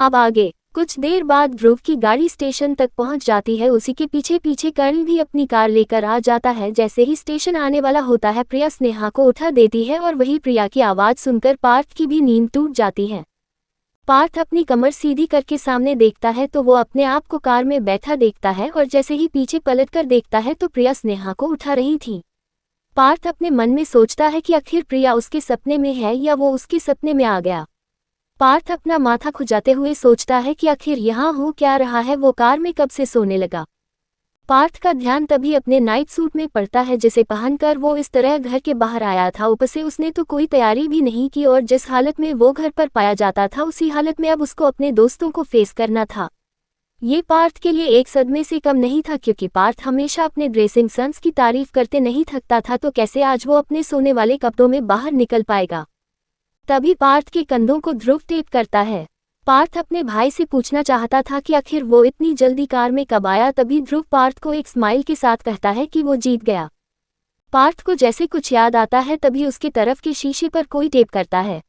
अब आगे कुछ देर बाद ध्रुव की गाड़ी स्टेशन तक पहुंच जाती है। उसी के पीछे पीछे कर्ण भी अपनी कार लेकर आ जाता है। जैसे ही स्टेशन आने वाला होता है, प्रिया स्नेहा को उठा देती है और वही प्रिया की आवाज़ सुनकर पार्थ की भी नींद टूट जाती है। पार्थ अपनी कमर सीधी करके सामने देखता है तो वो अपने आप को कार में बैठा देखता है और जैसे ही पीछे पलटकर देखता है तो प्रिया स्नेहा को उठा रही थी। पार्थ अपने मन में सोचता है कि आखिर प्रिया उसके सपने में है या वो उसके सपने में आ गया। पार्थ अपना माथा खुजाते हुए सोचता है कि आखिर यहाँ हो क्या रहा है, वो कार में कब से सोने लगा। पार्थ का ध्यान तभी अपने नाइट सूट में पड़ता है जिसे पहनकर वो इस तरह घर के बाहर आया था। ऊपर से उसने तो कोई तैयारी भी नहीं की और जिस हालत में वो घर पर पाया जाता था उसी हालत में अब उसको अपने दोस्तों को फेस करना था। ये पार्थ के लिए एक सदमे से कम नहीं था, क्योंकि पार्थ हमेशा अपने ड्रेसिंग सेंस की तारीफ करते नहीं थकता था, तो कैसे आज वो अपने सोने वाले कपड़ों में बाहर निकल पाएगा। तभी पार्थ के कंधों को ध्रुव टेप करता है। पार्थ अपने भाई से पूछना चाहता था कि आखिर वो इतनी जल्दी कार में कब आया। तभी ध्रुव पार्थ को एक स्माइल के साथ कहता है कि वो जीत गया। पार्थ को जैसे कुछ याद आता है तभी उसके तरफ के शीशे पर कोई टेप करता है।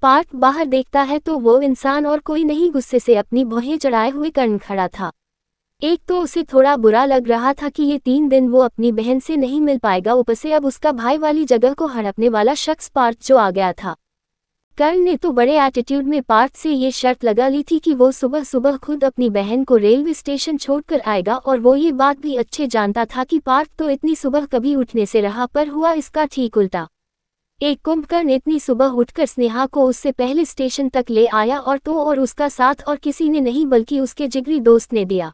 पार्थ बाहर देखता है तो वो इंसान और कोई नहीं, गुस्से से अपनी भौहें चढ़ाए हुए कर्ण खड़ा था। एक तो उसे थोड़ा बुरा लग रहा था कि ये 3 दिन वो अपनी बहन से नहीं मिल पाएगा, ऊपर से अब उसका भाई वाली जगह को हड़पने वाला शख्स पार्थ जो आ गया था। कर्ण ने तो बड़े एटीट्यूड में पार्थ से ये शर्त लगा ली थी कि वो सुबह सुबह खुद अपनी बहन को रेलवे स्टेशन छोड़कर आएगा, और वो ये बात भी अच्छे जानता था कि पार्थ तो इतनी सुबह कभी उठने से रहा, पर हुआ इसका ठीक उल्टा। एक कुंभकर्ण इतनी सुबह उठकर स्नेहा को उससे पहले स्टेशन तक ले आया, और उसका साथ और किसी ने नहीं बल्कि उसके जिगरी दोस्त ने दिया।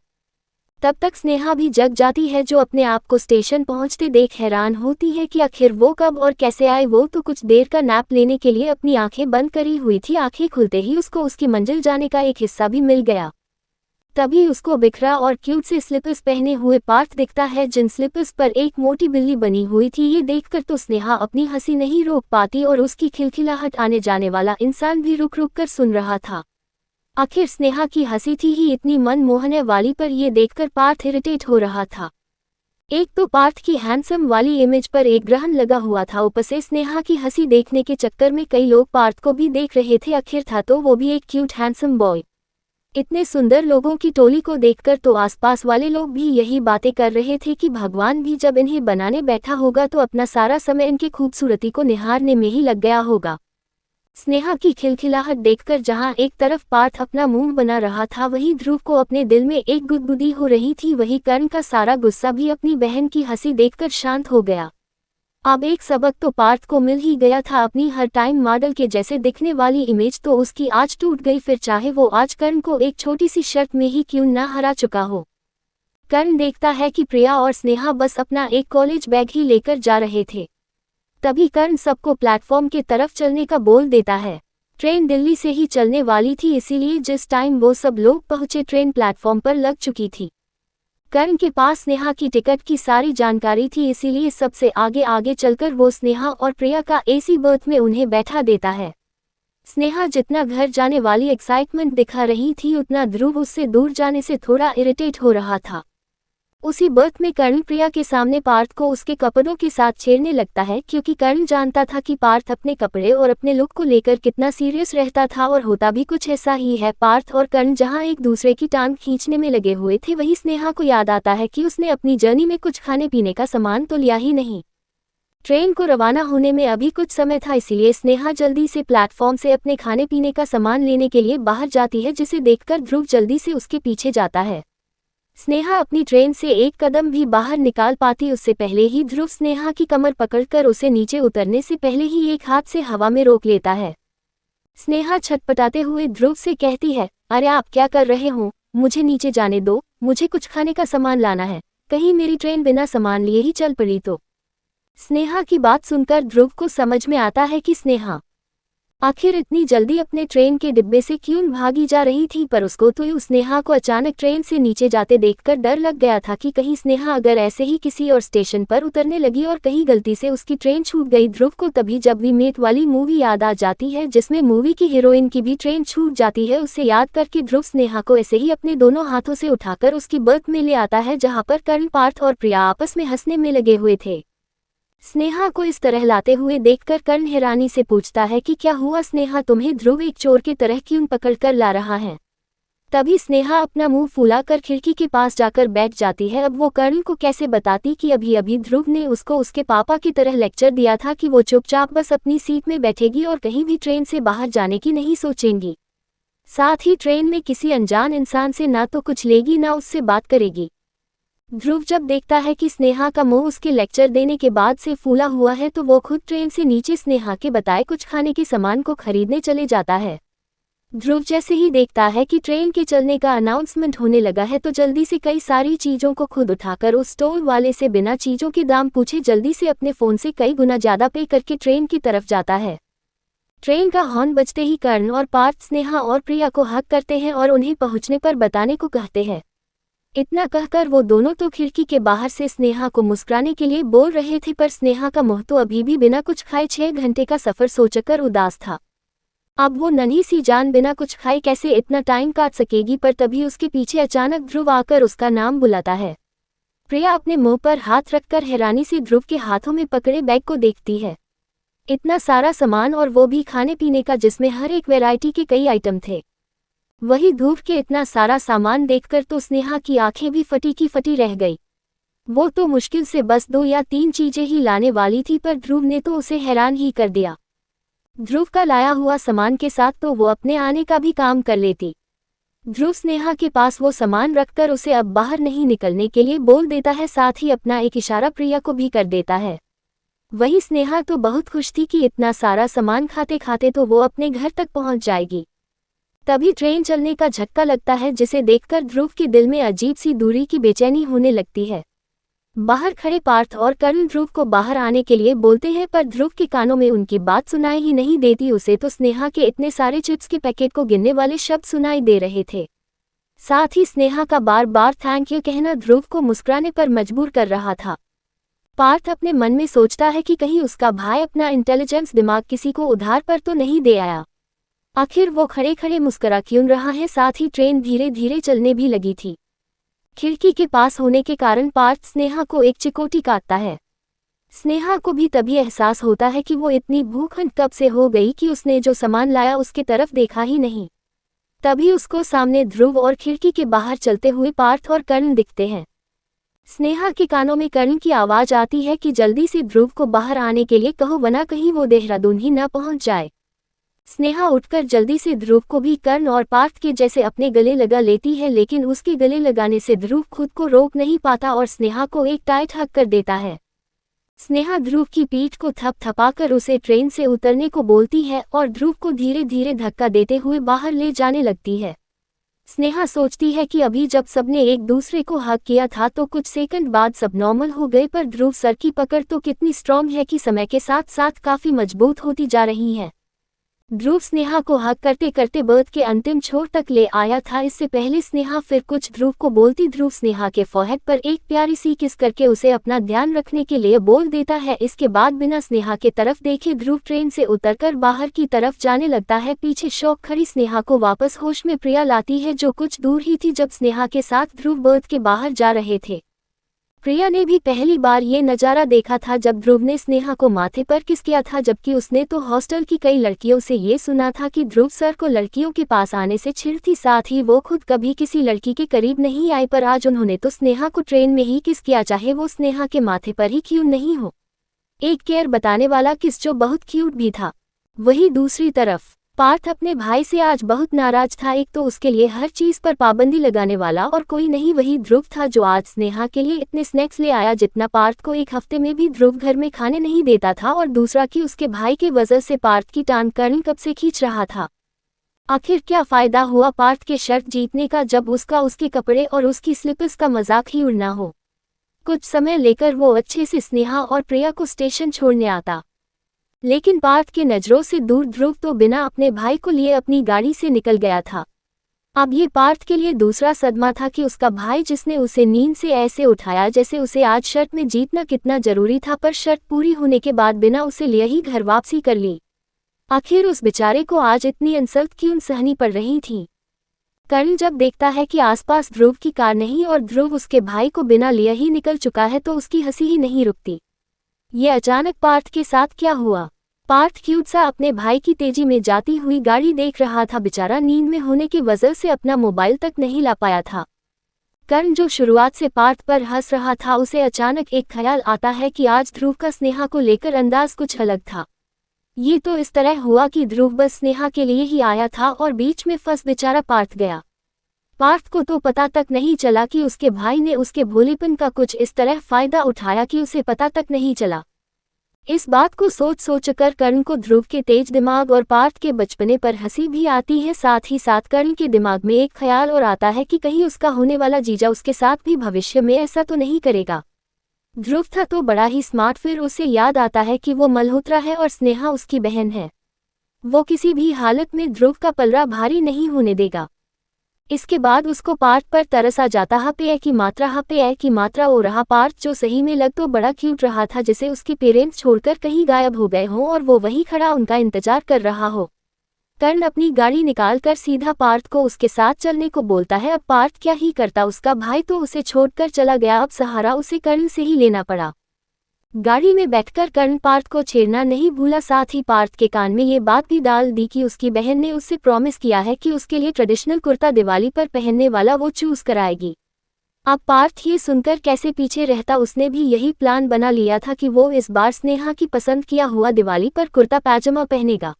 तब तक स्नेहा भी जग जाती है, जो अपने आप को स्टेशन पहुंचते देख हैरान होती है कि आखिर वो कब और कैसे आए। वो तो कुछ देर का नैप लेने के लिए अपनी आंखें बंद करी हुई थी। आंखें खुलते ही उसको उसकी मंजिल जाने का एक हिस्सा भी मिल गया। तभी उसको बिखरा और क्यूट से स्लीपर्स पहने हुए पार्थ दिखता है, जिन स्लीपर्स पर एक मोटी बिल्ली बनी हुई थी। ये देखकर तो स्नेहा अपनी हंसी नहीं रोक पाती और उसकी खिलखिलाहट आने जाने वाला इंसान भी रुक रुक कर सुन रहा था। आखिर स्नेहा की हंसी थी ही इतनी मन मोहने वाली, पर यह देखकर पार्थ इरिटेट हो रहा था। एक तो पार्थ की हैंडसम वाली इमेज पर एक ग्रहण लगा हुआ था, ऊपर से स्नेहा की हंसी देखने के चक्कर में कई लोग पार्थ को भी देख रहे थे। आखिर था तो वो भी एक क्यूट हैंडसम बॉय। इतने सुंदर लोगों की टोली को देखकर तो आसपास वाले लोग भी यही बातें कर रहे थे कि भगवान भी जब इन्हें बनाने बैठा होगा तो अपना सारा समय इनकी खूबसूरती को निहारने में ही लग गया होगा। स्नेहा की खिलखिलाहट देखकर जहां एक तरफ पार्थ अपना मुंह बना रहा था, वहीं ध्रुव को अपने दिल में एक गुदगुदी हो रही थी। वहीं कर्ण का सारा गुस्सा भी अपनी बहन की हंसी देखकर शांत हो गया। अब एक सबक तो पार्थ को मिल ही गया था। अपनी हर टाइम मॉडल के जैसे दिखने वाली इमेज तो उसकी आज टूट गई, फिर चाहे वो आज कर्ण को एक छोटी सी शर्त में ही क्यों ना हरा चुका हो। कर्ण देखता है कि प्रिया और स्नेहा बस अपना एक कॉलेज बैग ही लेकर जा रहे थे। तभी कर्ण सबको प्लेटफॉर्म के तरफ चलने का बोल देता है। ट्रेन दिल्ली से ही चलने वाली थी, इसीलिए जिस टाइम वो सब लोग पहुंचे ट्रेन प्लेटफॉर्म पर लग चुकी थी। कर्ण के पास स्नेहा की टिकट की सारी जानकारी थी, इसीलिए सबसे आगे आगे चलकर वो स्नेहा और प्रिया का एसी बर्थ में उन्हें बैठा देता है। स्नेहा जितना घर जाने वाली एक्साइटमेंट दिखा रही थी, उतना ध्रुव उससे दूर जाने से थोड़ा इरिटेट हो रहा था। उसी बर्थ में कर्ण प्रिया के सामने पार्थ को उसके कपड़ों के साथ छेड़ने लगता है, क्योंकि कर्ण जानता था कि पार्थ अपने कपड़े और अपने लुक को लेकर कितना सीरियस रहता था, और होता भी कुछ ऐसा ही है। पार्थ और कर्ण जहां एक दूसरे की टांग खींचने में लगे हुए थे, वहीं स्नेहा को याद आता है कि उसने अपनी जर्नी में कुछ खाने पीने का सामान तो लिया ही नहीं। ट्रेन को रवाना होने में अभी कुछ समय था, इसीलिए स्नेहा जल्दी से प्लेटफॉर्म से अपने खाने पीने का सामान लेने के लिए बाहर जाती है, जिसे देखकर ध्रुव जल्दी से उसके पीछे जाता है। स्नेहा अपनी ट्रेन से एक कदम भी बाहर निकाल पाती उससे पहले ही ध्रुव स्नेहा की कमर पकड़कर उसे नीचे उतरने से पहले ही एक हाथ से हवा में रोक लेता है। स्नेहा छटपटाते हुए ध्रुव से कहती है, अरे आप क्या कर रहे हो, मुझे नीचे जाने दो, मुझे कुछ खाने का सामान लाना है, कहीं मेरी ट्रेन बिना सामान लिए ही चल पड़ी तो। स्नेहा की बात सुनकर ध्रुव को समझ में आता है कि स्नेहा आखिर इतनी जल्दी अपने ट्रेन के डिब्बे से क्यों भागी जा रही थी, पर उसको तो स्नेहा को अचानक ट्रेन से नीचे जाते देखकर डर लग गया था कि कहीं स्नेहा अगर ऐसे ही किसी और स्टेशन पर उतरने लगी और कहीं गलती से उसकी ट्रेन छूट गई। ध्रुव को तभी जब वी मेट वाली मूवी याद आ जाती है, जिसमें मूवी की हीरोइन की भी ट्रेन छूट जाती है। उसे याद करके ध्रुव स्नेहा को ऐसे ही अपने दोनों हाथों से उठाकर उसकी बर्थ में ले आता है, जहाँ पर कर्ण, पार्थ और प्रिया आपस में हंसने में लगे हुए थे। स्नेहा को इस तरह लाते हुए देखकर कर्ण हैरानी से पूछता है कि क्या हुआ स्नेहा, तुम्हें ध्रुव एक चोर की तरह क्यों पकड़कर ला रहा है। तभी स्नेहा अपना मुंह फुलाकर खिड़की के पास जाकर बैठ जाती है। अब वो कर्ण को कैसे बताती कि अभी अभी ध्रुव ने उसको उसके पापा की तरह लेक्चर दिया था कि वो चुपचाप बस अपनी सीट में बैठेगी और कहीं भी ट्रेन से बाहर जाने की नहीं सोचेंगी। साथ ही ट्रेन में किसी अनजान इंसान से ना तो कुछ लेगी ना उससे बात करेगी। ध्रुव जब देखता है कि स्नेहा का मुंह उसके लेक्चर देने के बाद से फूला हुआ है तो वो खुद ट्रेन से नीचे स्नेहा के बताए कुछ खाने के सामान को खरीदने चले जाता है। ध्रुव जैसे ही देखता है कि ट्रेन के चलने का अनाउंसमेंट होने लगा है तो जल्दी से कई सारी चीज़ों को खुद उठाकर उस स्टोर वाले से बिना चीज़ों के दाम पूछे जल्दी से अपने फ़ोन से कई गुना ज़्यादा पे करके ट्रेन की तरफ जाता है। ट्रेन का हॉर्न बजते ही कर्ण और पार्थ स्नेहा और प्रिया को हक करते हैं और उन्हें पहुंचने पर बताने को कहते हैं। इतना कहकर वो दोनों तो खिड़की के बाहर से स्नेहा को मुस्कुराने के लिए बोल रहे थे, पर स्नेहा का मुंह तो अभी भी बिना कुछ खाए 6 घंटे का सफ़र सोचकर उदास था। अब वो नन्ही सी जान बिना कुछ खाए कैसे इतना टाइम काट सकेगी, पर तभी उसके पीछे अचानक ध्रुव आकर उसका नाम बुलाता है। प्रिया अपने मुंह पर हाथ रखकर हैरानी से ध्रुव के हाथों में पकड़े बैग को देखती है। इतना सारा सामान और वो भी खाने पीने का जिसमें हर एक वैरायटी के कई आइटम थे। वही ध्रुव के इतना सारा सामान देखकर तो स्नेहा की आंखें भी फटी की फटी रह गई। वो तो मुश्किल से बस 2 या 3 चीजें ही लाने वाली थी, पर ध्रुव ने तो उसे हैरान ही कर दिया। ध्रुव का लाया हुआ सामान के साथ तो वो अपने आने का भी काम कर लेती। ध्रुव स्नेहा के पास वो सामान रखकर उसे अब बाहर नहीं निकलने के लिए बोल देता है, साथ ही अपना एक इशारा प्रिया को भी कर देता है। वही स्नेहा तो बहुत खुश थी कि इतना सारा सामान खाते खाते तो वो अपने घर तक पहुंच जाएगी। तभी ट्रेन चलने का झटका लगता है, जिसे देखकर ध्रुव के दिल में अजीब सी दूरी की बेचैनी होने लगती है। बाहर खड़े पार्थ और कर्ण ध्रुव को बाहर आने के लिए बोलते हैं, पर ध्रुव के कानों में उनकी बात सुनाई ही नहीं देती। उसे तो स्नेहा के इतने सारे चिप्स के पैकेट को गिनने वाले शब्द सुनाई दे रहे थे। साथ ही स्नेहा का बार बार थैंक यू कहना ध्रुव को मुस्कुराने पर मजबूर कर रहा था। पार्थ अपने मन में सोचता है कि कहीं उसका भाई अपना इंटेलिजेंस दिमाग किसी को उधार पर तो नहीं दे आया। आखिर वो खड़े खड़े मुस्कुरा क्यों रहा है। साथ ही ट्रेन धीरे धीरे चलने भी लगी थी। खिड़की के पास होने के कारण पार्थ स्नेहा को एक चिकोटी काटता है। स्नेहा को भी तभी एहसास होता है कि वो इतनी भूखंड कब से हो गई कि उसने जो सामान लाया उसके तरफ देखा ही नहीं। तभी उसको सामने ध्रुव और खिड़की के बाहर चलते हुए पार्थ और कर्ण दिखते हैं। स्नेहा के कानों में कर्ण की आवाज आती है कि जल्दी से ध्रुव को बाहर आने के लिए कहो, वरना कहीं वो देहरादून ही न पहुंच जाए। स्नेहा उठकर जल्दी से ध्रुव को भी कर्ण और पार्थ के जैसे अपने गले लगा लेती है, लेकिन उसके गले लगाने से ध्रुव खुद को रोक नहीं पाता और स्नेहा को एक टाइट हक कर देता है। स्नेहा ध्रुव की पीठ को थपथपाकर उसे ट्रेन से उतरने को बोलती है और ध्रुव को धीरे धीरे धक्का देते हुए बाहर ले जाने लगती है। स्नेहा सोचती है कि अभी जब सबने एक दूसरे को हक किया था तो कुछ सेकंड बाद सब नॉर्मल हो गए, पर ध्रुव सर की पकड़ तो कितनी स्ट्रॉन्ग है कि समय के साथ साथ काफी मजबूत होती जा रही है। ध्रुव स्नेहा को हक करते करते बर्थ के अंतिम छोर तक ले आया था। इससे पहले स्नेहा फिर कुछ ध्रुव को बोलती ध्रुव स्नेहा के फोरहेड पर एक प्यारी सी किस करके उसे अपना ध्यान रखने के लिए बोल देता है। इसके बाद बिना स्नेहा के तरफ देखे ध्रुव ट्रेन से उतरकर बाहर की तरफ जाने लगता है। पीछे शौक खड़ी स्नेहा को वापस होश में प्रिया लाती है, जो कुछ दूर ही थी जब स्नेहा के साथ ध्रुव बर्थ के बाहर जा रहे थे। प्रिया ने भी पहली बार ये नज़ारा देखा था जब ध्रुव ने स्नेहा को माथे पर किस किया था, जबकि उसने तो हॉस्टल की कई लड़कियों से ये सुना था कि ध्रुव सर को लड़कियों के पास आने से चिढ़ थी। साथ ही वो खुद कभी किसी लड़की के करीब नहीं आए, पर आज उन्होंने तो स्नेहा को ट्रेन में ही किस किया, चाहे वो स्नेहा के माथे पर ही क्यों नहीं हो। एक केयर बताने वाला किस जो बहुत क्यूट भी था। वही दूसरी तरफ पार्थ अपने भाई से आज बहुत नाराज था। एक तो उसके लिए हर चीज पर पाबंदी लगाने वाला और कोई नहीं वही ध्रुव था, जो आज स्नेहा के लिए इतने स्नैक्स ले आया जितना पार्थ को एक हफ्ते में भी ध्रुव घर में खाने नहीं देता था। और दूसरा कि उसके भाई के वजह से पार्थ की टांग कर्ण कब से खींच रहा था। आखिर क्या फायदा हुआ पार्थ के शर्त जीतने का जब उसका उसके कपड़े और उसकी स्लीपर्स का मजाक ही उड़ना हो। कुछ समय लेकर वो अच्छे से स्नेहा और प्रिया को स्टेशन छोड़ने आता, लेकिन पार्थ के नजरों से दूर ध्रुव तो बिना अपने भाई को लिए अपनी गाड़ी से निकल गया था। अब ये पार्थ के लिए दूसरा सदमा था कि उसका भाई, जिसने उसे नींद से ऐसे उठाया जैसे उसे आज शर्त में जीतना कितना जरूरी था, पर शर्त पूरी होने के बाद बिना उसे लिए ही घर वापसी कर ली। आखिर उस बेचारे को आज इतनी इंसल्ट क्यों सहनी पड़ रही थी। कर्ण जब देखता है कि आसपास ध्रुव की कार नहीं और ध्रुव उसके भाई को बिना लिए ही निकल चुका है तो उसकी हंसी ही नहीं रुकती। ये अचानक पार्थ के साथ क्या हुआ। पार्थ क्यूट सा अपने भाई की तेजी में जाती हुई गाड़ी देख रहा था। बेचारा नींद में होने की वजह से अपना मोबाइल तक नहीं ला पाया था। कर्ण जो शुरुआत से पार्थ पर हंस रहा था, उसे अचानक एक ख्याल आता है कि आज ध्रुव का स्नेहा को लेकर अंदाज कुछ अलग था। ये तो इस तरह हुआ कि ध्रुव बस स्नेहा के लिए ही आया था और बीच में फंस बेचारा पार्थ गया। पार्थ को तो पता तक नहीं चला कि उसके भाई ने उसके भोलेपन का कुछ इस तरह फायदा उठाया कि उसे पता तक नहीं चला। इस बात को सोचकर कर्ण को ध्रुव के तेज दिमाग और पार्थ के बचपने पर हंसी भी आती है। साथ ही साथ कर्ण के दिमाग में एक ख्याल और आता है कि कहीं उसका होने वाला जीजा उसके साथ भी भविष्य में ऐसा तो नहीं करेगा। ध्रुव था तो बड़ा ही स्मार्ट, फिर उसे याद आता है कि वो मल्होत्रा है और स्नेहा उसकी बहन है। वो किसी भी हालत में ध्रुव का पलड़ा भारी नहीं होने देगा। इसके बाद उसको पार्थ पर तरस आ जाता। हपेय की मात्रा ओ रहा पार्थ, जो सही में लग तो बड़ा क्यूट रहा था, जिसे उसके पेरेंट्स छोड़कर कहीं गायब हो गए हों और वो वहीं खड़ा उनका इंतजार कर रहा हो। कर्ण अपनी गाड़ी निकालकर सीधा पार्थ को उसके साथ चलने को बोलता है। अब पार्थ क्या ही करता, उसका भाई तो उसे छोड़कर चला गया, अब सहारा उसे कर्ण से ही लेना पड़ा। गाड़ी में बैठकर कर्ण पार्थ को छेड़ना नहीं भूला, साथ ही पार्थ के कान में ये बात भी डाल दी कि उसकी बहन ने उससे प्रॉमिस किया है कि उसके लिए ट्रेडिशनल कुर्ता दिवाली पर पहनने वाला वो चूज कराएगी। अब पार्थ ये सुनकर कैसे पीछे रहता, उसने भी यही प्लान बना लिया था कि वो इस बार स्नेहा की पसंद किया हुआ दिवाली पर कुर्ता पैजामा पहनेगा।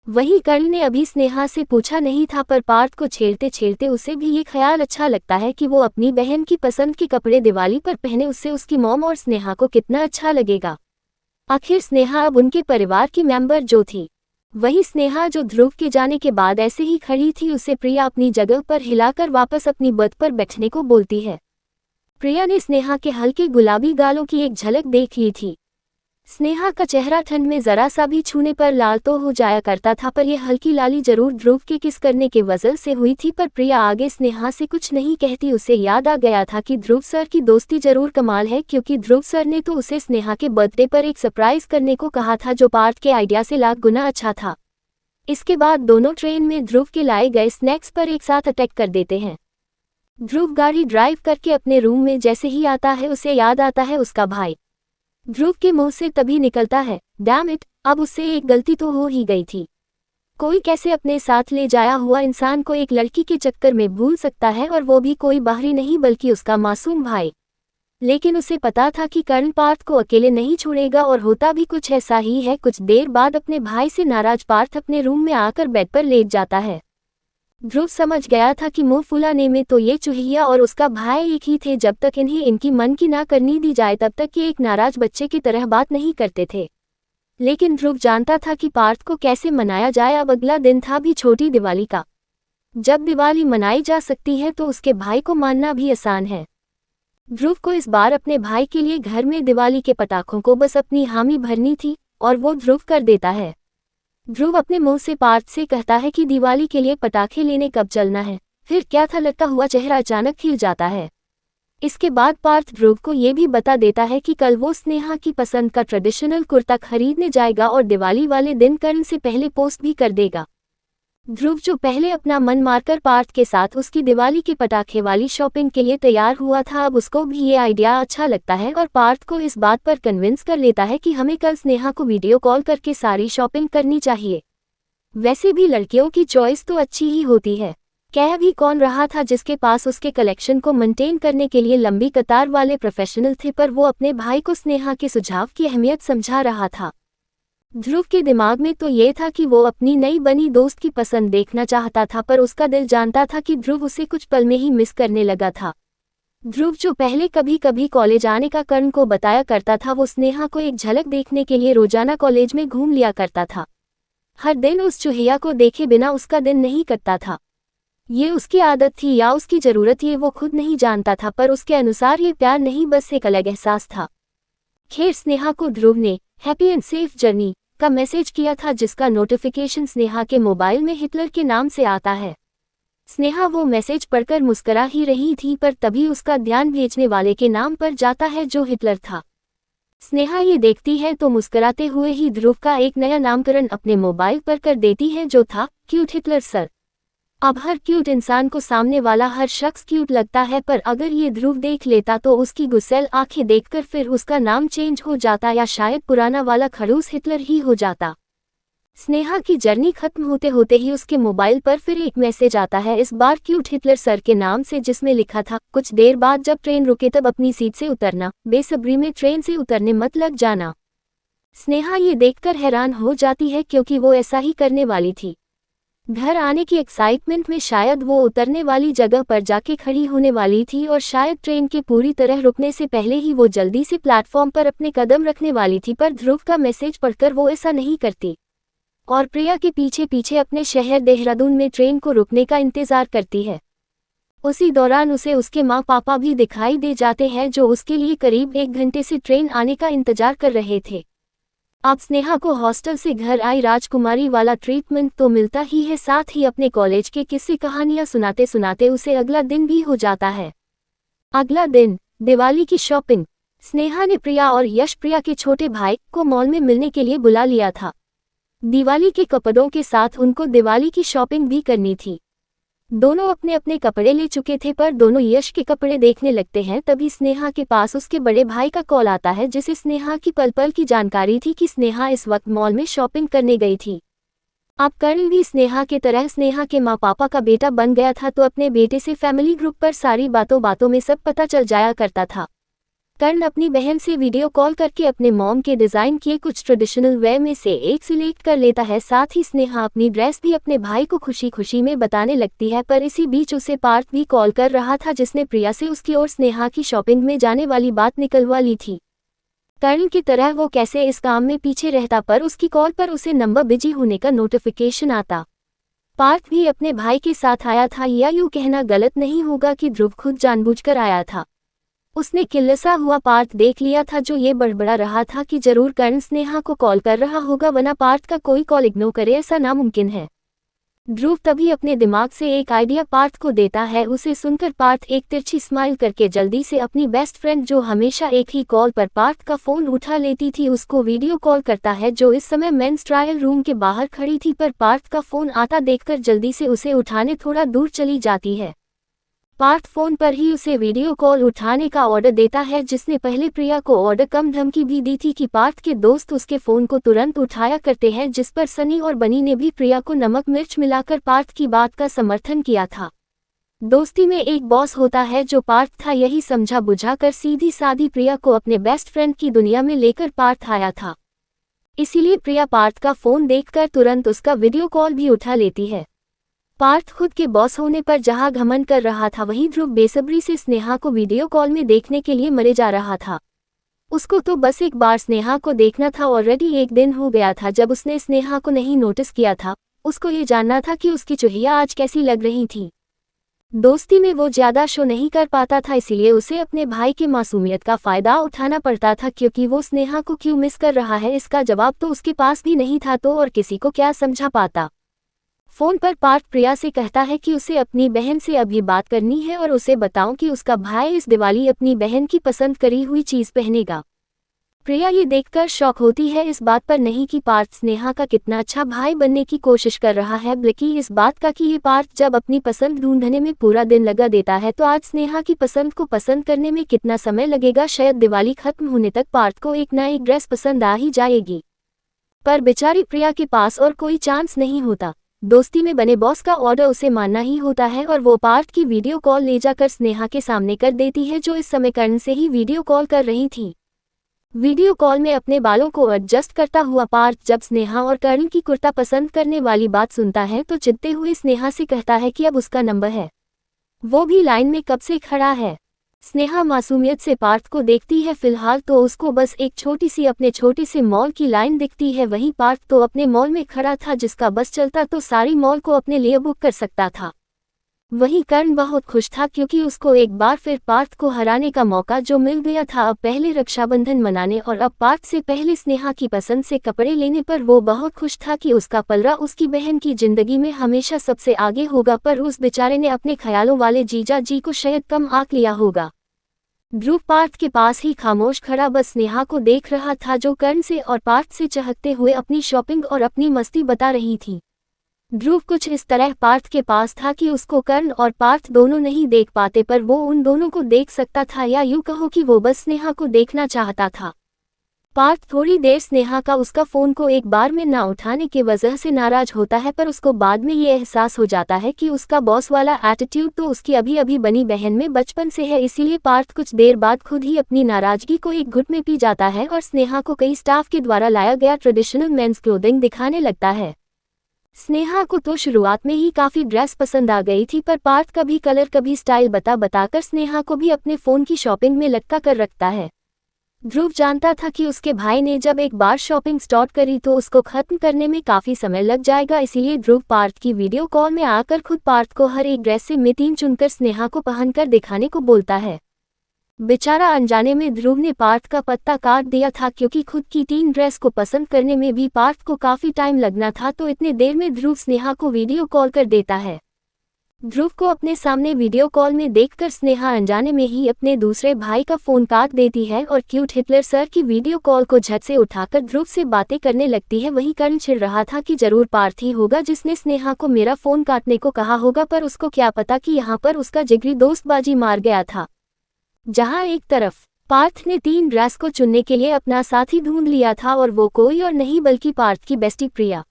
वहीं कर्ण ने अभी स्नेहा से पूछा नहीं था, पर पार्थ को छेड़ते छेड़ते उसे भी ये ख्याल अच्छा लगता है कि वो अपनी बहन की पसंद के कपड़े दिवाली पर पहने, उससे उसकी मॉम और स्नेहा को कितना अच्छा लगेगा। आखिर स्नेहा अब उनके परिवार की मेंबर जो थी। वही स्नेहा जो ध्रुव के जाने के बाद ऐसे ही खड़ी थी, उसे प्रिया अपनी जगह पर हिलाकर वापस अपनी बर्थ पर बैठने को बोलती है। प्रिया ने स्नेहा के हल्के गुलाबी गालों की एक झलक देख ली थी। स्नेहा का चेहरा ठंड में जरा सा भी छूने पर लाल तो हो जाया करता था, पर यह हल्की लाली जरूर ध्रुव के किस करने के वजह से हुई थी। पर प्रिया आगे स्नेहा से कुछ नहीं कहती। उसे याद आ गया था कि ध्रुव सर की दोस्ती जरूर कमाल है, क्योंकि ध्रुव सर ने तो उसे स्नेहा के बर्थडे पर एक सरप्राइज करने को कहा था, जो पार्थ के आइडिया से लाख गुना अच्छा था। इसके बाद दोनों ट्रेन में ध्रुव के लाए गए स्नैक्स पर एक साथ अटैक कर देते हैं। ध्रुव गाड़ी ड्राइव करके अपने रूम में जैसे ही आता है, उसे याद आता है उसका भाई। ध्रुव के मुंह से तभी निकलता है, डैम इट, अब उससे एक गलती तो हो ही गई थी। कोई कैसे अपने साथ ले जाया हुआ इंसान को एक लड़की के चक्कर में भूल सकता है, और वो भी कोई बाहरी नहीं बल्कि उसका मासूम भाई। लेकिन उसे पता था कि कर्ण पार्थ को अकेले नहीं छोड़ेगा, और होता भी कुछ ऐसा ही है। कुछ देर बाद अपने भाई से नाराज पार्थ अपने रूम में आकर बेड पर लेट जाता है। ध्रुव समझ गया था कि मुंह फुलाने में तो ये चूहिया और उसका भाई एक ही थे। जब तक इन्हें इनकी मन की ना करनी दी जाए, तब तक ये एक नाराज बच्चे की तरह बात नहीं करते थे। लेकिन ध्रुव जानता था कि पार्थ को कैसे मनाया जाए। अब अगला दिन था भी छोटी दिवाली का। जब दिवाली मनाई जा सकती है तो उसके भाई को मानना भी आसान है। ध्रुव को इस बार अपने भाई के लिए घर में दिवाली के पटाखों को बस अपनी हामी भरनी थी, और वो ध्रुव कर देता है। ध्रुव अपने मुंह से पार्थ से कहता है कि दिवाली के लिए पटाखे लेने कब चलना है। फिर क्या था, लटका हुआ चेहरा अचानक खिल जाता है। इसके बाद पार्थ ध्रुव को ये भी बता देता है कि कल वो स्नेहा की पसंद का ट्रेडिशनल कुर्ता खरीदने जाएगा और दिवाली वाले दिन कर्ण से पहले पोस्ट भी कर देगा। ध्रुव जो पहले अपना मन मारकर पार्थ के साथ उसकी दिवाली के पटाखे वाली शॉपिंग के लिए तैयार हुआ था, अब उसको भी ये आइडिया अच्छा लगता है और पार्थ को इस बात पर कन्विंस कर लेता है कि हमें कल स्नेहा को वीडियो कॉल करके सारी शॉपिंग करनी चाहिए। वैसे भी लड़कियों की चॉइस तो अच्छी ही होती है। कह भी कौन रहा था जिसके पास उसके कलेक्शन को मेंटेन करने के लिए लंबी कतार वाले प्रोफेशनल थे, पर वो अपने भाई को स्नेहा के सुझाव की अहमियत समझा रहा था। ध्रुव के दिमाग में तो ये था कि वो अपनी नई बनी दोस्त की पसंद देखना चाहता था, पर उसका दिल जानता था कि ध्रुव उसे कुछ पल में ही मिस करने लगा था। ध्रुव जो पहले कभी कभी कॉलेज आने का कर्ण को बताया करता था, वो स्नेहा को एक झलक देखने के लिए रोजाना कॉलेज में घूम लिया करता था। हर दिन उस चूहिया को देखे बिना उसका दिन नहीं कटता था। ये उसकी आदत थी या उसकी जरूरत, ये वो खुद नहीं जानता था, पर उसके अनुसार ये प्यार नहीं बस एक अलग एहसास था। खैर, स्नेहा को ध्रुव ने हैप्पी एंड सेफ जर्नी का मैसेज किया था, जिसका नोटिफिकेशन स्नेहा के मोबाइल में हिटलर के नाम से आता है। स्नेहा वो मैसेज पढ़कर मुस्कुरा ही रही थी, पर तभी उसका ध्यान भेजने वाले के नाम पर जाता है, जो हिटलर था। स्नेहा ये देखती है तो मुस्कुराते हुए ही ध्रुव का एक नया नामकरण अपने मोबाइल पर कर देती है, जो था क्यूट हिटलर सर। अब हर क्यूट इंसान को सामने वाला हर शख्स क्यूट लगता है, पर अगर ये ध्रुव देख लेता तो उसकी गुस्सैल आंखें देखकर फिर उसका नाम चेंज हो जाता या शायद पुराना वाला खड़ूस हिटलर ही हो जाता। स्नेहा की जर्नी खत्म होते होते ही उसके मोबाइल पर फिर एक मैसेज आता है, इस बार क्यूट हिटलर सर के नाम से, जिसमें लिखा था, कुछ देर बाद जब ट्रेन रुके तब अपनी सीट से उतरना, बेसब्री में ट्रेन से उतरने मत लग जाना। स्नेहा ये देखकर हैरान हो जाती है क्योंकि वो ऐसा ही करने वाली थी। घर आने की एक्साइटमेंट में शायद वो उतरने वाली जगह पर जाके खड़ी होने वाली थी और शायद ट्रेन के पूरी तरह रुकने से पहले ही वो जल्दी से प्लेटफॉर्म पर अपने कदम रखने वाली थी, पर ध्रुव का मैसेज पढ़कर वो ऐसा नहीं करती और प्रिया के पीछे पीछे अपने शहर देहरादून में ट्रेन को रुकने का इंतजार करती है। उसी दौरान उसे उसके माँ पापा भी दिखाई दे जाते हैं जो उसके लिए करीब 1 घंटे से ट्रेन आने का इंतजार कर रहे थे। अब स्नेहा को हॉस्टल से घर आई राजकुमारी वाला ट्रीटमेंट तो मिलता ही है, साथ ही अपने कॉलेज के किस्से कहानियां सुनाते सुनाते उसे अगला दिन भी हो जाता है। अगला दिन दिवाली की शॉपिंग। स्नेहा ने प्रिया और यश, प्रिया के छोटे भाई, को मॉल में मिलने के लिए बुला लिया था। दिवाली के कपड़ों के साथ उनको दिवाली की शॉपिंग भी करनी थी। दोनों अपने अपने कपड़े ले चुके थे, पर दोनों यश के कपड़े देखने लगते हैं। तभी स्नेहा के पास उसके बड़े भाई का कॉल आता है, जिसे स्नेहा की पल पल की जानकारी थी कि स्नेहा इस वक्त मॉल में शॉपिंग करने गई थी। अब कर्ण भी स्नेहा के तरह स्नेहा के माँ पापा का बेटा बन गया था, तो अपने बेटे से फैमिली ग्रुप पर सारी बातों बातों में सब पता चल जाया करता था। कर्ण अपनी बहन से वीडियो कॉल करके अपने मॉम के डिज़ाइन किए कुछ ट्रेडिशनल वेयर में से एक सिलेक्ट कर लेता है। साथ ही स्नेहा अपनी ड्रेस भी अपने भाई को खुशी खुशी में बताने लगती है, पर इसी बीच उसे पार्थ भी कॉल कर रहा था, जिसने प्रिया से उसकी और स्नेहा की शॉपिंग में जाने वाली बात निकलवा ली थी। कर्ण की तरह वो कैसे इस काम में पीछे रहता, पर उसकी कॉल पर उसे नंबर बिजी होने का नोटिफिकेशन आता। पार्थ भी अपने भाई के साथ आया था, या यूँ कहना गलत नहीं होगा कि ध्रुव खुद जानबूझकर आया था। उसने किल्लसा हुआ पार्थ देख लिया था, जो ये बड़बड़ा रहा था कि जरूर कर्ण स्नेहा को कॉल कर रहा होगा, वरना पार्थ का कोई कॉल इग्नोर करे ऐसा नामुमकिन है। ध्रुव तभी अपने दिमाग से एक आइडिया पार्थ को देता है। उसे सुनकर पार्थ एक तिरछी स्माइल करके जल्दी से अपनी बेस्ट फ्रेंड, जो हमेशा एक ही कॉल पर पार्थ का फोन उठा लेती थी, उसको वीडियो कॉल करता है, जो इस समय मेंस ट्रायल रूम के बाहर खड़ी थी। पर पार्थ का फोन आता देखकर जल्दी से उसे उठाने थोड़ा दूर चली जाती है। पार्थ फोन पर ही उसे वीडियो कॉल उठाने का ऑर्डर देता है, जिसने पहले प्रिया को ऑर्डर कम धमकी भी दी थी कि पार्थ के दोस्त उसके फोन को तुरंत उठाया करते हैं, जिस पर सनी और बनी ने भी प्रिया को नमक मिर्च मिलाकर पार्थ की बात का समर्थन किया था। दोस्ती में एक बॉस होता है जो पार्थ था, यही समझा बुझा कर सीधी सादी प्रिया को अपने बेस्ट फ्रेंड की दुनिया में लेकर पार्थ आया था। इसीलिए प्रिया पार्थ का फोन देखकर तुरंत उसका वीडियो कॉल भी उठा लेती है। पार्थ खुद के बॉस होने पर जहां घमंड कर रहा था, वहीं ध्रुव बेसब्री से स्नेहा को वीडियो कॉल में देखने के लिए मरे जा रहा था। उसको तो बस एक बार स्नेहा को देखना था। ऑलरेडी 1 दिन हो गया था जब उसने स्नेहा को नहीं नोटिस किया था। उसको ये जानना था कि उसकी चुहिया आज कैसी लग रही थी। दोस्ती में वो ज्यादा शो नहीं कर पाता था, इसीलिए उसे अपने भाई की मासूमियत का फायदा उठाना पड़ता था, क्योंकि वो स्नेहा को क्यों मिस कर रहा है इसका जवाब तो उसके पास भी नहीं था, तो और किसी को क्या समझा पाता। फोन पर पार्थ प्रिया से कहता है कि उसे अपनी बहन से अभी बात करनी है और उसे बताऊं कि उसका भाई इस दिवाली अपनी बहन की पसंद करी हुई चीज पहनेगा। प्रिया ये देखकर शॉक होती है, इस बात पर नहीं कि पार्थ स्नेहा का कितना अच्छा भाई बनने की कोशिश कर रहा है, बल्कि इस बात का कि ये पार्थ जब अपनी पसंद ढूंढने में पूरा दिन लगा देता है, तो आज स्नेहा की पसंद को पसंद करने में कितना समय लगेगा। शायद दिवाली खत्म होने तक पार्थ को एक नई ड्रेस पसंद आ ही जाएगी। पर बेचारी प्रिया के पास और कोई चांस नहीं होता। दोस्ती में बने बॉस का ऑर्डर उसे मानना ही होता है और वो पार्थ की वीडियो कॉल ले जाकर स्नेहा के सामने कर देती है, जो इस समय कर्ण से ही वीडियो कॉल कर रही थी। वीडियो कॉल में अपने बालों को एडजस्ट करता हुआ पार्थ जब स्नेहा और कर्ण की कुर्ता पसंद करने वाली बात सुनता है, तो चिढ़ते हुए स्नेहा से कहता है कि अब उसका नंबर है, वो भी लाइन में कब से खड़ा है। स्नेहा मासूमियत से पार्थ को देखती है। फिलहाल तो उसको बस एक छोटी सी अपने छोटे से मॉल की लाइन दिखती है, वहीं पार्थ तो अपने मॉल में खड़ा था, जिसका बस चलता तो सारी मॉल को अपने लिए बुक कर सकता था। वहीं कर्ण बहुत खुश था, क्योंकि उसको एक बार फिर पार्थ को हराने का मौका जो मिल गया था। अब पहले रक्षाबंधन मनाने और अब पार्थ से पहले स्नेहा की पसंद से कपड़े लेने पर वो बहुत खुश था कि उसका पलड़ा उसकी बहन की जिंदगी में हमेशा सबसे आगे होगा। पर उस बेचारे ने अपने ख्यालों वाले जीजा जी को शायद कम आंक लिया होगा। ध्रुव पार्थ के पास ही खामोश खड़ा बस स्नेहा को देख रहा था, जो कर्ण से और पार्थ से चहकते हुए अपनी शॉपिंग और अपनी मस्ती बता रही थी। ध्रुव कुछ इस तरह पार्थ के पास था कि उसको कर्ण और पार्थ दोनों नहीं देख पाते, पर वो उन दोनों को देख सकता था, या यूं कहो कि वो बस स्नेहा को देखना चाहता था। पार्थ थोड़ी देर स्नेहा का उसका फोन को एक बार में ना उठाने की वजह से नाराज होता है, पर उसको बाद में ये एहसास हो जाता है कि उसका बॉस वाला एटीट्यूड तो उसकी अभी अभी बनी बहन में बचपन से है। इसीलिए पार्थ कुछ देर बाद खुद ही अपनी नाराजगी को एक घुट में पी जाता है और स्नेहा को कई स्टाफ के द्वारा लाया गया ट्रेडिशनल मेंस क्लोथिंग दिखाने लगता है। स्नेहा को तो शुरुआत में ही काफी ड्रेस पसंद आ गई थी, पर पार्थ कभी कलर कभी स्टाइल बताकर स्नेहा को भी अपने फोन की शॉपिंग में लटका कर रखता है। ध्रुव जानता था कि उसके भाई ने जब एक बार शॉपिंग स्टार्ट करी तो उसको खत्म करने में काफी समय लग जाएगा, इसीलिए ध्रुव पार्थ की वीडियो कॉल में आकर खुद पार्थ को हर एक ड्रेस से में 3 चुनकर स्नेहा को पहनकर दिखाने को बोलता है। बेचारा अनजाने में ध्रुव ने पार्थ का पत्ता काट दिया था, क्योंकि खुद की 3 ड्रेस को पसंद करने में भी पार्थ को काफी टाइम लगना था, तो इतने देर में ध्रुव स्नेहा को वीडियो कॉल कर देता है। ध्रुव को अपने सामने वीडियो कॉल में देखकर स्नेहा अनजाने में ही अपने दूसरे भाई का फोन काट देती है और क्यूट हिटलर सर की वीडियो कॉल को झट से उठाकर ध्रुव से बातें करने लगती है। वहीं कर्ण चिढ़ रहा था कि जरूर पार्थ ही होगा जिसने स्नेहा को मेरा फोन काटने को कहा होगा, पर उसको क्या पता कि यहाँ पर उसका जिगरी दोस्त बाजी मार गया था। जहाँ एक तरफ पार्थ ने 3 ड्रेस को चुनने के लिए अपना साथी ढूंढ लिया था, और वो कोई और नहीं बल्कि पार्थ की बेस्टी प्रिया।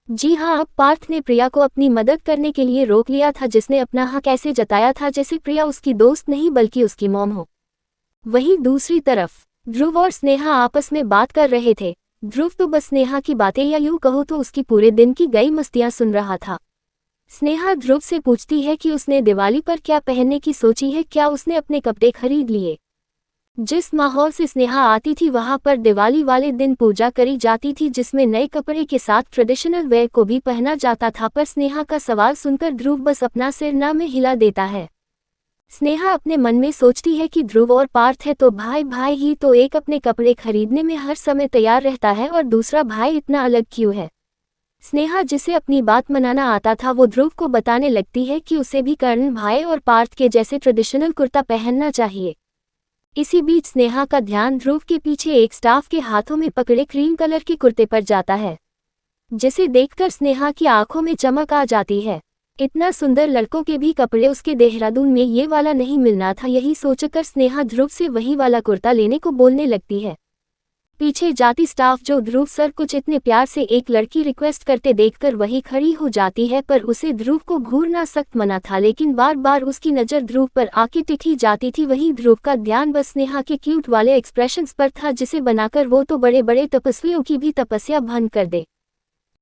जी हाँ, अब पार्थ ने प्रिया को अपनी मदद करने के लिए रोक लिया था, जिसने अपना हक ऐसे जताया था जैसे प्रिया उसकी दोस्त नहीं बल्कि उसकी मॉम हो। वहीं दूसरी तरफ ध्रुव और स्नेहा आपस में बात कर रहे थे। ध्रुव तो बस स्नेहा की बातें या यूं कहो तो उसकी पूरे दिन की गई मस्तियां सुन रहा था। स्नेहा ध्रुव से पूछती है कि उसने दिवाली पर क्या पहनने की सोची है, क्या उसने अपने कपड़े खरीद लिए। जिस माहौल से स्नेहा आती थी वहां पर दिवाली वाले दिन पूजा करी जाती थी, जिसमें नए कपड़े के साथ ट्रेडिशनल वेयर को भी पहना जाता था, पर स्नेहा का सवाल सुनकर ध्रुव बस अपना सिर ना में हिला देता है। स्नेहा अपने मन में सोचती है कि ध्रुव और पार्थ है तो भाई भाई ही, तो एक अपने कपड़े खरीदने में हर समय तैयार रहता है और दूसरा भाई इतना अलग क्यों है। स्नेहा जिसे अपनी बात मनाना आता था वो ध्रुव को बताने लगती है कि उसे भी कर्ण भाई और पार्थ के जैसे ट्रेडिशनल कुर्ता पहनना चाहिए। इसी बीच स्नेहा का ध्यान ध्रुव के पीछे एक स्टाफ के हाथों में पकड़े क्रीम कलर के कुर्ते पर जाता है, जिसे देखकर स्नेहा की आंखों में चमक आ जाती है। इतना सुंदर लड़कों के भी कपड़े उसके देहरादून में ये वाला नहीं मिलना था, यही सोचकर स्नेहा ध्रुव से वही वाला कुर्ता लेने को बोलने लगती है। पीछे जाती स्टाफ जो ध्रुव सर कुछ इतने प्यार से एक लड़की रिक्वेस्ट करते देखकर वही खड़ी हो जाती है, पर उसे ध्रुव को घूरना सख्त मना था, लेकिन बार बार उसकी नज़र ध्रुव पर आके टिकी जाती थी। वहीं ध्रुव का ध्यान बस स्नेहा के क्यूट वाले एक्सप्रेशंस पर था, जिसे बनाकर वो तो बड़े बड़े तपस्वियों की भी तपस्या भंग कर दे।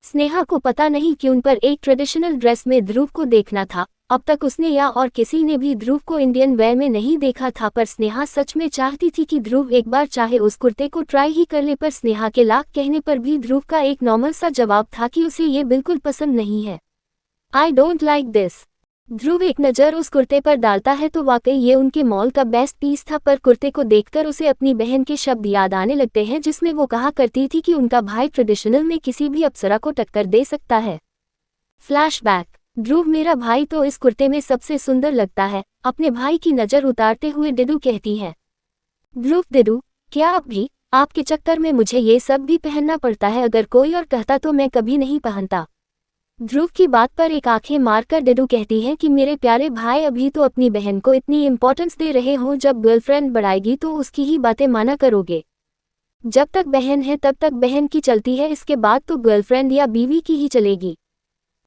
स्नेहा को पता नहीं क्यों पर एक ट्रेडिशनल ड्रेस में ध्रुव को देखना था। अब तक उसने या और किसी ने भी ध्रुव को इंडियन वेयर में नहीं देखा था, पर स्नेहा सच में चाहती थी कि ध्रुव एक बार चाहे उस कुर्ते को ट्राई ही कर ले, पर स्नेहा के लाख कहने पर भी ध्रुव का एक नॉर्मल सा जवाब था कि उसे ये बिल्कुल पसंद नहीं है। I don't like this. Dhruv एक नज़र उस कुर्ते पर डालता है तो वाकई ये उनके मॉल का बेस्ट पीस था, पर कुर्ते को देखकर उसे अपनी बहन के शब्द याद आने लगते हैं, जिसमें वो कहा करती थी कि उनका भाई ट्रेडिशनल में किसी भी अप्सरा को टक्कर दे सकता है। फ्लैशबैक। ध्रुव मेरा भाई तो इस कुर्ते में सबसे सुंदर लगता है, अपने भाई की नज़र उतारते हुए डिडू कहती है। ध्रुव डिडू, क्या अब भी आपके चक्कर में मुझे ये सब भी पहनना पड़ता है? अगर कोई और कहता तो मैं कभी नहीं पहनता। ध्रुव की बात पर एक आंखें मारकर डिडू कहती है कि मेरे प्यारे भाई, अभी तो अपनी बहन को इतनी इंपॉर्टेंस दे रहे हो, जब गर्लफ्रेंड बढ़ाएगी तो उसकी ही बातें माना करोगे। जब तक बहन है तब तक बहन की चलती है, इसके बाद तो गर्लफ्रेंड या बीवी की ही चलेगी।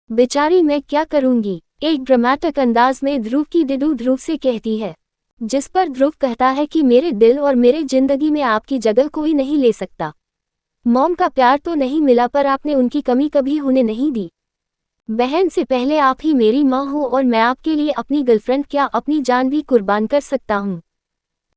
बेचारी मैं क्या करूंगी, एक ड्रामेटिक अंदाज में ध्रुव की डिडू ध्रुव से कहती है, जिस पर ध्रुव कहता है कि मेरे दिल और मेरे जिंदगी में आपकी जगह कोई नहीं ले सकता। मॉम का प्यार तो नहीं मिला, पर आपने उनकी कमी कभी होने नहीं दी। बहन से पहले आप ही मेरी माँ हो और मैं आपके लिए अपनी गर्लफ्रेंड क्या अपनी जान भी कुर्बान कर सकता हूँ।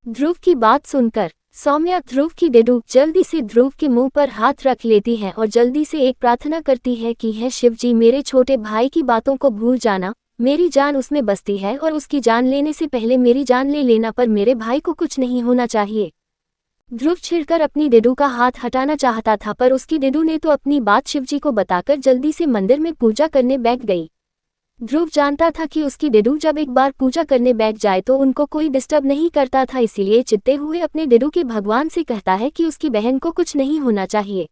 ध्रुव की बात सुनकर सौम्या ध्रुव की डिडू जल्दी से ध्रुव के मुंह पर हाथ रख लेती है और जल्दी से एक प्रार्थना करती है कि हे शिव जी, मेरे छोटे भाई की बातों को भूल जाना, मेरी जान उसमें बसती है और उसकी जान लेने से पहले मेरी जान ले लेना, पर मेरे भाई को कुछ नहीं होना चाहिए। ध्रुव छिड़कर अपनी डिडू का हाथ हटाना चाहता था, पर उसकी डिडू ने तो अपनी बात शिवजी को बताकर जल्दी से मंदिर में पूजा करने बैठ गई। ध्रुव जानता था कि उसकी डिडू जब एक बार पूजा करने बैठ जाए तो उनको कोई डिस्टर्ब नहीं करता था, इसीलिए चित्ते हुए अपने डिडू के भगवान से कहता है कि उसकी बहन को कुछ नहीं होना चाहिए।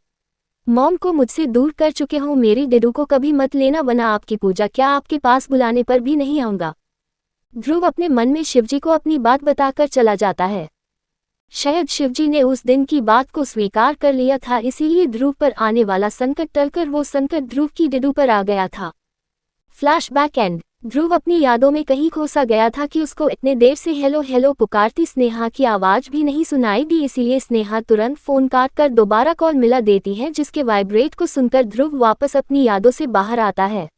मॉम को मुझसे दूर कर चुके हो, मेरी डिडू को कभी मत लेना वरना आपकी पूजा क्या आपके पास बुलाने पर भी नहीं आऊंगा। ध्रुव अपने मन में शिवजी को अपनी बात बताकर चला जाता है। शायद शिवजी ने उस दिन की बात को स्वीकार कर लिया था, इसीलिए ध्रुव पर आने वाला संकट टलकर वो संकट ध्रुव की डिडू पर आ गया था। Flashback and. ध्रुव अपनी यादों में कहीं खो सा गया था कि उसको इतने देर से हेलो हेलो पुकारती स्नेहा की आवाज भी नहीं सुनाई दी, इसीलिए स्नेहा तुरंत फोन काट कर दोबारा कॉल मिला देती है, जिसके वाइब्रेट को सुनकर ध्रुव वापस अपनी यादों से बाहर आता है।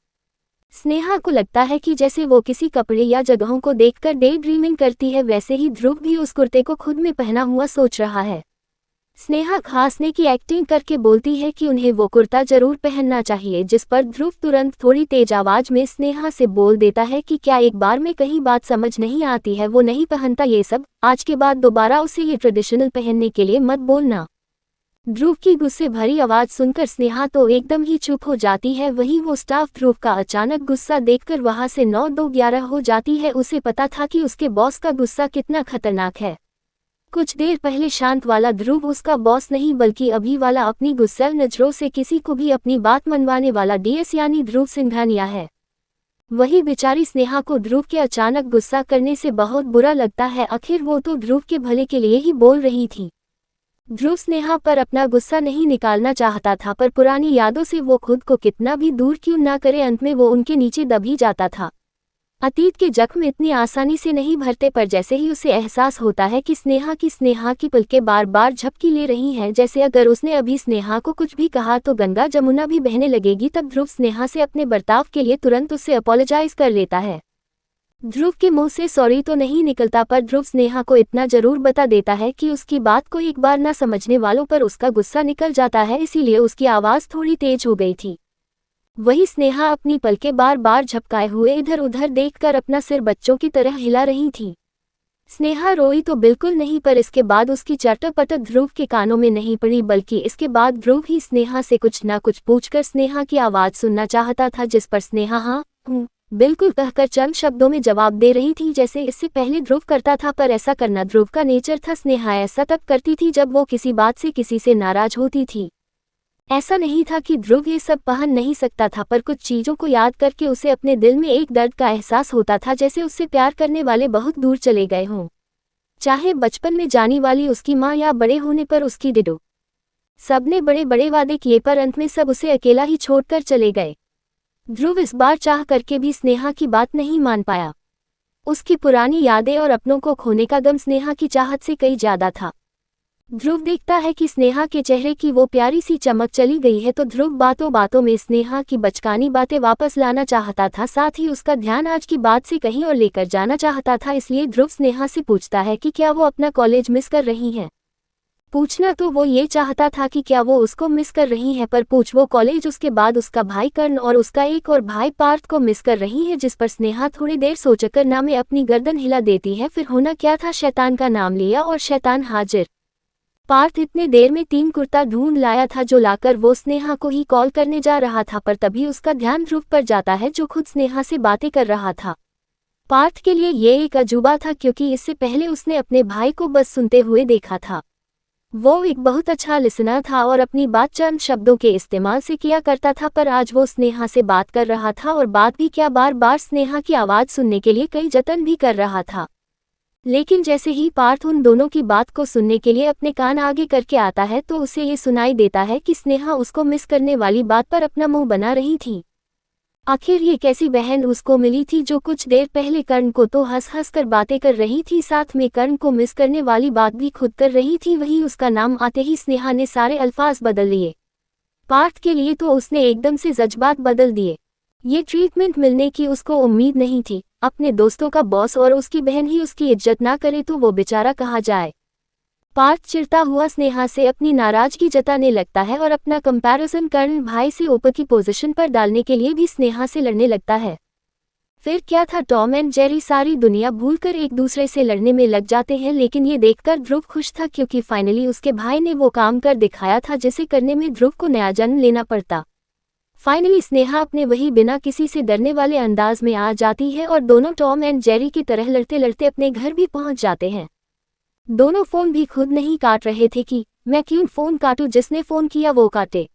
स्नेहा को लगता है कि जैसे वो किसी कपड़े या जगहों को देखकर डे ड्रीमिंग करती है, वैसे ही ध्रुव भी उस कुर्ते को खुद में पहना हुआ सोच रहा है। स्नेहा हंसने की एक्टिंग करके बोलती है कि उन्हें वो कुर्ता जरूर पहनना चाहिए, जिस पर ध्रुव तुरंत थोड़ी तेज आवाज में स्नेहा से बोल देता है कि क्या एक बार में कहीं बात समझ नहीं आती है, वो नहीं पहनता ये सब, आज के बाद दोबारा उसे ये ट्रेडिशनल पहनने के लिए मत बोलना। ध्रुव की गुस्से भरी आवाज सुनकर स्नेहा तो एकदम ही चुप हो जाती है। वहीं वो स्टाफ ध्रुव का अचानक गुस्सा देखकर वहां से 9-2-11 हो जाती है। उसे पता था कि उसके बॉस का गुस्सा कितना खतरनाक है। कुछ देर पहले शांत वाला ध्रुव उसका बॉस नहीं बल्कि अभी वाला अपनी गुस्सैल नजरों से किसी को भी अपनी बात मनवाने वाला डीएस यानी ध्रुव सिंघानिया है। वही बेचारी स्नेहा को ध्रुव के अचानक गुस्सा करने से बहुत बुरा लगता है। आखिर वो तो ध्रुव के भले के लिए ही बोल रही थी। ध्रुव स्नेहा पर अपना गुस्सा नहीं निकालना चाहता था, पर पुरानी यादों से वो खुद को कितना भी दूर क्यों ना करे, अंत में वो उनके नीचे दब ही जाता था। अतीत के जख्म इतनी आसानी से नहीं भरते, पर जैसे ही उसे एहसास होता है कि स्नेहा की पलकें बार बार झपकी ले रही हैं, जैसे अगर उसने अभी स्नेहा को कुछ भी कहा तो गंगा जमुना भी बहने लगेगी, तब ध्रुव स्नेहा से अपने बर्ताव के लिए तुरंत उससे अपोलोजाइज कर लेता है। ध्रुव के मुंह से सॉरी तो नहीं निकलता, पर ध्रुव स्नेहा को इतना जरूर बता देता है कि उसकी बात को एक बार ना समझने वालों पर उसका गुस्सा निकल जाता है, इसीलिए उसकी आवाज थोड़ी तेज हो गई थी। वही स्नेहा अपनी पलकें बार बार झपकाए हुए इधर उधर देखकर अपना सिर बच्चों की तरह हिला रही थी। स्नेहा रोई तो बिल्कुल नहीं, पर इसके बाद उसकी चटपट ध्रुव के कानों में नहीं पड़ी, बल्कि इसके बाद ध्रुव ही स्नेहा से कुछ ना कुछ पूछकर स्नेहा की आवाज सुनना चाहता था, जिस पर स्नेहा हाँ बिल्कुल कहकर चंद शब्दों में जवाब दे रही थी, जैसे इससे पहले ध्रुव करता था, पर ऐसा करना ध्रुव का नेचर था। स्नेहा ऐसा तब करती थी जब वो किसी बात से किसी से नाराज होती थी। ऐसा नहीं था कि ध्रुव ये सब पहन नहीं सकता था, पर कुछ चीजों को याद करके उसे अपने दिल में एक दर्द का एहसास होता था, जैसे उससे प्यार करने वाले बहुत दूर चले गए हों, चाहे बचपन में जाने वाली उसकी माँ या बड़े होने पर उसकी डिडो। सबने बड़े बड़े वादे किए, पर अंत में सब उसे अकेला ही छोड़कर चले गए। ध्रुव इस बार चाह करके भी स्नेहा की बात नहीं मान पाया। उसकी पुरानी यादें और अपनों को खोने का गम स्नेहा की चाहत से कहीं ज्यादा था। ध्रुव देखता है कि स्नेहा के चेहरे की वो प्यारी सी चमक चली गई है, तो ध्रुव बातों बातों में स्नेहा की बचकानी बातें वापस लाना चाहता था, साथ ही उसका ध्यान आज की बात से कहीं और लेकर जाना चाहता था। इसलिए ध्रुव स्नेहा से पूछता है कि क्या वो अपना कॉलेज मिस कर रही हैं। पूछना तो वो ये चाहता था कि क्या वो उसको मिस कर रही है, पर पूछ वो कॉलेज उसके बाद उसका भाई कर्ण और उसका एक और भाई पार्थ को मिस कर रही है, जिस पर स्नेहा थोड़ी देर सोचकर ना में अपनी गर्दन हिला देती है। फिर होना क्या था, शैतान का नाम लिया और शैतान हाजिर। पार्थ इतने देर में 3 कुर्ता ढूंढ लाया था, जो लाकर वो स्नेहा को ही कॉल करने जा रहा था, पर तभी उसका ध्यान ध्रुव पर जाता है, जो खुद स्नेहा से बातें कर रहा था। पार्थ के लिए ये एक अजूबा था, क्योंकि इससे पहले उसने अपने भाई को बस सुनते हुए देखा था। वो एक बहुत अच्छा लिसनर था और अपनी बात चंद शब्दों के इस्तेमाल से किया करता था, पर आज वो स्नेहा से बात कर रहा था, और बात भी क्या, बार बार स्नेहा की आवाज सुनने के लिए कई जतन भी कर रहा था। लेकिन जैसे ही पार्थ उन दोनों की बात को सुनने के लिए अपने कान आगे करके आता है, तो उसे ये सुनाई देता है कि स्नेहा उसको मिस करने वाली बात पर अपना मुंह बना रही थी। आखिर ये कैसी बहन उसको मिली थी जो कुछ देर पहले कर्ण को तो हंस हंस कर बातें कर रही थी, साथ में कर्ण को मिस करने वाली बात भी खुद कर रही थी। वहीं उसका नाम आते ही स्नेहा ने सारे अल्फाज बदल लिए। पार्थ के लिए तो उसने एकदम से जज्बात बदल दिए। ये ट्रीटमेंट मिलने की उसको उम्मीद नहीं थी। अपने दोस्तों का बॉस और उसकी बहन ही उसकी इज्जत ना करे तो वो बेचारा कहाँ जाए। पार्थ चिढ़ता हुआ स्नेहा से अपनी नाराजगी जताने लगता है और अपना कंपैरिजन कर्ण भाई से ऊपर की पोजीशन पर डालने के लिए भी स्नेहा से लड़ने लगता है। फिर क्या था, टॉम एंड जेरी सारी दुनिया भूलकर एक दूसरे से लड़ने में लग जाते हैं, लेकिन ये देखकर ध्रुव खुश था, क्योंकि फाइनली उसके भाई ने वो काम कर दिखाया था जिसे करने में ध्रुव को नया जन्म लेना पड़ता। फाइनली स्नेहा अपने वही बिना किसी से डरने वाले अंदाज में आ जाती है और दोनों टॉम एंड जेरी की तरह लड़ते लड़ते अपने घर भी पहुंच जाते हैं। दोनों फोन भी खुद नहीं काट रहे थे कि मैं क्यों फोन काटूं, जिसने फोन किया वो काटे।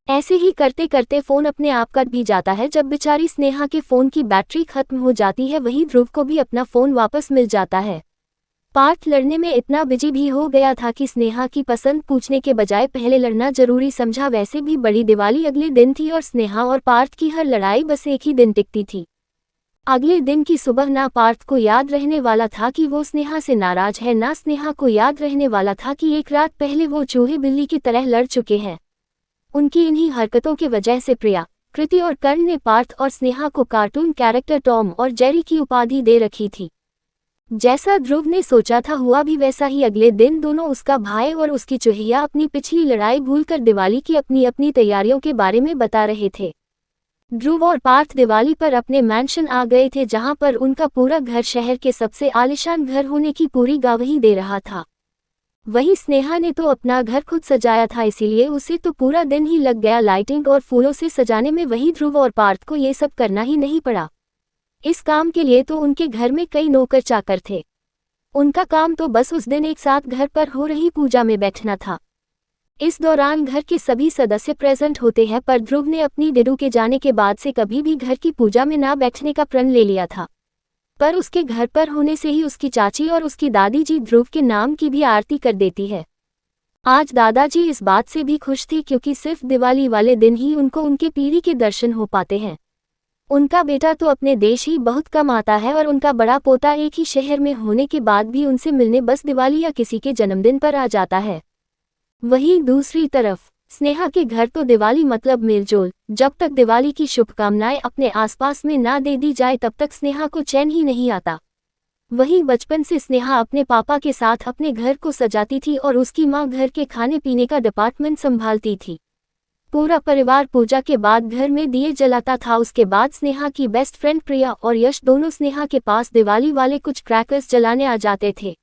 ऐसे ही करते करते फोन अपने आप कट भी जाता है। जब बेचारी स्नेहा के फोन की बैटरी खत्म हो जाती है, वहीं ध्रुव को भी अपना फोन वापस मिल जाता है। पार्थ लड़ने में इतना बिजी भी हो गया था कि स्नेहा की पसंद पूछने के बजाय पहले लड़ना जरूरी समझा। वैसे भी बड़ी दिवाली अगले दिन थी और स्नेहा और पार्थ की हर लड़ाई बस एक ही दिन टिकती थी। अगले दिन की सुबह ना पार्थ को याद रहने वाला था कि वो स्नेहा से नाराज है, ना स्नेहा को याद रहने वाला था कि एक रात पहले वो चूहे बिल्ली की तरह लड़ चुके हैं। उनकी इन्हीं हरकतों की वजह से प्रिया, कृति और कर्ण ने पार्थ और स्नेहा को कार्टून कैरेक्टर टॉम और जेरी की उपाधि दे रखी थी। जैसा ध्रुव ने सोचा था हुआ भी वैसा ही। अगले दिन दोनों, उसका भाई और उसकी चुहिया, अपनी पिछली लड़ाई भूलकर दिवाली की अपनी अपनी तैयारियों के बारे में बता रहे थे। ध्रुव और पार्थ दिवाली पर अपने मैंशन आ गए थे, जहां पर उनका पूरा घर शहर के सबसे आलीशान घर होने की पूरी गवाही दे रहा था। वहीं स्नेहा ने तो अपना घर खुद सजाया था, इसीलिए उसे तो पूरा दिन ही लग गया लाइटिंग और फूलों से सजाने में। वहीं ध्रुव और पार्थ को ये सब करना ही नहीं पड़ा। इस काम के लिए तो उनके घर में कई नौकर चाकर थे। उनका काम तो बस उस दिन एक साथ घर पर हो रही पूजा में बैठना था। इस दौरान घर के सभी सदस्य प्रेजेंट होते हैं, पर ध्रुव ने अपनी डिडू के जाने के बाद से कभी भी घर की पूजा में ना बैठने का प्रण ले लिया था। पर उसके घर पर होने से ही उसकी चाची और उसकी दादी जी ध्रुव के नाम की भी आरती कर देती है। आज दादाजी इस बात से भी खुश थे क्योंकि सिर्फ दिवाली वाले दिन ही उनको उनके पीढ़ी के दर्शन हो पाते हैं। उनका बेटा तो अपने देश ही बहुत कम आता है और उनका बड़ा पोता एक ही शहर में होने के बाद भी उनसे मिलने बस दिवाली या किसी के जन्मदिन पर आ जाता है। वहीं दूसरी तरफ स्नेहा के घर तो दिवाली मतलब मेलजोल। जब तक दिवाली की शुभकामनाएं अपने आसपास में ना दे दी जाए तब तक स्नेहा को चैन ही नहीं आता। वहीं बचपन से स्नेहा अपने पापा के साथ अपने घर को सजाती थी और उसकी माँ घर के खाने पीने का डिपार्टमेंट संभालती थी। पूरा परिवार पूजा के बाद घर में दिए जलाता था। उसके बाद स्नेहा की बेस्ट फ्रेंड प्रिया और यश दोनों स्नेहा के पास दिवाली वाले कुछ क्रैकर्स जलाने आ जाते थे।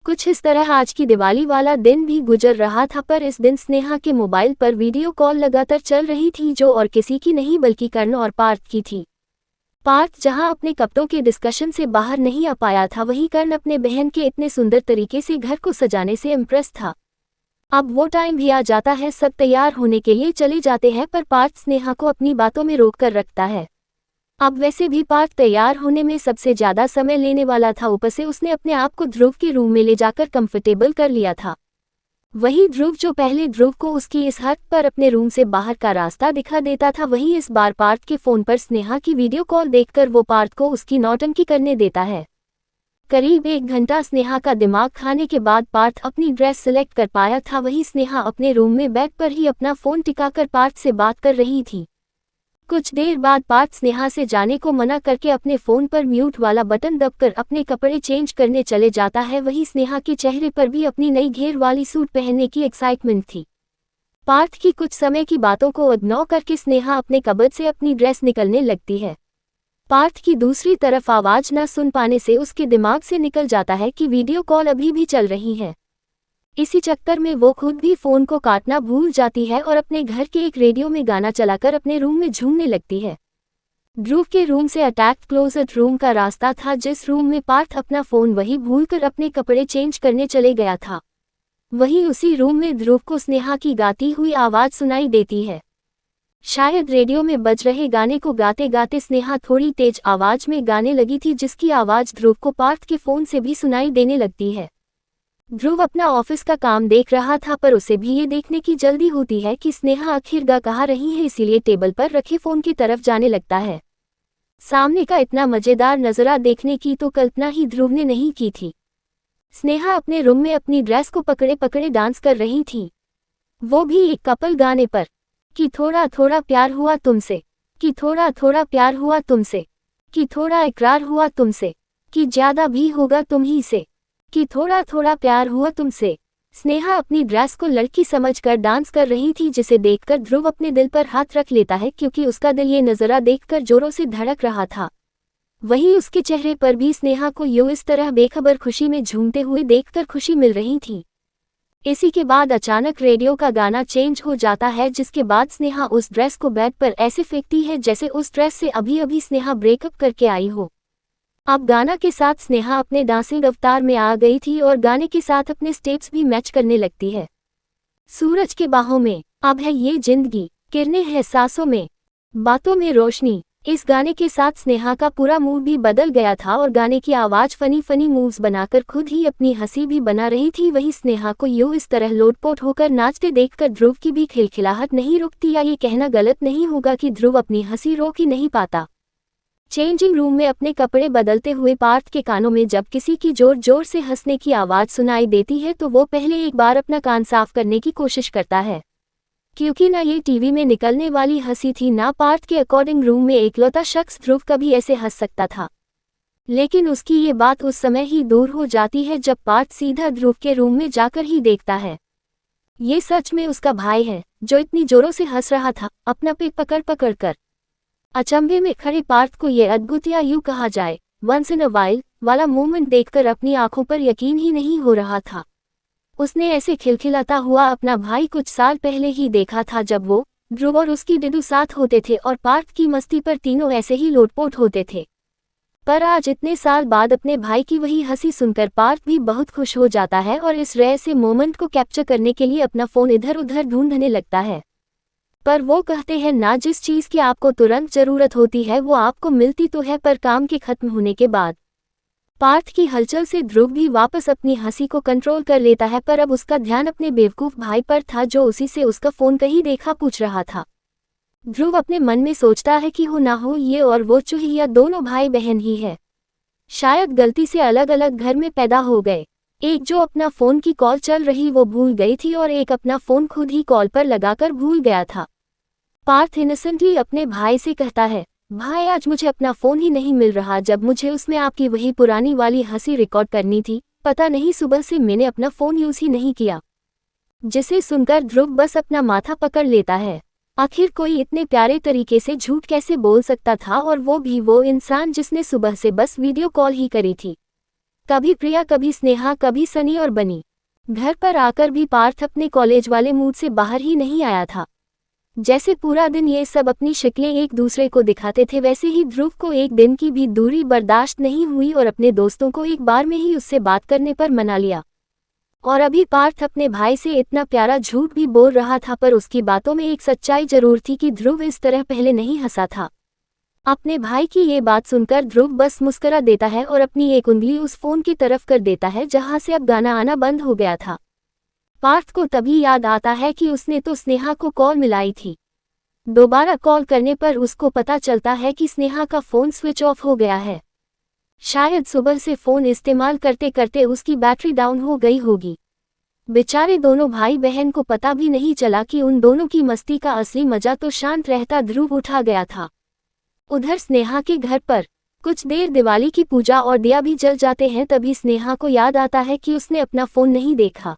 कुछ इस तरह आज की दिवाली वाला दिन भी गुजर रहा था, पर इस दिन स्नेहा के मोबाइल पर वीडियो कॉल लगातार चल रही थी, जो और किसी की नहीं बल्कि कर्ण और पार्थ की थी। पार्थ जहां अपने कपड़ों के डिस्कशन से बाहर नहीं आ पाया था, वहीं कर्ण अपने बहन के इतने सुंदर तरीके से घर को सजाने से इम्प्रेस था। अब वो टाइम भी आ जाता है, सब तैयार होने के लिए चले जाते हैं, पर पार्थ स्नेहा को अपनी बातों में रोक कर रखता है। अब वैसे भी पार्थ तैयार होने में सबसे ज्यादा समय लेने वाला था, ऊपर से उसने अपने आप को ध्रुव के रूम में ले जाकर कंफर्टेबल कर लिया था। वही ध्रुव जो पहले ध्रुव को उसकी इस हद पर अपने रूम से बाहर का रास्ता दिखा देता था, वही इस बार पार्थ के फोन पर स्नेहा की वीडियो कॉल देखकर वो पार्थ को उसकी नौटंकी करने देता है। करीब 1 घंटा स्नेहा का दिमाग खाने के बाद पार्थ अपनी ड्रेस सिलेक्ट कर पाया था। वही स्नेहा अपने रूम में बेड पर ही अपना फोन टिकाकर पार्थ से बात कर रही थी। कुछ देर बाद पार्थ स्नेहा से जाने को मना करके अपने फोन पर म्यूट वाला बटन दबकर अपने कपड़े चेंज करने चले जाता है। वही स्नेहा के चेहरे पर भी अपनी नई घेर वाली सूट पहनने की एक्साइटमेंट थी। पार्थ की कुछ समय की बातों को इग्नोर करके स्नेहा अपने कबर्ड से अपनी ड्रेस निकलने लगती है। पार्थ की दूसरी तरफ आवाज न सुन पाने से उसके दिमाग से निकल जाता है कि वीडियो कॉल अभी भी चल रही है। इसी चक्कर में वो खुद भी फोन को काटना भूल जाती है और अपने घर के एक रेडियो में गाना चलाकर अपने रूम में झूमने लगती है। ध्रुव के रूम से अटैक्ड क्लोजेट रूम का रास्ता था, जिस रूम में पार्थ अपना फोन वही भूलकर अपने कपड़े चेंज करने चले गया था। वहीं उसी रूम में ध्रुव को स्नेहा की गाती हुई आवाज सुनाई देती है। शायद रेडियो में बज रहे गाने को गाते गाते स्नेहा थोड़ी तेज आवाज में गाने लगी थी, जिसकी आवाज ध्रुव को पार्थ के फोन से भी सुनाई देने लगती है। ध्रुव अपना ऑफिस का काम देख रहा था, पर उसे भी ये देखने की जल्दी होती है कि स्नेहा आखिर गा कहाँ रही है, इसीलिए टेबल पर रखे फोन की तरफ जाने लगता है। सामने का इतना मजेदार नज़ारा देखने की तो कल्पना ही ध्रुव ने नहीं की थी। स्नेहा अपने रूम में अपनी ड्रेस को पकड़े पकड़े डांस कर रही थी, वो भी एक कपल गाने पर। कि थोड़ा थोड़ा प्यार हुआ तुमसे, कि थोड़ा थोड़ा प्यार हुआ तुमसे, कि थोड़ा इकरार हुआ तुमसे, कि ज्यादा भी होगा तुम ही से, कि थोड़ा थोड़ा प्यार हुआ तुमसे। स्नेहा अपनी ड्रेस को लड़की समझकर डांस कर रही थी, जिसे देखकर ध्रुव अपने दिल पर हाथ रख लेता है, क्योंकि उसका दिल ये नज़ारा देखकर जोरों से धड़क रहा था। वहीं उसके चेहरे पर भी स्नेहा को यूं इस तरह बेखबर खुशी में झूमते हुए देखकर खुशी मिल रही थी। इसी के बाद अचानक रेडियो का गाना चेंज हो जाता है, जिसके बाद स्नेहा उस ड्रेस को बेड पर ऐसे फेंकती है जैसे उस ड्रेस से अभी अभी स्नेहा ब्रेकअप करके आई हो। अब गाना के साथ स्नेहा अपने डांसिंग अवतार में आ गई थी और गाने के साथ अपने स्टेप्स भी मैच करने लगती है। सूरज के बाहों में अब है ये जिंदगी, किरणें हैं सांसों में, बातों में रोशनी। इस गाने के साथ स्नेहा का पूरा मूड भी बदल गया था और गाने की आवाज फनी फनी मूव्स बनाकर खुद ही अपनी हंसी भी बना रही थी। वहीं स्नेहा को यूं इस तरह लोटपोट होकर नाचते देखकर ध्रुव की भी खिलखिलाहट नहीं रुकती। या ये कहना गलत नहीं होगा कि ध्रुव अपनी हंसी रोक ही नहीं पाता। चेंजिंग रूम में अपने कपड़े बदलते हुए पार्थ के कानों में जब किसी की जोर जोर से हंसने की आवाज सुनाई देती है तो वो पहले एक बार अपना कान साफ करने की कोशिश करता है, क्योंकि ना ये टीवी में निकलने वाली हंसी थी, ना पार्थ के अकॉर्डिंग रूम में एकलौता शख्स ध्रुव कभी ऐसे हंस सकता था। लेकिन उसकी ये बात उस समय ही दूर हो जाती है जब पार्थ सीधा ध्रुव के रूम में जाकर ही देखता है ये सच में उसका भाई है जो इतनी जोरों से हंस रहा था, अपना पेट पकड़ पकड़ कर। अचंभे में खड़े पार्थ को ये अद्भुत या यूं कहा जाए वंस इन अ वाइल्ड वाला मोमेंट देखकर अपनी आंखों पर यकीन ही नहीं हो रहा था। उसने ऐसे खिलखिलाता हुआ अपना भाई कुछ साल पहले ही देखा था जब वो ध्रुव और उसकी डिडू साथ होते थे और पार्थ की मस्ती पर तीनों ऐसे ही लोटपोट होते थे। पर आज इतने साल बाद अपने भाई की वही हंसी सुनकर पार्थ भी बहुत खुश हो जाता है और इस रेयर से मोमेंट को कैप्चर करने के लिए अपना फोन इधर उधर ढूंढने लगता है। पर वो कहते हैं ना, जिस चीज़ की आपको तुरंत जरूरत होती है वो आपको मिलती तो है पर काम के खत्म होने के बाद। पार्थ की हलचल से ध्रुव भी वापस अपनी हंसी को कंट्रोल कर लेता है, पर अब उसका ध्यान अपने बेवकूफ भाई पर था जो उसी से उसका फोन कहीं देखा पूछ रहा था। ध्रुव अपने मन में सोचता है कि हो ना हो ये और वो चूहिया दोनों भाई बहन ही है, शायद गलती से अलग अलग घर में पैदा हो गए। एक जो अपना फोन की कॉल चल रही वो भूल गई थी और एक अपना फोन खुद ही कॉल पर लगाकर भूल गया था। पार्थ इनोसेंटली अपने भाई से कहता है, भाई आज मुझे अपना फोन ही नहीं मिल रहा, जब मुझे उसमें आपकी वही पुरानी वाली हंसी रिकॉर्ड करनी थी, पता नहीं सुबह से मैंने अपना फोन यूज ही नहीं किया। जिसे सुनकर ध्रुव बस अपना माथा पकड़ लेता है। आखिर कोई इतने प्यारे तरीके से झूठ कैसे बोल सकता था, और वो भी वो इंसान जिसने सुबह से बस वीडियो कॉल ही करी थी। कभी प्रिया, कभी स्नेहा, कभी सनी और बनी। घर पर आकर भी पार्थ अपने कॉलेज वाले मूड से बाहर ही नहीं आया था। जैसे पूरा दिन ये सब अपनी शक्लें एक दूसरे को दिखाते थे, वैसे ही ध्रुव को एक दिन की भी दूरी बर्दाश्त नहीं हुई और अपने दोस्तों को एक बार में ही उससे बात करने पर मना लिया। और अभी पार्थ अपने भाई से इतना प्यारा झूठ भी बोल रहा था, पर उसकी बातों में एक सच्चाई जरूर थी कि ध्रुव इस तरह पहले नहीं हंसा था। अपने भाई की ये बात सुनकर ध्रुव बस मुस्कुरा देता है और अपनी एक उंगली उस फोन की तरफ कर देता है जहां से अब गाना आना बंद हो गया था। पार्थ को तभी याद आता है कि उसने तो स्नेहा को कॉल मिलाई थी। दोबारा कॉल करने पर उसको पता चलता है कि स्नेहा का फोन स्विच ऑफ हो गया है। शायद सुबह से फोन इस्तेमाल करते करते उसकी बैटरी डाउन हो गई होगी। बेचारे दोनों भाई बहन को पता भी नहीं चला कि उन दोनों की मस्ती का असली मजा तो शांत रहता ध्रुव उठा गया था। उधर स्नेहा के घर पर कुछ देर दिवाली की पूजा और दिया भी जल जाते हैं, तभी स्नेहा को याद आता है कि उसने अपना फोन नहीं देखा।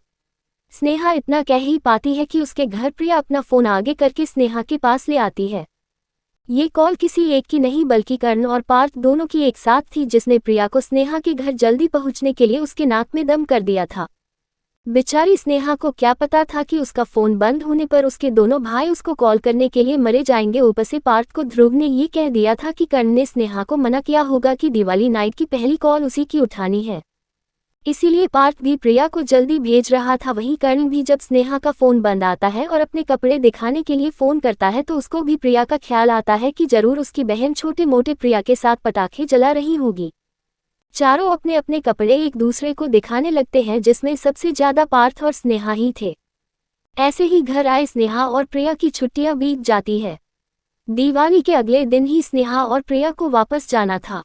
स्नेहा इतना कह ही पाती है कि उसके घर प्रिया अपना फोन आगे करके स्नेहा के पास ले आती है। ये कॉल किसी एक की नहीं बल्कि कर्ण और पार्थ दोनों की एक साथ थी, जिसने प्रिया को स्नेहा के घर जल्दी पहुंचने के लिए उसके नाक में दम कर दिया था। बेचारी स्नेहा को क्या पता था कि उसका फोन बंद होने पर उसके दोनों भाई उसको कॉल करने के लिए मरे जाएंगे। ऊपर से पार्थ को ध्रुव ने ये कह दिया था कि कर्ण ने स्नेहा को मना किया होगा कि दिवाली नाइट की पहली कॉल उसी की उठानी है, इसीलिए पार्थ भी प्रिया को जल्दी भेज रहा था। वहीं कर्ण भी जब स्नेहा का फोन बंद आता है और अपने कपड़े दिखाने के लिए फोन करता है तो उसको भी प्रिया का ख्याल आता है कि जरूर उसकी बहन छोटे मोटे प्रिया के साथ पटाखे जला रही होगी। चारों अपने अपने कपड़े एक दूसरे को दिखाने लगते हैं, जिसमें सबसे ज्यादा पार्थ और स्नेहा ही थे। ऐसे ही घर आए स्नेहा और प्रिया की छुट्टियां बीत जाती है। दिवाली के अगले दिन ही स्नेहा और प्रिया को वापस जाना था,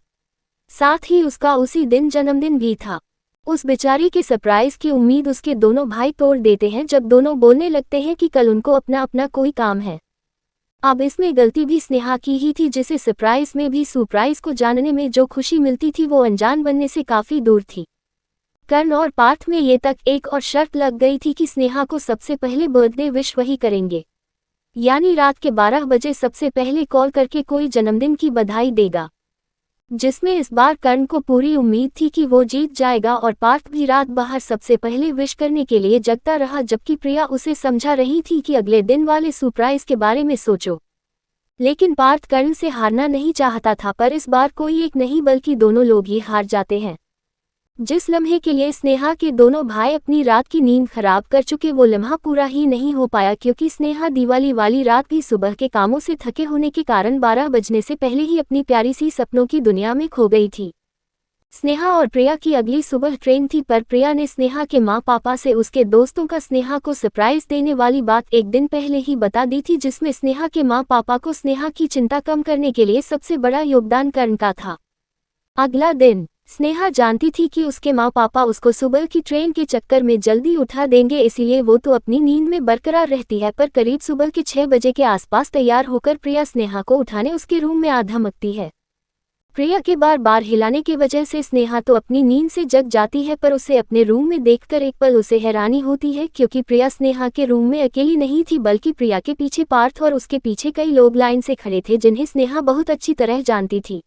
साथ ही उसका उसी दिन जन्मदिन भी था। उस बेचारी के सरप्राइज की उम्मीद उसके दोनों भाई तोड़ देते हैं जब दोनों बोलने लगते हैं कि कल उनको अपना अपना कोई काम है। अब इसमें गलती भी स्नेहा की ही थी, जिसे सरप्राइज में भी सरप्राइज को जानने में जो खुशी मिलती थी वो अनजान बनने से काफी दूर थी। कर्ण और पार्थ में ये तक एक और शर्त लग गई थी कि स्नेहा को सबसे पहले बर्थडे विश वही करेंगे, यानी रात के 12 बजे सबसे पहले कॉल करके कोई जन्मदिन की बधाई देगा, जिसमें इस बार कर्ण को पूरी उम्मीद थी कि वो जीत जाएगा। और पार्थ भी रात बाहर सबसे पहले विश करने के लिए जगता रहा, जबकि प्रिया उसे समझा रही थी कि अगले दिन वाले सरप्राइज के बारे में सोचो। लेकिन पार्थ कर्ण से हारना नहीं चाहता था, पर इस बार कोई एक नहीं बल्कि दोनों लोग ही हार जाते हैं। जिस लम्हे के लिए स्नेहा के दोनों भाई अपनी रात की नींद खराब कर चुके वो लम्हा पूरा ही नहीं हो पाया, क्योंकि स्नेहा दिवाली वाली रात भी सुबह के कामों से थके होने के कारण 12 बजने से पहले ही अपनी प्यारी सी सपनों की दुनिया में खो गई थी। स्नेहा और प्रिया की अगली सुबह ट्रेन थी, पर प्रिया ने स्नेहा के माँ पापा से उसके दोस्तों का स्नेहा को सरप्राइज देने वाली बात एक दिन पहले ही बता दी थी, जिसमें स्नेहा के माँ पापा को स्नेहा की चिंता कम करने के लिए सबसे बड़ा योगदान कर्ण का था। अगला दिन स्नेहा जानती थी कि उसके माँ पापा उसको सुबह की ट्रेन के चक्कर में जल्दी उठा देंगे, इसीलिए वो तो अपनी नींद में बरकरार रहती है, पर करीब सुबह के 6 बजे के आसपास तैयार होकर प्रिया स्नेहा को उठाने उसके रूम में आ धमकती है। प्रिया के बार बार हिलाने की वजह से स्नेहा तो अपनी नींद से जग जाती है, पर उसे अपने रूम में देखकर एक पल उसे हैरानी होती है, क्योंकि प्रिया स्नेहा के रूम में अकेली नहीं थी, बल्कि प्रिया के पीछे पार्थ और उसके पीछे कई लोग लाइन से खड़े थे, जिन्हें स्नेहा बहुत अच्छी तरह जानती थी।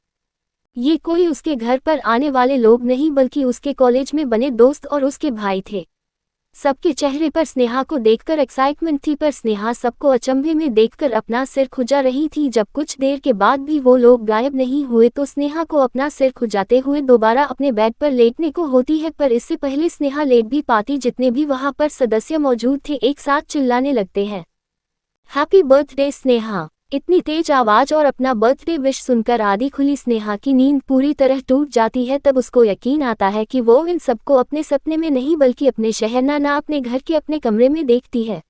ये कोई उसके घर पर आने वाले लोग नहीं, बल्कि उसके कॉलेज में बने दोस्त और उसके भाई थे। सबके चेहरे पर स्नेहा को देखकर एक्साइटमेंट थी, पर स्नेहा सबको अचंभे में देखकर अपना सिर खुजा रही थी। जब कुछ देर के बाद भी वो लोग गायब नहीं हुए तो स्नेहा को अपना सिर खुजाते हुए दोबारा अपने बेड पर लेटने को होती है, पर इससे पहले स्नेहा लेट भी पाती, जितने भी वहां पर सदस्य मौजूद थे एक साथ चिल्लाने लगते हैं, हैप्पी बर्थडे स्नेहा। इतनी तेज आवाज और अपना बर्थडे विश सुनकर आधी खुली स्नेहा की नींद पूरी तरह टूट जाती है। तब उसको यकीन आता है कि वो इन सबको अपने सपने में नहीं, बल्कि अपने शहर ना अपने घर के अपने कमरे में देखती है।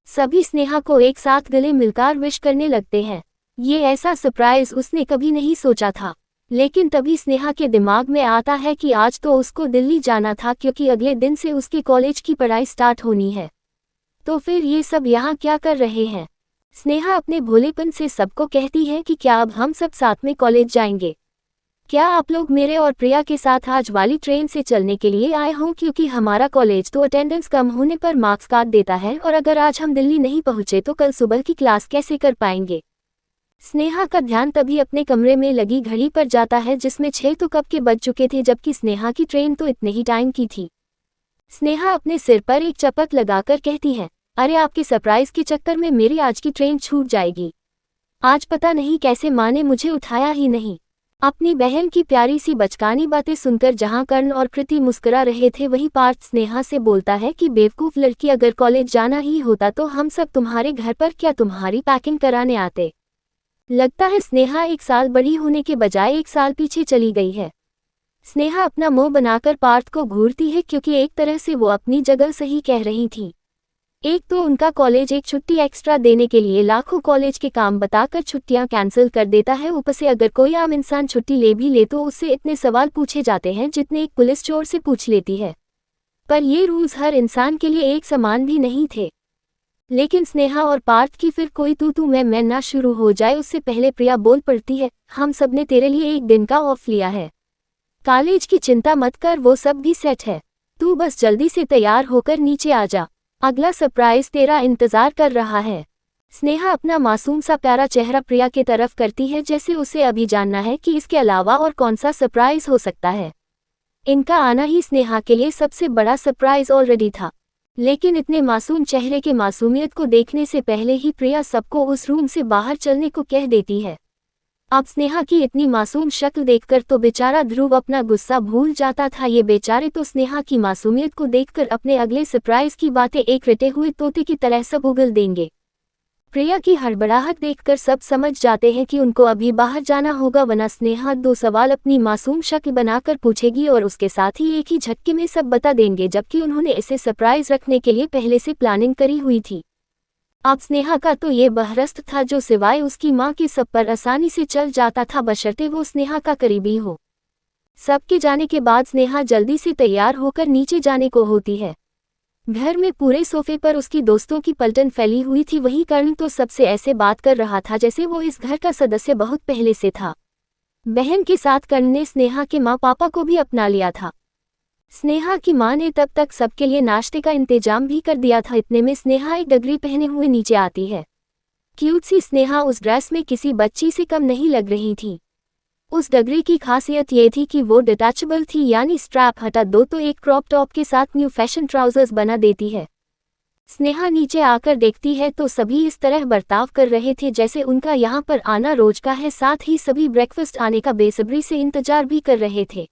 सभी स्नेहा को एक साथ गले मिलकर विश करने लगते हैं। ये ऐसा सरप्राइज उसने कभी नहीं सोचा था। लेकिन तभी स्नेहा के दिमाग में आता है कि आज तो उसको दिल्ली जाना था, क्योंकि अगले दिन से उसके कॉलेज की पढ़ाई स्टार्ट होनी है। तो फिर ये सब यहाँ क्या कर रहे हैं? स्नेहा अपने भोलेपन से सबको कहती है कि क्या अब हम सब साथ में कॉलेज जाएंगे? क्या आप लोग मेरे और प्रिया के साथ आज वाली ट्रेन से चलने के लिए आए हों, क्योंकि हमारा कॉलेज तो अटेंडेंस कम होने पर मार्क्स काट देता है, और अगर आज हम दिल्ली नहीं पहुंचे तो कल सुबह की क्लास कैसे कर पाएंगे? स्नेहा का ध्यान तभी अपने कमरे में लगी घड़ी पर जाता है, जिसमें 6 तो कब के बज चुके थे, जबकि स्नेहा की ट्रेन तो इतने ही टाइम की थी। स्नेहा अपने सिर पर एक चपत लगाकर कहती है, अरे आपके सरप्राइज के चक्कर में मेरी आज की ट्रेन छूट जाएगी। आज पता नहीं कैसे माँ ने मुझे उठाया ही नहीं। अपनी बहन की प्यारी सी बचकानी बातें सुनकर जहां कर्ण और कृति मुस्कुरा रहे थे, वहीं पार्थ स्नेहा से बोलता है कि बेवकूफ लड़की, अगर कॉलेज जाना ही होता तो हम सब तुम्हारे घर पर क्या तुम्हारी पैकिंग कराने आते। लगता है स्नेहा 1 साल बड़ी होने के बजाय 1 साल पीछे चली गई है। स्नेहा अपना मुंह बनाकर पार्थ को घूरती है, क्योंकि एक तरह से वो अपनी जगह सही कह रही थी। एक तो उनका कॉलेज एक छुट्टी एक्स्ट्रा देने के लिए लाखों कॉलेज के काम बताकर छुट्टियां कैंसिल कर देता है। ऊपर से अगर कोई आम इंसान छुट्टी ले भी ले तो उससे इतने सवाल पूछे जाते हैं जितने एक पुलिस चोर से पूछ लेती है। पर ये रूल्स हर इंसान के लिए एक समान भी नहीं थे। लेकिन स्नेहा और पार्थ की फिर कोई तू मैं ना शुरू हो जाए उससे पहले प्रिया बोल पड़ती है, हम सब ने तेरे लिए एक दिन का ऑफ लिया है। कॉलेज की चिंता मत कर, वो सब भी सेट है। तू बस जल्दी से तैयार होकर नीचे आ जा, अगला सरप्राइज तेरा इंतजार कर रहा है। स्नेहा अपना मासूम सा प्यारा चेहरा प्रिया के तरफ करती है, जैसे उसे अभी जानना है कि इसके अलावा और कौन सा सरप्राइज हो सकता है। इनका आना ही स्नेहा के लिए सबसे बड़ा सरप्राइज ऑलरेडी था। लेकिन इतने मासूम चेहरे के मासूमियत को देखने से पहले ही प्रिया सबको उस रूम से बाहर चलने को कह देती है। अब स्नेहा की इतनी मासूम शक्ल देखकर तो बेचारा ध्रुव अपना गुस्सा भूल जाता था। ये बेचारे तो स्नेहा की मासूमियत को देखकर अपने अगले सरप्राइज की बातें एक रटे हुए तोते की तरह सब उगल देंगे। प्रिया की हड़बड़ाहट देखकर सब समझ जाते हैं कि उनको अभी बाहर जाना होगा, वरना स्नेहा 2 सवाल अपनी मासूम शक्ल बनाकर पूछेगी और उसके साथ ही एक ही झटके में सब बता देंगे, जबकि उन्होंने इसे सरप्राइज रखने के लिए पहले से प्लानिंग करी हुई थी। अब स्नेहा का तो ये बहरस्त था जो सिवाय उसकी माँ के सब पर आसानी से चल जाता था, बशर्ते वो स्नेहा का करीबी हो। सबके जाने के बाद स्नेहा जल्दी से तैयार होकर नीचे जाने को होती है। घर में पूरे सोफे पर उसकी दोस्तों की पलटन फैली हुई थी, वहीं कर्ण तो सबसे ऐसे बात कर रहा था जैसे वो इस घर का सदस्य बहुत पहले से था। बहन के साथ कर्ण ने स्नेहा के माँ पापा को भी अपना लिया था। स्नेहा की माँ ने तब तक सबके लिए नाश्ते का इंतजाम भी कर दिया था। इतने में स्नेहा एक डगरी पहने हुए नीचे आती है। क्यूट सी स्नेहा उस ड्रेस में किसी बच्ची से कम नहीं लग रही थी। उस डगरी की खासियत ये थी कि वो डिटैचेबल थी, यानी स्ट्रैप हटा दो तो एक क्रॉप टॉप के साथ न्यू फैशन ट्राउजर्स बना देती है। स्नेहा नीचे आकर देखती है तो सभी इस तरह बर्ताव कर रहे थे जैसे उनका यहाँ पर आना रोज का है। साथ ही सभी ब्रेकफास्ट आने का बेसब्री से इंतजार भी कर रहे थे।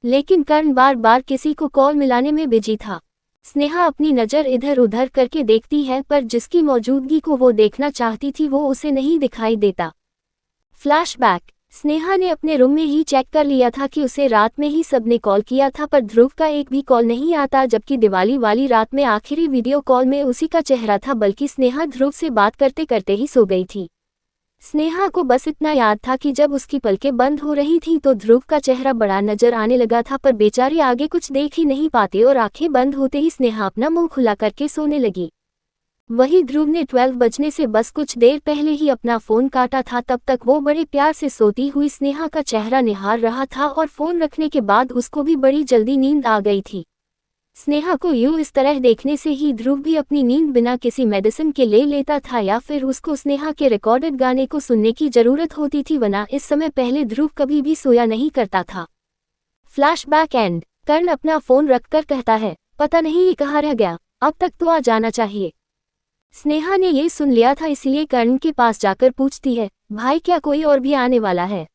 लेकिन कर्ण बार बार किसी को कॉल मिलाने में बिजी था। स्नेहा अपनी नज़र इधर उधर करके देखती है, पर जिसकी मौजूदगी को वो देखना चाहती थी वो उसे नहीं दिखाई देता। फ्लैशबैक। स्नेहा ने अपने रूम में ही चेक कर लिया था कि उसे रात में ही सबने कॉल किया था, पर ध्रुव का एक भी कॉल नहीं आता, जबकि दिवाली वाली रात में आखिरी वीडियो कॉल में उसी का चेहरा था। बल्कि स्नेहा ध्रुव से बात करते करते ही सो गई थी। स्नेहा को बस इतना याद था कि जब उसकी पलकें बंद हो रही थीं तो ध्रुव का चेहरा बड़ा नजर आने लगा था, पर बेचारे आगे कुछ देख ही नहीं पाते और आंखें बंद होते ही स्नेहा अपना मुंह खुला करके सोने लगी। वही ध्रुव ने 12 बजने से बस कुछ देर पहले ही अपना फोन काटा था। तब तक वो बड़े प्यार से सोती हुई स्नेहा का चेहरा निहार रहा था और फोन रखने के बाद उसको भी बड़ी जल्दी नींद आ गई थी। स्नेहा को यूं इस तरह देखने से ही ध्रुव भी अपनी नींद बिना किसी मेडिसिन के ले लेता था, या फिर उसको स्नेहा के रिकॉर्डेड गाने को सुनने की जरूरत होती थी, वरना इस समय पहले ध्रुव कभी भी सोया नहीं करता था। Flashback and. कर्ण अपना फोन रखकर कहता है, पता नहीं ये कहाँ रह गया, अब तक तो आ जाना चाहिए। स्नेहा ने ये सुन लिया था, इसलिए कर्ण के पास जाकर पूछती है, भाई क्या कोई और भी आने वाला है?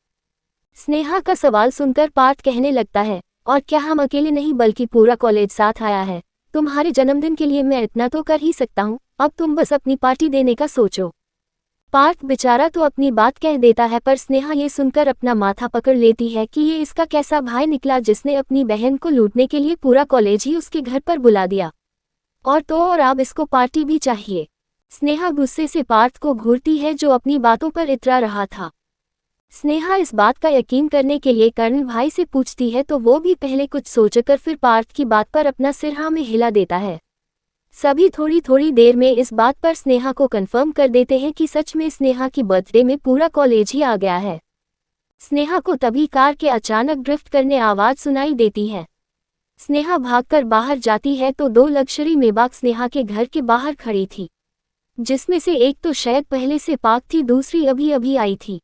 स्नेहा का सवाल सुनकर पार्थ कहने लगता है, और क्या हम अकेले नहीं बल्कि पूरा कॉलेज साथ आया है। तुम्हारे जन्मदिन के लिए मैं इतना तो कर ही सकता हूँ, अब तुम बस अपनी पार्टी देने का सोचो। पार्थ बेचारा तो अपनी बात कह देता है, पर स्नेहा ये सुनकर अपना माथा पकड़ लेती है कि ये इसका कैसा भाई निकला जिसने अपनी बहन को लूटने के लिए पूरा कॉलेज ही उसके घर पर बुला दिया। और तो और अब इसको पार्टी भी चाहिए। स्नेहा गुस्से से पार्थ को घूरती है जो अपनी बातों पर इतरा रहा था। स्नेहा इस बात का यकीन करने के लिए कर्ण भाई से पूछती है तो वो भी पहले कुछ सोचकर फिर पार्थ की बात पर अपना सिर हाँ में हिला देता है। सभी थोड़ी थोड़ी देर में इस बात पर स्नेहा को कंफर्म कर देते हैं कि सच में स्नेहा की बर्थडे में पूरा कॉलेज ही आ गया है। स्नेहा को तभी कार के अचानक ड्रिफ्ट करने आवाज सुनाई देती है। स्नेहा भागकर बाहर जाती है तो 2 लग्जरी मेबाक स्नेहा के घर के बाहर खड़ी थी, जिसमें से एक तो शायद पहले से पार्क थी, दूसरी अभी अभी आई थी।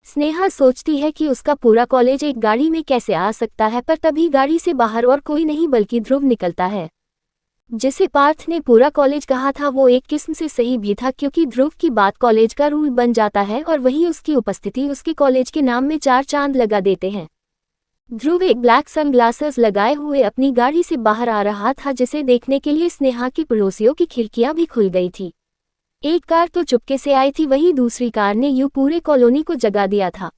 स्नेहा सोचती है कि उसका पूरा कॉलेज एक गाड़ी में कैसे आ सकता है, पर तभी गाड़ी से बाहर और कोई नहीं बल्कि ध्रुव निकलता है। जिसे पार्थ ने पूरा कॉलेज कहा था वो एक किस्म से सही भी था, क्योंकि ध्रुव की बात कॉलेज का रूल बन जाता है और वही उसकी उपस्थिति उसके कॉलेज के नाम में 4 चांद लगा देते हैं। ध्रुव एक ब्लैक सनग्लासेस लगाए हुए अपनी गाड़ी से बाहर आ रहा था, जिसे देखने के लिए स्नेहा की पड़ोसियों की खिड़कियां भी खुल गई थी। एक कार तो चुपके से आई थी, वही दूसरी कार ने यूं पूरे कॉलोनी को जगा दिया था।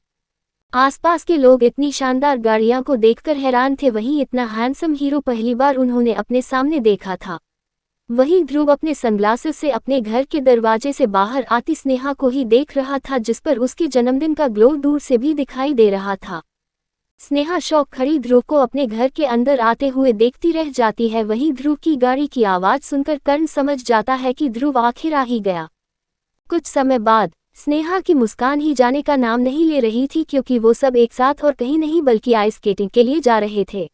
आसपास के लोग इतनी शानदार गाड़ियां को देखकर हैरान थे, वहीं इतना हैंडसम हीरो पहली बार उन्होंने अपने सामने देखा था। वहीं ध्रुव अपने सनग्लासेस से अपने घर के दरवाजे से बाहर आती स्नेहा को ही देख रहा था, जिस पर उसके जन्मदिन का ग्लो दूर से भी दिखाई दे रहा था। स्नेहा शौक खड़ी ध्रुव को अपने घर के अंदर आते हुए देखती रह जाती है। वहीं ध्रुव की गाड़ी की आवाज सुनकर कर्ण समझ जाता है कि ध्रुव आखिर आ ही गया। कुछ समय बाद स्नेहा की मुस्कान ही जाने का नाम नहीं ले रही थी, क्योंकि वो सब एक साथ और कहीं नहीं बल्कि आइस स्केटिंग के लिए जा रहे थे।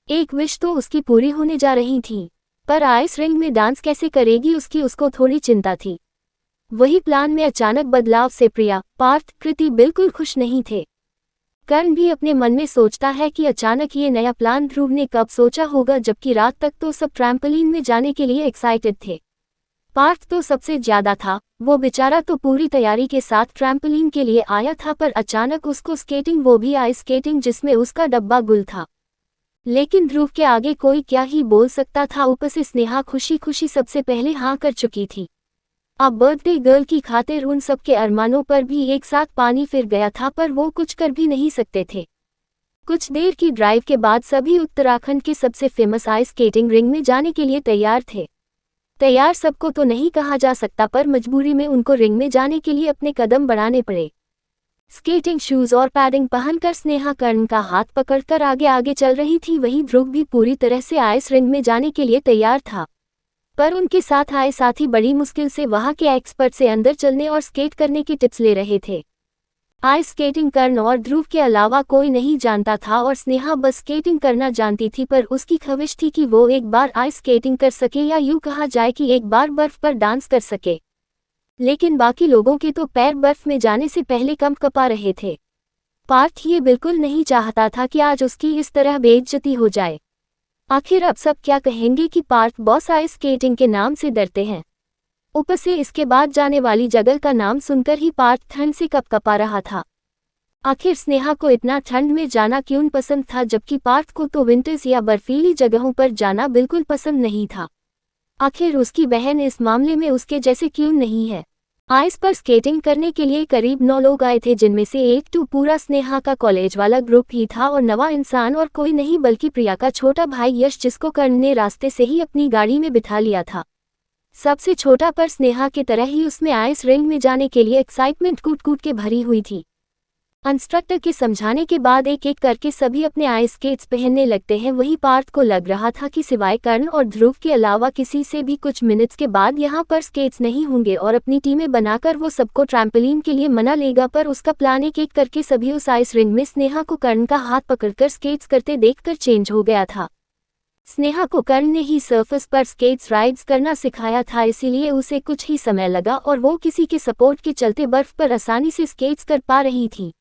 एक विश तो उसकी पूरी होने जा रही थी, पर आइस रिंग में डांस कैसे करेगी उसको थोड़ी चिंता थी। वही प्लान में अचानक बदलाव से प्रिया, पार्थ, कृति बिल्कुल खुश नहीं थे। कर्ण भी अपने मन में सोचता है कि अचानक ये नया प्लान ध्रुव ने कब सोचा होगा, जबकि रात तक तो सब ट्रैम्पोलिन में जाने के लिए एक्साइटेड थे। पार्थ तो सबसे ज्यादा था, वो बेचारा तो पूरी तैयारी के साथ ट्रैम्पोलिन के लिए आया था, पर अचानक उसको स्केटिंग, वो भी आइस स्केटिंग जिसमें उसका डब्बा गुल था। लेकिन ध्रुव के आगे कोई क्या ही बोल सकता था। ऊपर से स्नेहा खुशी खुशी सबसे पहले हाँ कर चुकी थी। अब बर्थडे गर्ल की खातिर उन सबके अरमानों पर भी एक साथ पानी फिर गया था, पर वो कुछ कर भी नहीं सकते थे। कुछ देर की ड्राइव के बाद सभी उत्तराखंड के सबसे फेमस आइस स्केटिंग रिंग में जाने के लिए तैयार थे। तैयार सबको तो नहीं कहा जा सकता, पर मजबूरी में उनको रिंग में जाने के लिए अपने कदम बढ़ाने पड़े। स्केटिंग शूज और पैडिंग पहनकर स्नेहा कर्ण का हाथ पकड़कर आगे आगे चल रही थी। वहीं ध्रुव भी पूरी तरह से आइस रिंग में जाने के लिए तैयार था, पर उनके साथ आए साथी बड़ी मुश्किल से वहां के एक्सपर्ट से अंदर चलने और स्केट करने की टिप्स ले रहे थे। आइस स्केटिंग कर्ण और ध्रुव के अलावा कोई नहीं जानता था और स्नेहा बस स्केटिंग करना जानती थी, पर उसकी ख्वाहिश थी कि वो एक बार आइस स्केटिंग कर सके, या यूं कहा जाए कि एक बार बर्फ पर डांस कर सके। लेकिन बाकी लोगों के तो पैर बर्फ में जाने से पहले कंपकपा रहे थे। पार्थ ये बिल्कुल नहीं चाहता था कि आज उसकी इस तरह बेइज्जती हो जाए। आखिर अब सब क्या कहेंगे कि पार्थ बॉस आइस स्केटिंग के नाम से डरते हैं। ऊपर से इसके बाद जाने वाली जगह का नाम सुनकर ही पार्थ ठंड से कपकपा रहा था। आखिर स्नेहा को इतना ठंड में जाना क्यों पसंद था, जबकि पार्थ को तो विंटर्स या बर्फीली जगहों पर जाना बिल्कुल पसंद नहीं था। आखिर उसकी बहन इस मामले में उसके जैसे क्यों नहीं है। आइस पर स्केटिंग करने के लिए करीब 9 लोग आए थे, जिनमें से एक तो पूरा स्नेहा का कॉलेज वाला ग्रुप ही था और नवा इंसान और कोई नहीं बल्कि प्रिया का छोटा भाई यश, जिसको कर्ण ने रास्ते से ही अपनी गाड़ी में बिठा लिया था। सबसे छोटा पर स्नेहा की तरह ही उसमें आइस रिंग में जाने के लिए एक्साइटमेंट कूट कूट के भरी हुई थी। इंस्ट्रक्टर के समझाने के बाद एक एक करके सभी अपने आइस स्केट्स पहनने लगते हैं। वहीं पार्थ को लग रहा था कि सिवाय कर्ण और ध्रुव के अलावा किसी से भी कुछ मिनट्स के बाद यहाँ पर स्केट्स नहीं होंगे और अपनी टीमें बनाकर वो सबको ट्रैम्पोलिन के लिए मना लेगा। पर उसका प्लान एक एक करके सभी उस आइस रिंग में स्नेहा को कर्ण का हाथ पकड़कर स्केट्स करते देखकर चेंज हो गया था। स्नेहा को कर्ण ने ही सर्फेस पर स्केट्स राइड्स करना सिखाया था, इसीलिए उसे कुछ ही समय लगा और वो किसी के सपोर्ट के चलते बर्फ पर आसानी से स्केट्स कर पा रही थी।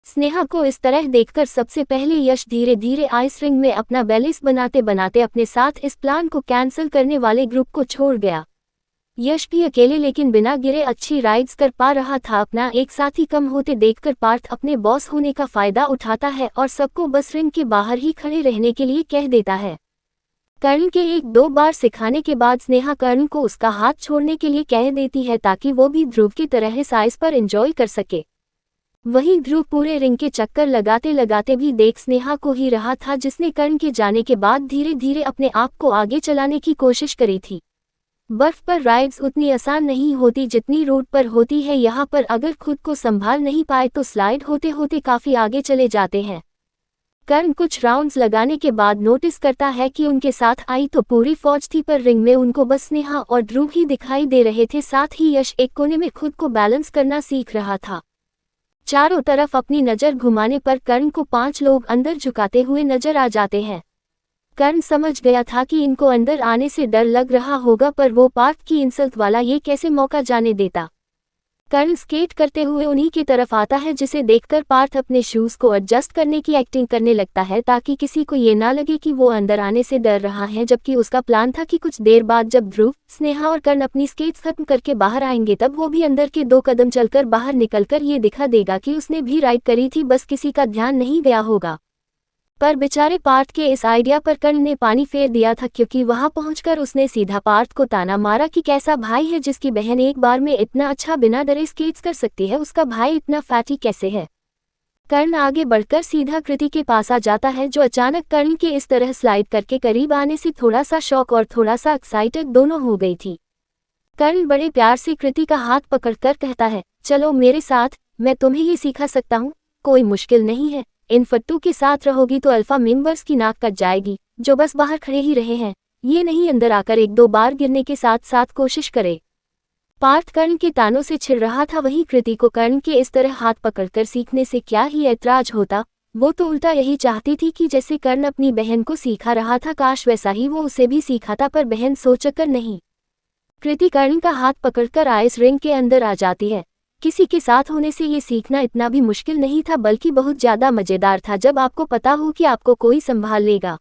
स्नेहा को इस तरह देखकर सबसे पहले यश धीरे धीरे आइस रिंग में अपना बैलेंस बनाते बनाते अपने साथ इस प्लान को कैंसिल करने वाले ग्रुप को छोड़ गया। यश भी अकेले लेकिन बिना गिरे अच्छी राइड्स कर पा रहा था। अपना एक साथी कम होते देखकर पार्थ अपने बॉस होने का फायदा उठाता है और सबको बस रिंग के बाहर ही खड़े रहने के लिए कह देता है। कर्ण के एक दो बार सिखाने के बाद स्नेहा कर्ण को उसका हाथ छोड़ने के लिए कह देती है ताकि वो भी ध्रुव की तरह इस आइस पर एंजॉय कर सके। वहीं ध्रुव पूरे रिंग के चक्कर लगाते लगाते भी देख स्नेहा को ही रहा था, जिसने कर्ण के जाने के बाद धीरे धीरे अपने आप को आगे चलाने की कोशिश करी थी। बर्फ पर राइड्स उतनी आसान नहीं होती जितनी रोड पर होती है। यहाँ पर अगर खुद को संभाल नहीं पाए तो स्लाइड होते होते काफी आगे चले जाते हैं। कर्ण कुछ राउंड्स लगाने के बाद नोटिस करता है कि उनके साथ आई तो पूरी फौज थी, पर रिंग में उनको बस स्नेहा और ध्रुव ही दिखाई दे रहे थे। साथ ही यश एक कोने में खुद को बैलेंस करना सीख रहा था। चारों तरफ अपनी नजर घुमाने पर कर्ण को 5 लोग अंदर झुकाते हुए नजर आ जाते हैं। कर्ण समझ गया था कि इनको अंदर आने से डर लग रहा होगा, पर वो पार्थ की इंसल्ट वाला ये कैसे मौका जाने देता। कर्ण स्केट करते हुए उन्हीं की तरफ आता है, जिसे देखकर पार्थ अपने शूज को एडजस्ट करने की एक्टिंग करने लगता है ताकि किसी को ये ना लगे कि वो अंदर आने से डर रहा है। जबकि उसका प्लान था कि कुछ देर बाद जब ध्रुव, स्नेहा और कर्ण अपनी स्केट्स खत्म करके बाहर आएंगे तब वो भी अंदर के 2 कदम चलकर बाहर निकलकर ये दिखा देगा कि उसने भी राइड करी थी, बस किसी का ध्यान नहीं गया होगा। पर बेचारे पार्थ के इस आइडिया पर कर्ण ने पानी फेर दिया था, क्योंकि वहां पहुंचकर उसने सीधा पार्थ को ताना मारा कि कैसा भाई है जिसकी बहन एक बार में इतना अच्छा बिना डरे स्केट्स कर सकती है, उसका भाई इतना फैटी कैसे है। कर्ण आगे बढ़कर सीधा कृति के पास आ जाता है, जो अचानक कर्ण के इस तरह स्लाइड करके करीब आने से थोड़ा सा शॉक और थोड़ा सा एक्साइटेड दोनों हो गई थी। कर्ण बड़े प्यार से कृति का हाथ पकड़कर कहता है, चलो मेरे साथ, मैं तुम्हें ये सिखा सकता हूँ, कोई मुश्किल नहीं है। इन फट्टू के साथ रहोगी तो अल्फा मेंबर्स की नाक कट जाएगी, जो बस बाहर खड़े ही रहे हैं, ये नहीं अंदर आकर 1-2 बार गिरने के साथ साथ कोशिश करे। पार्थ कर्ण के तानों से छिड़ रहा था, वहीं कृति को कर्ण के इस तरह हाथ पकड़कर सीखने से क्या ही ऐतराज होता। वो तो उल्टा यही चाहती थी कि जैसे कर्ण अपनी बहन को सिखा रहा था, काश वैसा ही वो उसे भी सिखाता, पर बहन सोचकर नहीं। कृति कर्ण का हाथ पकड़कर आइस रिंग के अंदर आ जाती है। किसी के साथ होने से ये सीखना इतना भी मुश्किल नहीं था, बल्कि बहुत ज्यादा मजेदार था जब आपको पता हो कि आपको कोई संभाल लेगा।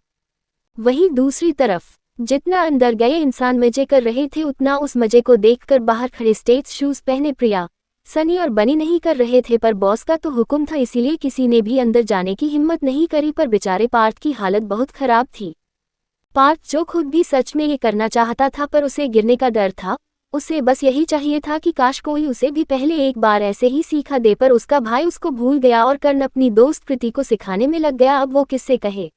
वहीं दूसरी तरफ जितना अंदर गए इंसान मजे कर रहे थे, उतना उस मजे को देखकर बाहर खड़े स्टेट शूज पहने प्रिया, सनी और बनी नहीं कर रहे थे, पर बॉस का तो हुक्म था, इसीलिए किसी ने भी अंदर जाने की हिम्मत नहीं करी। पर बेचारे पार्थ की हालत बहुत खराब थी। पार्थ जो खुद भी सच में ये करना चाहता था, पर उसे गिरने का डर था। उसे बस यही चाहिए था कि काश कोई उसे भी पहले एक बार ऐसे ही सीखा दे, पर उसका भाई उसको भूल गया और कर्ण अपनी दोस्त कृति को सिखाने में लग गया। अब वो किससे कहे।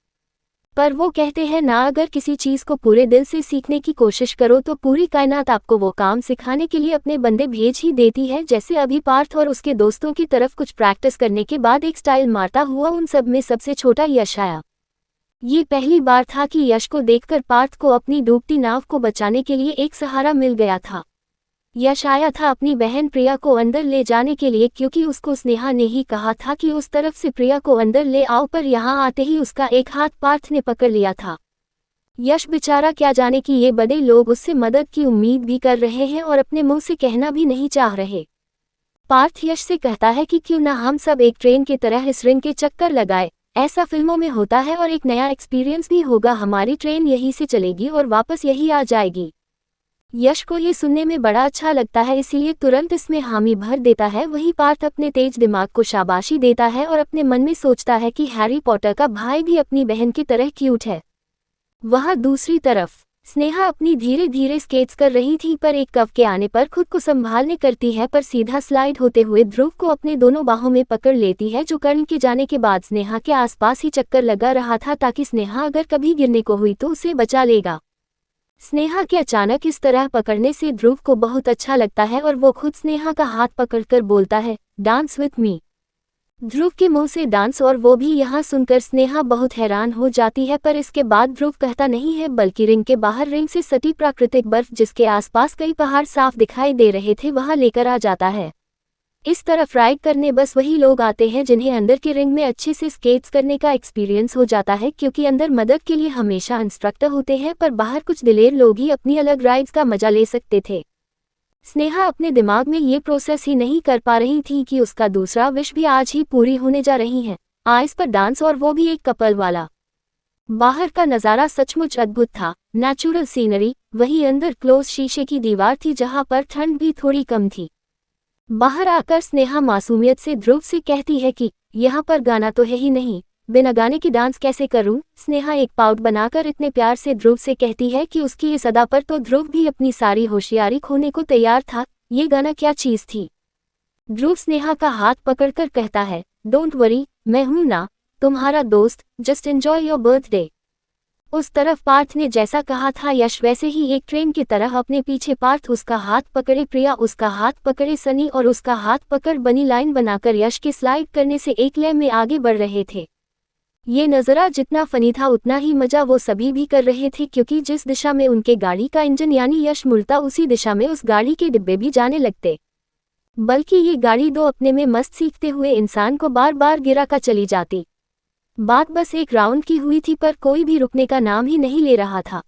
पर वो कहते हैं ना, अगर किसी चीज को पूरे दिल से सीखने की कोशिश करो तो पूरी कायनात आपको वो काम सिखाने के लिए अपने बंदे भेज ही देती है। जैसे अभी पार्थ और उसके दोस्तों की तरफ कुछ प्रैक्टिस करने के बाद एक स्टाइल मारता हुआ उन सब में सबसे छोटा यश आया। ये पहली बार था कि यश को देखकर पार्थ को अपनी डूबती नाव को बचाने के लिए एक सहारा मिल गया था। यश आया था अपनी बहन प्रिया को अंदर ले जाने के लिए, क्योंकि उसको स्नेहा ने ही कहा था कि उस तरफ से प्रिया को अंदर ले आओ, पर यहाँ आते ही उसका एक हाथ पार्थ ने पकड़ लिया था। यश बेचारा क्या जाने कि ये बड़े लोग उससे मदद की उम्मीद भी कर रहे हैं और अपने मुंह से कहना भी नहीं चाह रहे। पार्थ यश से कहता है कि क्यों ना हम सब एक ट्रेन की तरह इस रिंग के चक्कर लगाए, ऐसा फिल्मों में होता है और एक नया एक्सपीरियंस भी होगा। हमारी ट्रेन यहीं से चलेगी और वापस यही आ जाएगी। यश को ये सुनने में बड़ा अच्छा लगता है, इसीलिए तुरंत इसमें हामी भर देता है। वहीं पार्थ अपने तेज दिमाग को शाबाशी देता है और अपने मन में सोचता है कि हैरी पॉटर का भाई भी अपनी बहन की तरह क्यूट है। वहाँ दूसरी तरफ स्नेहा अपनी धीरे धीरे स्केट्स कर रही थी, पर एक कव के आने पर खुद को संभालने करती है, पर सीधा स्लाइड होते हुए ध्रुव को अपने दोनों बाहों में पकड़ लेती है, जो कर्ण के जाने के बाद स्नेहा के आसपास ही चक्कर लगा रहा था, ताकि स्नेहा अगर कभी गिरने को हुई तो उसे बचा लेगा। स्नेहा के अचानक इस तरह पकड़ने से ध्रुव को बहुत अच्छा लगता है और वो खुद स्नेहा का हाथ पकड़कर बोलता है, डांस विथ मी। ध्रुव के मुंह से डांस, और वो भी यहाँ सुनकर स्नेहा बहुत हैरान हो जाती है, पर इसके बाद ध्रुव कहता नहीं है, बल्कि रिंग के बाहर रिंग से सटी प्राकृतिक बर्फ, जिसके आसपास कई पहाड़ साफ दिखाई दे रहे थे, वहां लेकर आ जाता है। इस तरफ राइड करने बस वही लोग आते हैं जिन्हें अंदर के रिंग में अच्छे से स्केट्स करने का एक्सपीरियंस हो जाता है, क्योंकि अंदर मदद के लिए हमेशा इंस्ट्रक्टर होते हैं, पर बाहर कुछ दिलेर लोग ही अपनी अलग राइड्स का मजा ले सकते थे। स्नेहा अपने दिमाग में ये प्रोसेस ही नहीं कर पा रही थी कि उसका दूसरा विश भी आज ही पूरी होने जा रही है, आइस पर डांस, और वो भी एक कपल वाला। बाहर का नज़ारा सचमुच अद्भुत था, नेचुरल सीनरी, वहीं अंदर क्लोज शीशे की दीवार थी जहां पर ठंड भी थोड़ी कम थी। बाहर आकर स्नेहा मासूमियत से ध्रुव से कहती है कि यहाँ पर गाना तो है ही नहीं, बिना गाने की डांस कैसे करूं। स्नेहा एक पाउट बनाकर इतने प्यार से ध्रुव से कहती है कि उसकी इस अदा पर तो ध्रुव भी अपनी सारी होशियारी खोने को तैयार था। ये गाना क्या चीज थी। ध्रुव स्नेहा का हाथ पकड़कर कहता है, डोंट वरी, मैं हूं ना, तुम्हारा दोस्त, जस्ट एंजॉय योर बर्थडे। उस तरफ पार्थ ने जैसा कहा था यश वैसे ही एक ट्रेन की तरह अपने पीछे पार्थ उसका हाथ पकड़े, प्रिया उसका हाथ पकड़े, सनी और उसका हाथ पकड़ बनी लाइन बनाकर यश के स्लाइड करने से एक लय में आगे बढ़ रहे थे। ये नज़ारा जितना फनी था उतना ही मजा वो सभी भी कर रहे थे, क्योंकि जिस दिशा में उनके गाड़ी का इंजन यानी यश मुड़ता उसी दिशा में उस गाड़ी के डिब्बे भी जाने लगते। बल्कि ये गाड़ी दो अपने में मस्त सीखते हुए इंसान को बार बार गिरा कर चली जाती। बात बस एक राउंड की हुई थी, पर कोई भी रुकने का नाम ही नहीं ले रहा था।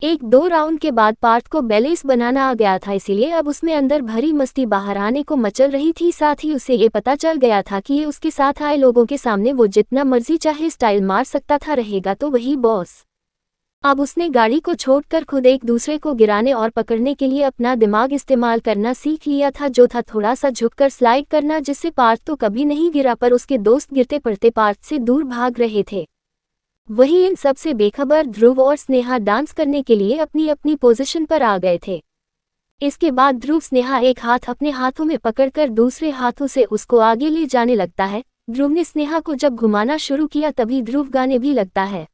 एक दो राउंड के बाद पार्थ को बैलेंस बनाना आ गया था, इसीलिए अब उसमें अंदर भरी मस्ती बाहर आने को मचल रही थी। साथ ही उसे ये पता चल गया था कि ये उसके साथ आए लोगों के सामने वो जितना मर्जी चाहे स्टाइल मार सकता था, रहेगा तो वही बॉस। अब उसने गाड़ी को छोड़कर खुद एक दूसरे को गिराने और पकड़ने के लिए अपना दिमाग इस्तेमाल करना सीख लिया था, जो था थोड़ा सा झुककर स्लाइड करना, जिससे पार्थ तो कभी नहीं गिरा, पर उसके दोस्त गिरते पड़ते पार्थ से दूर भाग रहे थे। वहीं इन सबसे बेखबर ध्रुव और स्नेहा डांस करने के लिए अपनी अपनी पोजीशन पर आ गए थे। इसके बाद ध्रुव स्नेहा एक हाथ अपने हाथों में पकड़कर दूसरे हाथों से उसको आगे ले जाने लगता है। ध्रुव ने स्नेहा को जब घुमाना शुरू किया तभी ध्रुव गाने भी लगता है,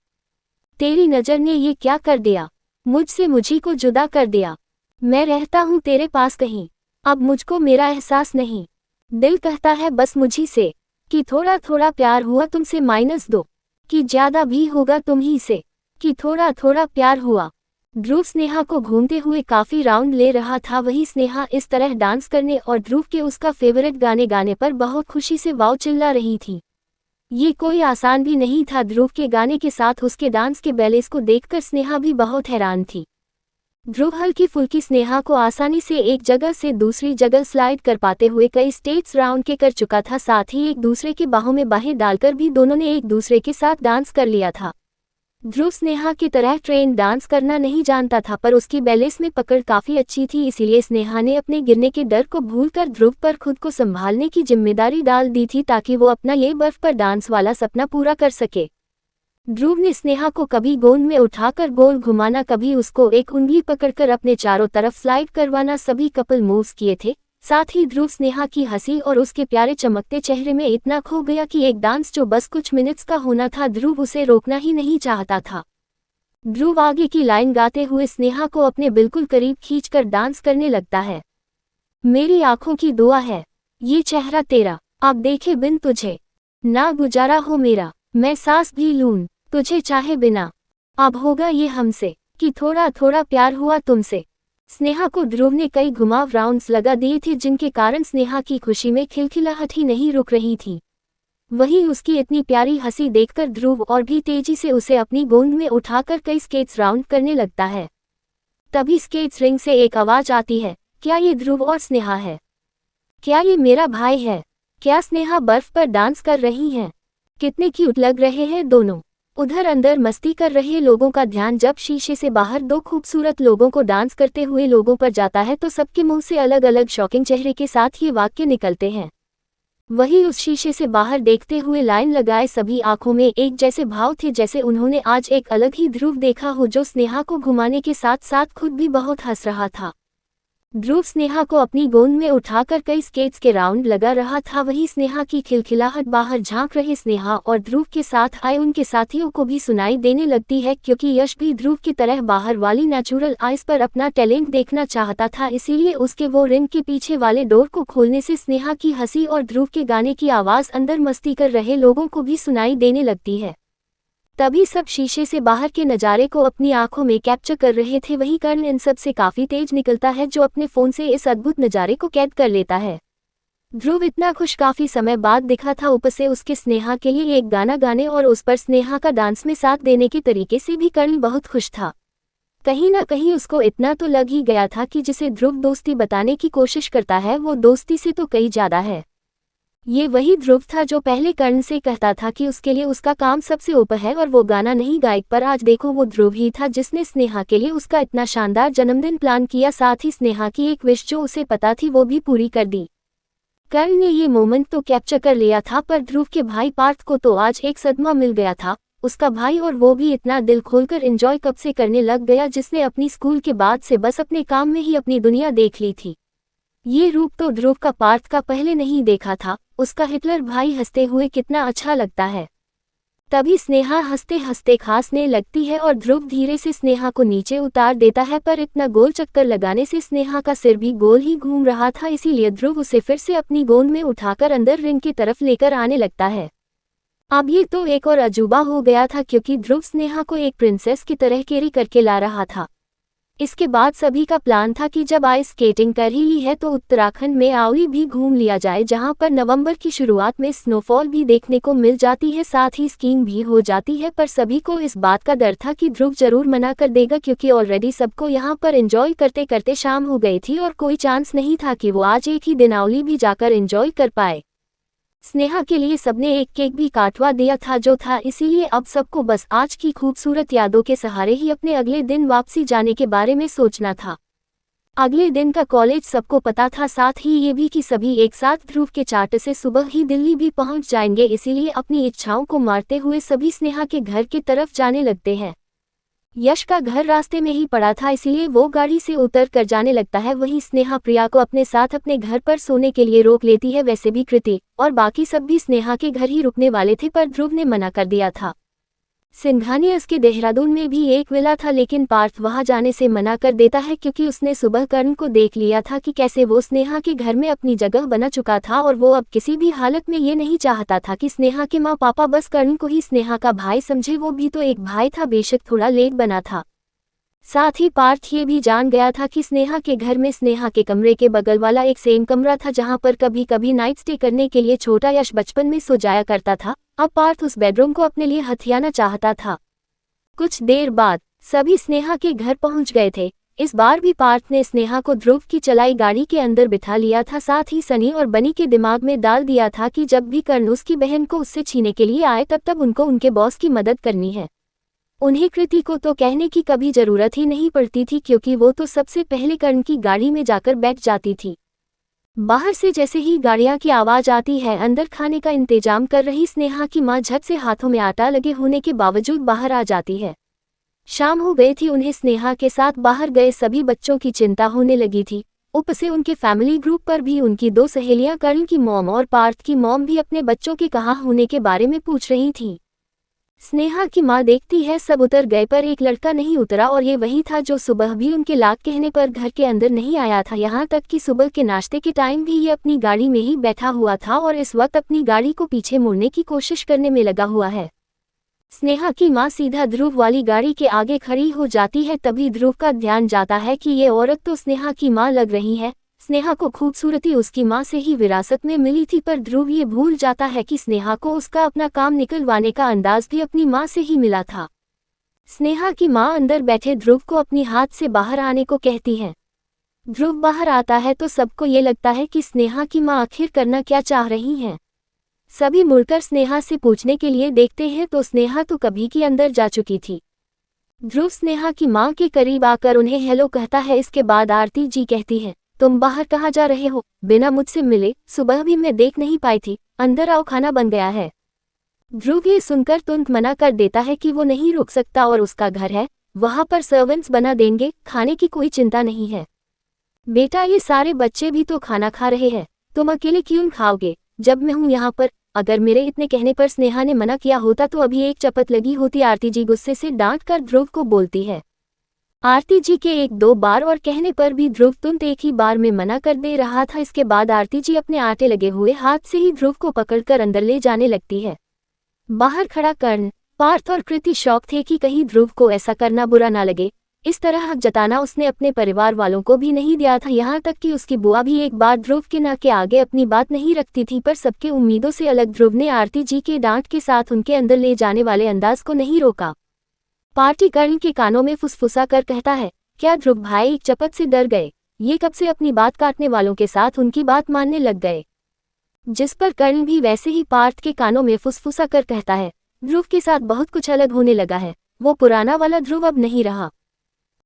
तेरी नज़र ने ये क्या कर दिया, मुझसे मुझी को जुदा कर दिया, मैं रहता हूँ तेरे पास कहीं, अब मुझको मेरा एहसास नहीं, दिल कहता है बस मुझी से, कि थोड़ा थोड़ा प्यार हुआ तुमसे -2, कि ज़्यादा भी होगा तुम ही से, कि थोड़ा थोड़ा प्यार हुआ। ध्रुव स्नेहा को घूमते हुए काफ़ी राउंड ले रहा था, वही स्नेहा इस तरह डांस करने और ध्रुव के उसका फेवरेट गाने गाने पर बहुत खुशी से वाव चिल्ला रही थी। ये कोई आसान भी नहीं था। ध्रुव के गाने के साथ उसके डांस के बैलेंस को देखकर स्नेहा भी बहुत हैरान थी। ध्रुव हल्की फुल्की स्नेहा को आसानी से एक जगह से दूसरी जगह स्लाइड कर पाते हुए कई स्टेट्स राउंड के कर चुका था। साथ ही एक दूसरे के बाहों में बाहें डालकर भी दोनों ने एक दूसरे के साथ डांस कर लिया था। ध्रुव स्नेहा की तरह ट्रेन डांस करना नहीं जानता था, पर उसकी बैलेंस में पकड़ काफ़ी अच्छी थी, इसीलिए स्नेहा ने अपने गिरने के डर को भूलकर ध्रुव पर खुद को संभालने की जिम्मेदारी डाल दी थी, ताकि वो अपना ये बर्फ पर डांस वाला सपना पूरा कर सके। ध्रुव ने स्नेहा को कभी गोंद में उठाकर गोल घुमाना, कभी उसको एक उंगली पकड़कर अपने चारों तरफ स्लाइड करवाना, सभी कपल मूव्स किए थे। साथ ही ध्रुव स्नेहा की हंसी और उसके प्यारे चमकते चेहरे में इतना खो गया कि एक डांस जो बस कुछ मिनट्स का होना था, ध्रुव उसे रोकना ही नहीं चाहता था। ध्रुव आगे की लाइन गाते हुए स्नेहा को अपने बिल्कुल करीब खींचकर डांस करने लगता है। मेरी आंखों की दुआ है ये चेहरा तेरा, अब देखे बिन तुझे ना गुजारा हो मेरा, मैं सांस भी लूं तुझे चाहे बिना, अब होगा ये हमसे, कि थोड़ा थोड़ा प्यार हुआ तुमसे। स्नेहा को ध्रुव ने कई घुमाव राउंड्स लगा दिए थे, जिनके कारण स्नेहा की खुशी में खिलखिलाहट ही नहीं रुक रही थी। वहीं उसकी इतनी प्यारी हंसी देखकर ध्रुव और भी तेजी से उसे अपनी गोंद में उठाकर कई स्केट्स राउंड करने लगता है। तभी स्केट्स रिंग से एक आवाज आती है, क्या ये ध्रुव और स्नेहा है? क्या ये मेरा भाई है? क्या स्नेहा बर्फ पर डांस कर रही हैं? कितने क्यूट लग रहे हैं दोनों। उधर अंदर मस्ती कर रहे लोगों का ध्यान जब शीशे से बाहर दो खूबसूरत लोगों को डांस करते हुए लोगों पर जाता है तो सबके मुंह से अलग अलग शॉकिंग चेहरे के साथ ये वाक्य निकलते हैं। वहीं उस शीशे से बाहर देखते हुए लाइन लगाए सभी आंखों में एक जैसे भाव थे, जैसे उन्होंने आज एक अलग ही ध्रुव देखा हो जो स्नेहा को घुमाने के साथ साथ खुद भी बहुत हंस रहा था। ध्रुव स्नेहा को अपनी गोंद में उठाकर कई स्केट्स के राउंड लगा रहा था। वहीं स्नेहा की खिलखिलाहट बाहर झांक रहे स्नेहा और ध्रुव के साथ आए उनके साथियों को भी सुनाई देने लगती है, क्योंकि यश भी ध्रुव की तरह बाहर वाली नेचुरल आइस पर अपना टैलेंट देखना चाहता था, इसीलिए उसके वो रिंग के पीछे वाले डोर को खोलने से स्नेहा की हंसी और ध्रुव के गाने की आवाज़ अंदर मस्ती कर रहे लोगों को भी सुनाई देने लगती है। तभी सब शीशे से बाहर के नज़ारे को अपनी आंखों में कैप्चर कर रहे थे। वहीं कर्ण इन सब से काफ़ी तेज निकलता है जो अपने फ़ोन से इस अद्भुत नज़ारे को कैद कर लेता है। ध्रुव इतना खुश काफ़ी समय बाद दिखा था, ऊपर से उसके स्नेहा के लिए एक गाना गाने और उस पर स्नेहा का डांस में साथ देने के तरीके से भी कर्ण बहुत खुश था। कहीं ना कहीं उसको इतना तो लग ही गया था कि जिसे ध्रुव दोस्ती बताने की कोशिश करता है वो दोस्ती से तो कई ज़्यादा है। ये वही ध्रुव था जो पहले कर्ण से कहता था कि उसके लिए उसका काम सबसे ऊपर है और वो गाना नहीं गायक, पर आज देखो वो ध्रुव ही था जिसने स्नेहा के लिए उसका इतना शानदार जन्मदिन प्लान किया, साथ ही स्नेहा की एक विश जो उसे पता थी वो भी पूरी कर दी। कर्ण ने ये मोमेंट तो कैप्चर कर लिया था, पर ध्रुव के भाई पार्थ को तो आज एक सदमा मिल गया था। उसका भाई और वो भी इतना दिल खोलकर एंजॉय कब से करने लग गया, जिसने अपनी स्कूल के बाद से बस अपने काम में ही अपनी दुनिया देख ली थी। ये रूप तो ध्रुव का पार्थ का पहले नहीं देखा था। उसका हिटलर भाई हंसते हुए कितना अच्छा लगता है। तभी स्नेहा हंसते हंसते खांसने लगती है और ध्रुव धीरे से स्नेहा को नीचे उतार देता है, पर इतना गोल चक्कर लगाने से स्नेहा का सिर भी गोल ही घूम रहा था, इसीलिए ध्रुव उसे फिर से अपनी गोंद में उठाकर अंदर रिंग की तरफ लेकर आने लगता है। अब ये तो एक और अजूबा हो गया था, क्योंकि ध्रुव स्नेहा को एक प्रिंसेस की तरह कैरी करके ला रहा था। इसके बाद सभी का प्लान था कि जब आइस स्केटिंग कर ही ली है तो उत्तराखंड में आउली भी घूम लिया जाए, जहां पर नवंबर की शुरुआत में स्नोफॉल भी देखने को मिल जाती है, साथ ही स्कीइंग भी हो जाती है। पर सभी को इस बात का डर था कि ध्रुव जरूर मना कर देगा, क्योंकि ऑलरेडी सबको यहां पर एंजॉय करते करते शाम हो गई थी और कोई चांस नहीं था कि वो आज एक ही दिन आउली भी जाकर एंजॉय कर पाए। स्नेहा के लिए सबने एक केक भी काटवा दिया था जो था, इसीलिए अब सबको बस आज की खूबसूरत यादों के सहारे ही अपने अगले दिन वापसी जाने के बारे में सोचना था। अगले दिन का कॉलेज सबको पता था, साथ ही ये भी कि सभी एक साथ ध्रुव के चार्ट से सुबह ही दिल्ली भी पहुंच जाएंगे, इसीलिए अपनी इच्छाओं को मारते हुए सभी स्नेहा के घर की तरफ जाने लगते हैं। यश का घर रास्ते में ही पड़ा था, इसीलिए वो गाड़ी से उतर कर जाने लगता है। वहीं स्नेहा प्रिया को अपने साथ अपने घर पर सोने के लिए रोक लेती है। वैसे भी कृति और बाकी सब भी स्नेहा के घर ही रुकने वाले थे, पर ध्रुव ने मना कर दिया था। सिंघानियस के देहरादून में भी एक विला था, लेकिन पार्थ वहां जाने से मना कर देता है, क्योंकि उसने सुबह कर्ण को देख लिया था कि कैसे वो स्नेहा के घर में अपनी जगह बना चुका था, और वो अब किसी भी हालत में ये नहीं चाहता था कि स्नेहा के माँ पापा बस कर्ण को ही स्नेहा का भाई समझे। वो भी तो एक भाई था, बेशक थोड़ा लेट बना था। साथ ही पार्थ ये भी जान गया था कि स्नेहा के घर में स्नेहा के कमरे के बगल वाला एक सेम कमरा था, जहां पर कभी कभी नाइट स्टे करने के लिए छोटा यश बचपन में सो जाया करता था। अब पार्थ उस बेडरूम को अपने लिए हथियाना चाहता था। कुछ देर बाद सभी स्नेहा के घर पहुंच गए थे। इस बार भी पार्थ ने स्नेहा को ध्रुव की चलाई गाड़ी के अंदर बिठा लिया था। साथ ही सनी और बनी के दिमाग में डाल दिया था कि जब भी कर्ण उसकी बहन को उससे छीनने के लिए आए तब उनको उनके बॉस की मदद करनी है। उन्हें कृति को तो कहने की कभी जरूरत ही नहीं पड़ती थी, क्योंकि वो तो सबसे पहले कर्ण की गाड़ी में जाकर बैठ जाती थी। बाहर से जैसे ही गाड़ियां की आवाज आती है, अंदर खाने का इंतजाम कर रही स्नेहा की मां झट से हाथों में आटा लगे होने के बावजूद बाहर आ जाती है। शाम हो गई थी, उन्हें स्नेहा के साथ बाहर गए सभी बच्चों की चिंता होने लगी थी। ऊपर से उनके फैमिली ग्रुप पर भी उनकी दो सहेलियां कर्ण की मॉम और पार्थ की मॉम भी अपने बच्चों के कहाँ होने के बारे में पूछ रही थीं। स्नेहा की मां देखती है सब उतर गए, पर एक लड़का नहीं उतरा, और ये वही था जो सुबह भी उनके लाख कहने पर घर के अंदर नहीं आया था। यहाँ तक कि सुबह के नाश्ते के टाइम भी ये अपनी गाड़ी में ही बैठा हुआ था और इस वक्त अपनी गाड़ी को पीछे मुड़ने की कोशिश करने में लगा हुआ है। स्नेहा की मां सीधा ध्रुव वाली गाड़ी के आगे खड़ी हो जाती है। तभी ध्रुव का ध्यान जाता है कि ये औरत तो स्नेहा की मां लग रही है। स्नेहा को खूबसूरती उसकी मां से ही विरासत में मिली थी, पर ध्रुव ये भूल जाता है कि स्नेहा को उसका अपना काम निकलवाने का अंदाज भी अपनी मां से ही मिला था। स्नेहा की मां अंदर बैठे ध्रुव को अपनी हाथ से बाहर आने को कहती है। ध्रुव बाहर आता है तो सबको ये लगता है कि स्नेहा की मां आखिर करना क्या चाह रही हैं। सभी मुड़कर स्नेहा से पूछने के लिए देखते हैं तो स्नेहा तो कभी की अंदर जा चुकी थी। ध्रुव स्नेहा की मां के करीब आकर उन्हें हेलो कहता है। इसके बाद आरती जी कहती है, तुम बाहर कहाँ जा रहे हो, बिना मुझसे मिले? सुबह भी मैं देख नहीं पाई थी, अंदर आओ, खाना बन गया है। ध्रुव ये सुनकर तुरंत मना कर देता है कि वो नहीं रुक सकता और उसका घर है, वहां पर सर्वेंट्स बना देंगे, खाने की कोई चिंता नहीं है। बेटा, ये सारे बच्चे भी तो खाना खा रहे हैं, तुम अकेले क्यों खाओगे जब मैं हूं यहाँ पर? अगर मेरे इतने कहने पर स्नेहा ने मना किया होता तो अभी एक चपत लगी होती। आरती जी गुस्से से डांट कर ध्रुव को बोलती है। आरती जी के एक दो बार और कहने पर भी ध्रुव तुरंत एक ही बार में मना कर दे रहा था। इसके बाद आरती जी अपने आटे लगे हुए हाथ से ही ध्रुव को पकड़कर अंदर ले जाने लगती है। बाहर खड़ा कर्ण, पार्थ और कृति शौक थे कि कहीं ध्रुव को ऐसा करना बुरा ना लगे। इस तरह हक जताना उसने अपने परिवार वालों को भी नहीं दिया था, यहाँ तक कि उसकी बुआ भी एक बार ध्रुव के ना के आगे अपनी बात नहीं रखती थी। पर सबके उम्मीदों से अलग ध्रुव ने आरती जी के डांट के साथ उनके अंदर ले जाने वाले अंदाज को नहीं रोका। पार्टी कर्ण के कानों में फुसफुसा कर कहता है, क्या ध्रुव भाई एक चपत से डर गए? ये कब से अपनी बात काटने वालों के साथ उनकी बात मानने लग गए? जिस पर कर्ण भी वैसे ही पार्थ के कानों में फुसफुसा कर कहता है, ध्रुव के साथ बहुत कुछ अलग होने लगा है, वो पुराना वाला ध्रुव अब नहीं रहा।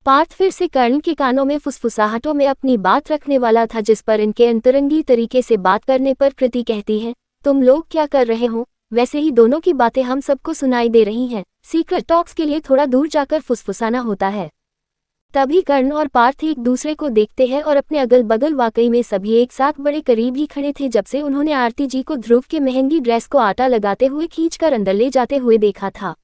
पार्थ फिर से कर्ण के कानों में फुसफुसाहटों में अपनी बात रखने वाला था, जिस पर इनके अंतरंगी तरीके से बात करने पर कृति कहती है, तुम लोग क्या कर रहे हो? वैसे ही दोनों की बातें हम सबको सुनाई दे रही हैं, सीक्रेट टॉक्स के लिए थोड़ा दूर जाकर फुसफुसाना होता है। तभी कर्ण और पार्थ एक दूसरे को देखते हैं और अपने अगल बगल वाकई में सभी एक साथ बड़े करीब ही खड़े थे जब से उन्होंने आरती जी को ध्रुव के महंगी ड्रेस को आटा लगाते हुए खींचकर अंदर ले जाते हुए देखा था।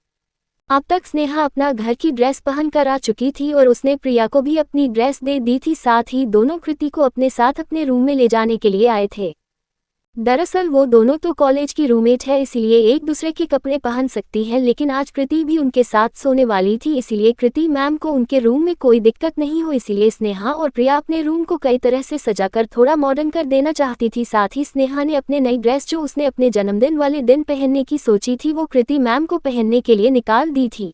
अब तक स्नेहा अपना घर की ड्रेस पहन कर आ चुकी थी और उसने प्रिया को भी अपनी ड्रेस दे दी थी। साथ ही दोनों कृति को अपने साथ अपने रूम में ले जाने के लिए आए थे। दरअसल वो दोनों तो कॉलेज की रूममेट है, इसलिए एक दूसरे के कपड़े पहन सकती है, लेकिन आज कृति भी उनके साथ सोने वाली थी, इसलिए कृति मैम को उनके रूम में कोई दिक्कत नहीं हो, इसलिए स्नेहा और प्रिया अपने रूम को कई तरह से सजाकर थोड़ा मॉडर्न कर देना चाहती थी। साथ ही स्नेहा ने अपने नई ड्रेस जो उसने अपने जन्मदिन वाले दिन पहनने की सोची थी वो कृति मैम को पहनने के लिए निकाल दी थी।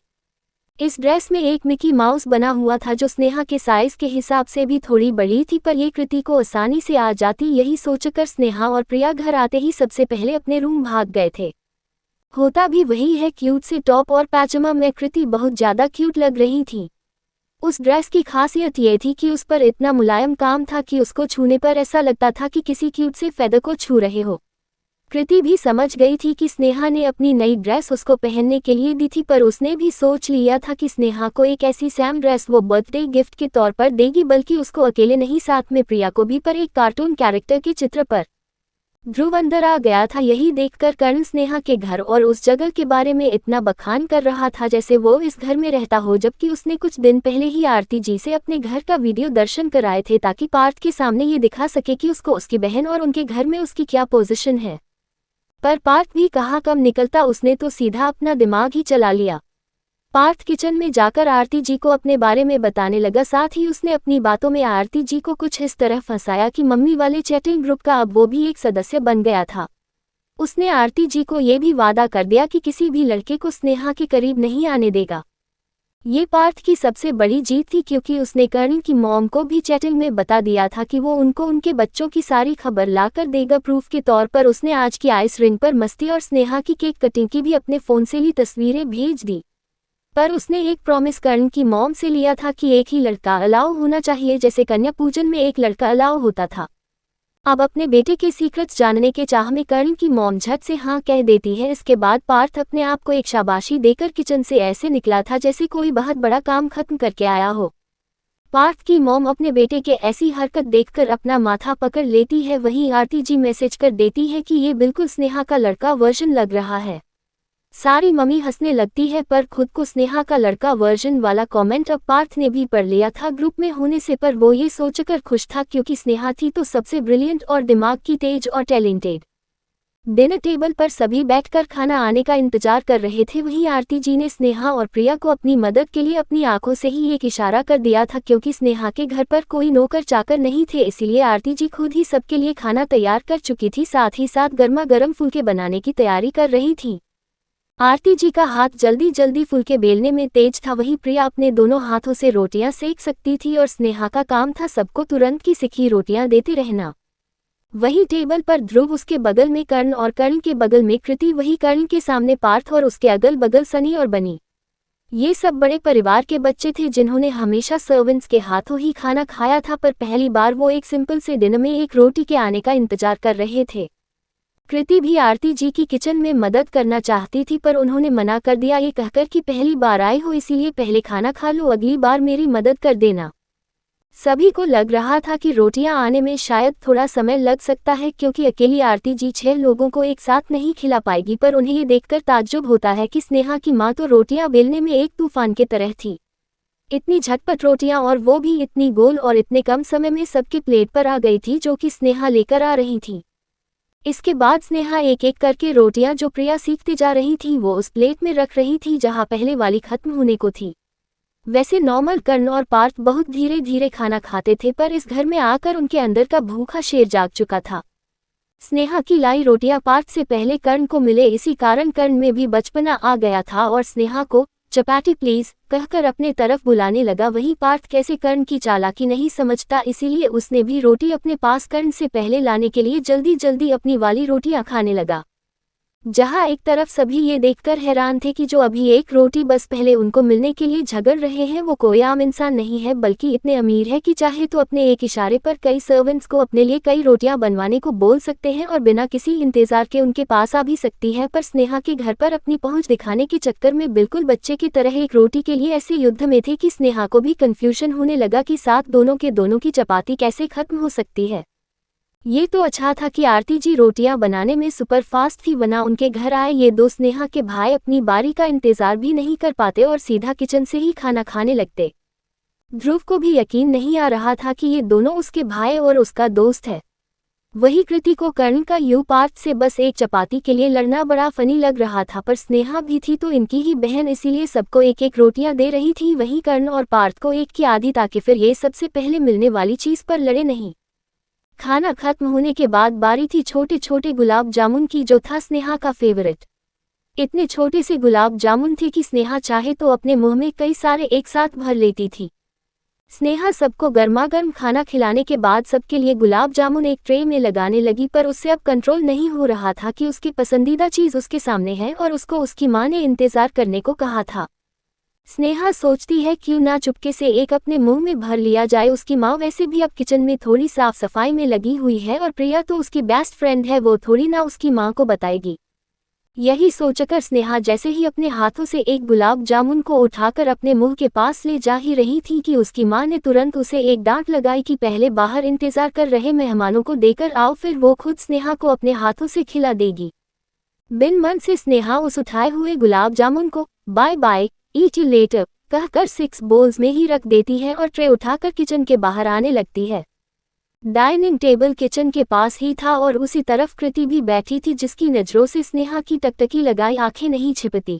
इस ड्रेस में एक मिकी माउस बना हुआ था जो स्नेहा के साइज के हिसाब से भी थोड़ी बड़ी थी, पर ये कृति को आसानी से आ जाती। यही सोचकर स्नेहा और प्रिया घर आते ही सबसे पहले अपने रूम भाग गए थे। होता भी वही है, क्यूट से टॉप और पैजामा में कृति बहुत ज्यादा क्यूट लग रही थी। उस ड्रेस की खासियत ये थी कि उस पर इतना मुलायम काम था कि उसको छूने पर ऐसा लगता था कि किसी क्यूट से फेदर को छू रहे हो। कृति भी समझ गई थी कि स्नेहा ने अपनी नई ड्रेस उसको पहनने के लिए दी थी, पर उसने भी सोच लिया था कि स्नेहा को एक ऐसी सेम ड्रेस वो बर्थडे गिफ्ट के तौर पर देगी, बल्कि उसको अकेले नहीं साथ में प्रिया को भी, पर एक कार्टून कैरेक्टर के चित्र पर। ध्रुव अंदर आ गया था। यही देखकर कर्ण स्नेहा के घर और उस जगह के बारे में इतना बखान कर रहा था जैसे वो इस घर में रहता हो, जबकि उसने कुछ दिन पहले ही आरती जी से अपने घर का वीडियो दर्शन कराए थे ताकि पार्थ के सामने ये दिखा सके कि उसको उसकी बहन और उनके घर में उसकी क्या पोजीशन है। पर पार्थ भी कहाँ कम निकलता, उसने तो सीधा अपना दिमाग ही चला लिया। पार्थ किचन में जाकर आरती जी को अपने बारे में बताने लगा। साथ ही उसने अपनी बातों में आरती जी को कुछ इस तरह फंसाया कि मम्मी वाले चैटिंग ग्रुप का अब वो भी एक सदस्य बन गया था। उसने आरती जी को ये भी वादा कर दिया कि किसी भी लड़के को स्नेहा के करीब नहीं आने देगा। ये पार्थ की सबसे बड़ी जीत थी, क्योंकि उसने कर्ण की मॉम को भी चैटिंग में बता दिया था कि वो उनको उनके बच्चों की सारी खबर लाकर देगा। प्रूफ के तौर पर उसने आज की आइस रिंग पर मस्ती और स्नेहा की केक कटिंग की भी अपने फ़ोन से ली तस्वीरें भेज दी। पर उसने एक प्रॉमिस कर्ण की मॉम से लिया था कि एक ही लड़का अलाउ होना चाहिए, जैसे कन्या पूजन में एक लड़का अलाउ होता था। अब अपने बेटे के सीक्रेट्स जानने के चाह में कर्ण की मॉम झट से हाँ कह देती है। इसके बाद पार्थ अपने आप को एक शाबाशी देकर किचन से ऐसे निकला था जैसे कोई बहुत बड़ा काम खत्म करके आया हो। पार्थ की मॉम अपने बेटे के ऐसी हरकत देखकर अपना माथा पकड़ लेती है। वहीं आरती जी मैसेज कर देती है कि ये बिल्कुल स्नेहा का लड़का वर्जन लग रहा है। सारी मम्मी हंसने लगती है, पर खुद को स्नेहा का लड़का वर्जन वाला कमेंट अब पार्थ ने भी पढ़ लिया था ग्रुप में होने से, पर वो ये सोचकर खुश था क्योंकि स्नेहा थी तो सबसे ब्रिलियंट और दिमाग की तेज और टैलेंटेड। डिनर टेबल पर सभी बैठकर खाना आने का इंतजार कर रहे थे। वहीं आरती जी ने स्नेहा और प्रिया को अपनी मदद के लिए अपनी आंखों से ही एक इशारा कर दिया था, क्योंकि स्नेहा के घर पर कोई नौकर चाकर नहीं थे, इसीलिए आरती जी खुद ही सबके लिए खाना तैयार कर चुकी थी। साथ ही साथ गर्मा गर्म फुलके बनाने की तैयारी कर रही थी। आरती जी का हाथ जल्दी जल्दी फुलके बेलने में तेज था, वहीं प्रिया अपने दोनों हाथों से रोटियां सेक सकती थी और स्नेहा का काम था सबको तुरंत की सिकी रोटियां देते रहना। वही टेबल पर ध्रुव, उसके बगल में कर्ण और कर्ण के बगल में कृति, वही कर्ण के सामने पार्थ और उसके अगल बगल सनी और बनी। ये सब बड़े परिवार के बच्चे थे जिन्होंने हमेशा सर्वेंट्स के हाथों ही खाना खाया था, पर पहली बार वो एक सिंपल से डिनर में एक रोटी के आने का इंतजार कर रहे थे। कृति भी आरती जी की किचन में मदद करना चाहती थी, पर उन्होंने मना कर दिया, ये कहकर कि पहली बार आए हो इसीलिए पहले खाना खा लो, अगली बार मेरी मदद कर देना। सभी को लग रहा था कि रोटियां आने में शायद थोड़ा समय लग सकता है, क्योंकि अकेली आरती जी 6 लोगों को एक साथ नहीं खिला पाएगी, पर उन्हें ये देखकर ताज्जुब होता है कि स्नेहा की माँ तो रोटियां बेलने में एक तूफान के तरह थी। इतनी झटपट रोटियां, और वो भी इतनी गोल, और इतने कम समय में सबकी प्लेट पर आ गई थी जो कि स्नेहा लेकर आ रही थी। इसके बाद स्नेहा एक एक करके रोटियां जो प्रिया सीखती जा रही थी वो उस प्लेट में रख रही थी जहां पहले वाली खत्म होने को थी। वैसे नॉर्मल कर्ण और पार्थ बहुत धीरे धीरे खाना खाते थे, पर इस घर में आकर उनके अंदर का भूखा शेर जाग चुका था। स्नेहा की लाई रोटियां पार्थ से पहले कर्ण को मिले, इसी कारण कर्ण में भी बचपना आ गया था और स्नेहा को चपाती प्लीज कहकर अपने तरफ बुलाने लगा। वहीं पार्थ कैसे कर्ण की चालाकी नहीं समझता, इसीलिए उसने भी रोटी अपने पास कर्ण से पहले लाने के लिए जल्दी जल्दी अपनी वाली रोटियां खाने लगा। जहां एक तरफ सभी ये देखकर हैरान थे कि जो अभी एक रोटी बस पहले उनको मिलने के लिए झगड़ रहे हैं वो कोई आम इंसान नहीं है, बल्कि इतने अमीर है कि चाहे तो अपने एक इशारे पर कई सर्वेंट्स को अपने लिए कई रोटियां बनवाने को बोल सकते हैं और बिना किसी इंतजार के उनके पास आ भी सकती है। पर स्नेहा के घर पर अपनी पहुंच दिखाने के चक्कर में बिल्कुल बच्चे की तरह एक रोटी के लिए ऐसे युद्ध में थे कि स्नेहा को भी कंफ्यूजन होने लगा कि साथ दोनों के दोनों की चपाती कैसे खत्म हो सकती है। ये तो अच्छा था कि आरती जी रोटियां बनाने में सुपर फास्ट थी, बना उनके घर आए ये दो स्नेहा के भाई अपनी बारी का इंतजार भी नहीं कर पाते और सीधा किचन से ही खाना खाने लगते। ध्रुव को भी यकीन नहीं आ रहा था कि ये दोनों उसके भाई और उसका दोस्त है। वही कृति को कर्ण का यू पार्थ से बस एक चपाती के लिए लड़ना बड़ा फनी लग रहा था, पर स्नेहा भी थी तो इनकी ही बहन, इसीलिए सबको एक एक रोटियां दे रही थी। वहीं कर्ण और पार्थ को एक की आधी, ताकि फिर ये सबसे पहले मिलने वाली चीज पर लड़े नहीं। खाना खत्म होने के बाद बारी थी छोटे छोटे गुलाब जामुन की, जो था स्नेहा का फेवरेट। इतने छोटे से गुलाब जामुन थे कि स्नेहा चाहे तो अपने मुंह में कई सारे एक साथ भर लेती थी। स्नेहा सबको गर्मागर्म खाना खिलाने के बाद सबके लिए गुलाब जामुन एक ट्रे में लगाने लगी, पर उससे अब कंट्रोल नहीं हो रहा था कि उसकी पसंदीदा चीज उसके सामने है और उसको उसकी माँ ने इंतजार करने को कहा था। स्नेहा सोचती है क्यों ना चुपके से एक अपने मुंह में भर लिया जाए। उसकी माँ वैसे भी अब किचन में थोड़ी साफ सफाई में लगी हुई है और प्रिया तो उसकी बेस्ट फ्रेंड है, वो थोड़ी ना उसकी माँ को बताएगी। यही सोचकर स्नेहा जैसे ही अपने हाथों से एक गुलाब जामुन को उठाकर अपने मुंह के पास ले जा ही रही थी कि उसकी माँ ने तुरंत उसे एक डांट लगाई कि पहले बाहर इंतजार कर रहे मेहमानों को देकर आओ, फिर वो खुद स्नेहा को अपने हाथों से खिला देगी। बिन मन से स्नेहा उस उठाए हुए गुलाब जामुन को bye bye eat you later कहकर 6 बोल्स में ही रख देती है और ट्रे उठाकर किचन के बाहर आने लगती है। डाइनिंग टेबल किचन के पास ही था और उसी तरफ कृति भी बैठी थी, जिसकी नजरों से स्नेहा की टकटकी लगाई आंखें नहीं छिपती।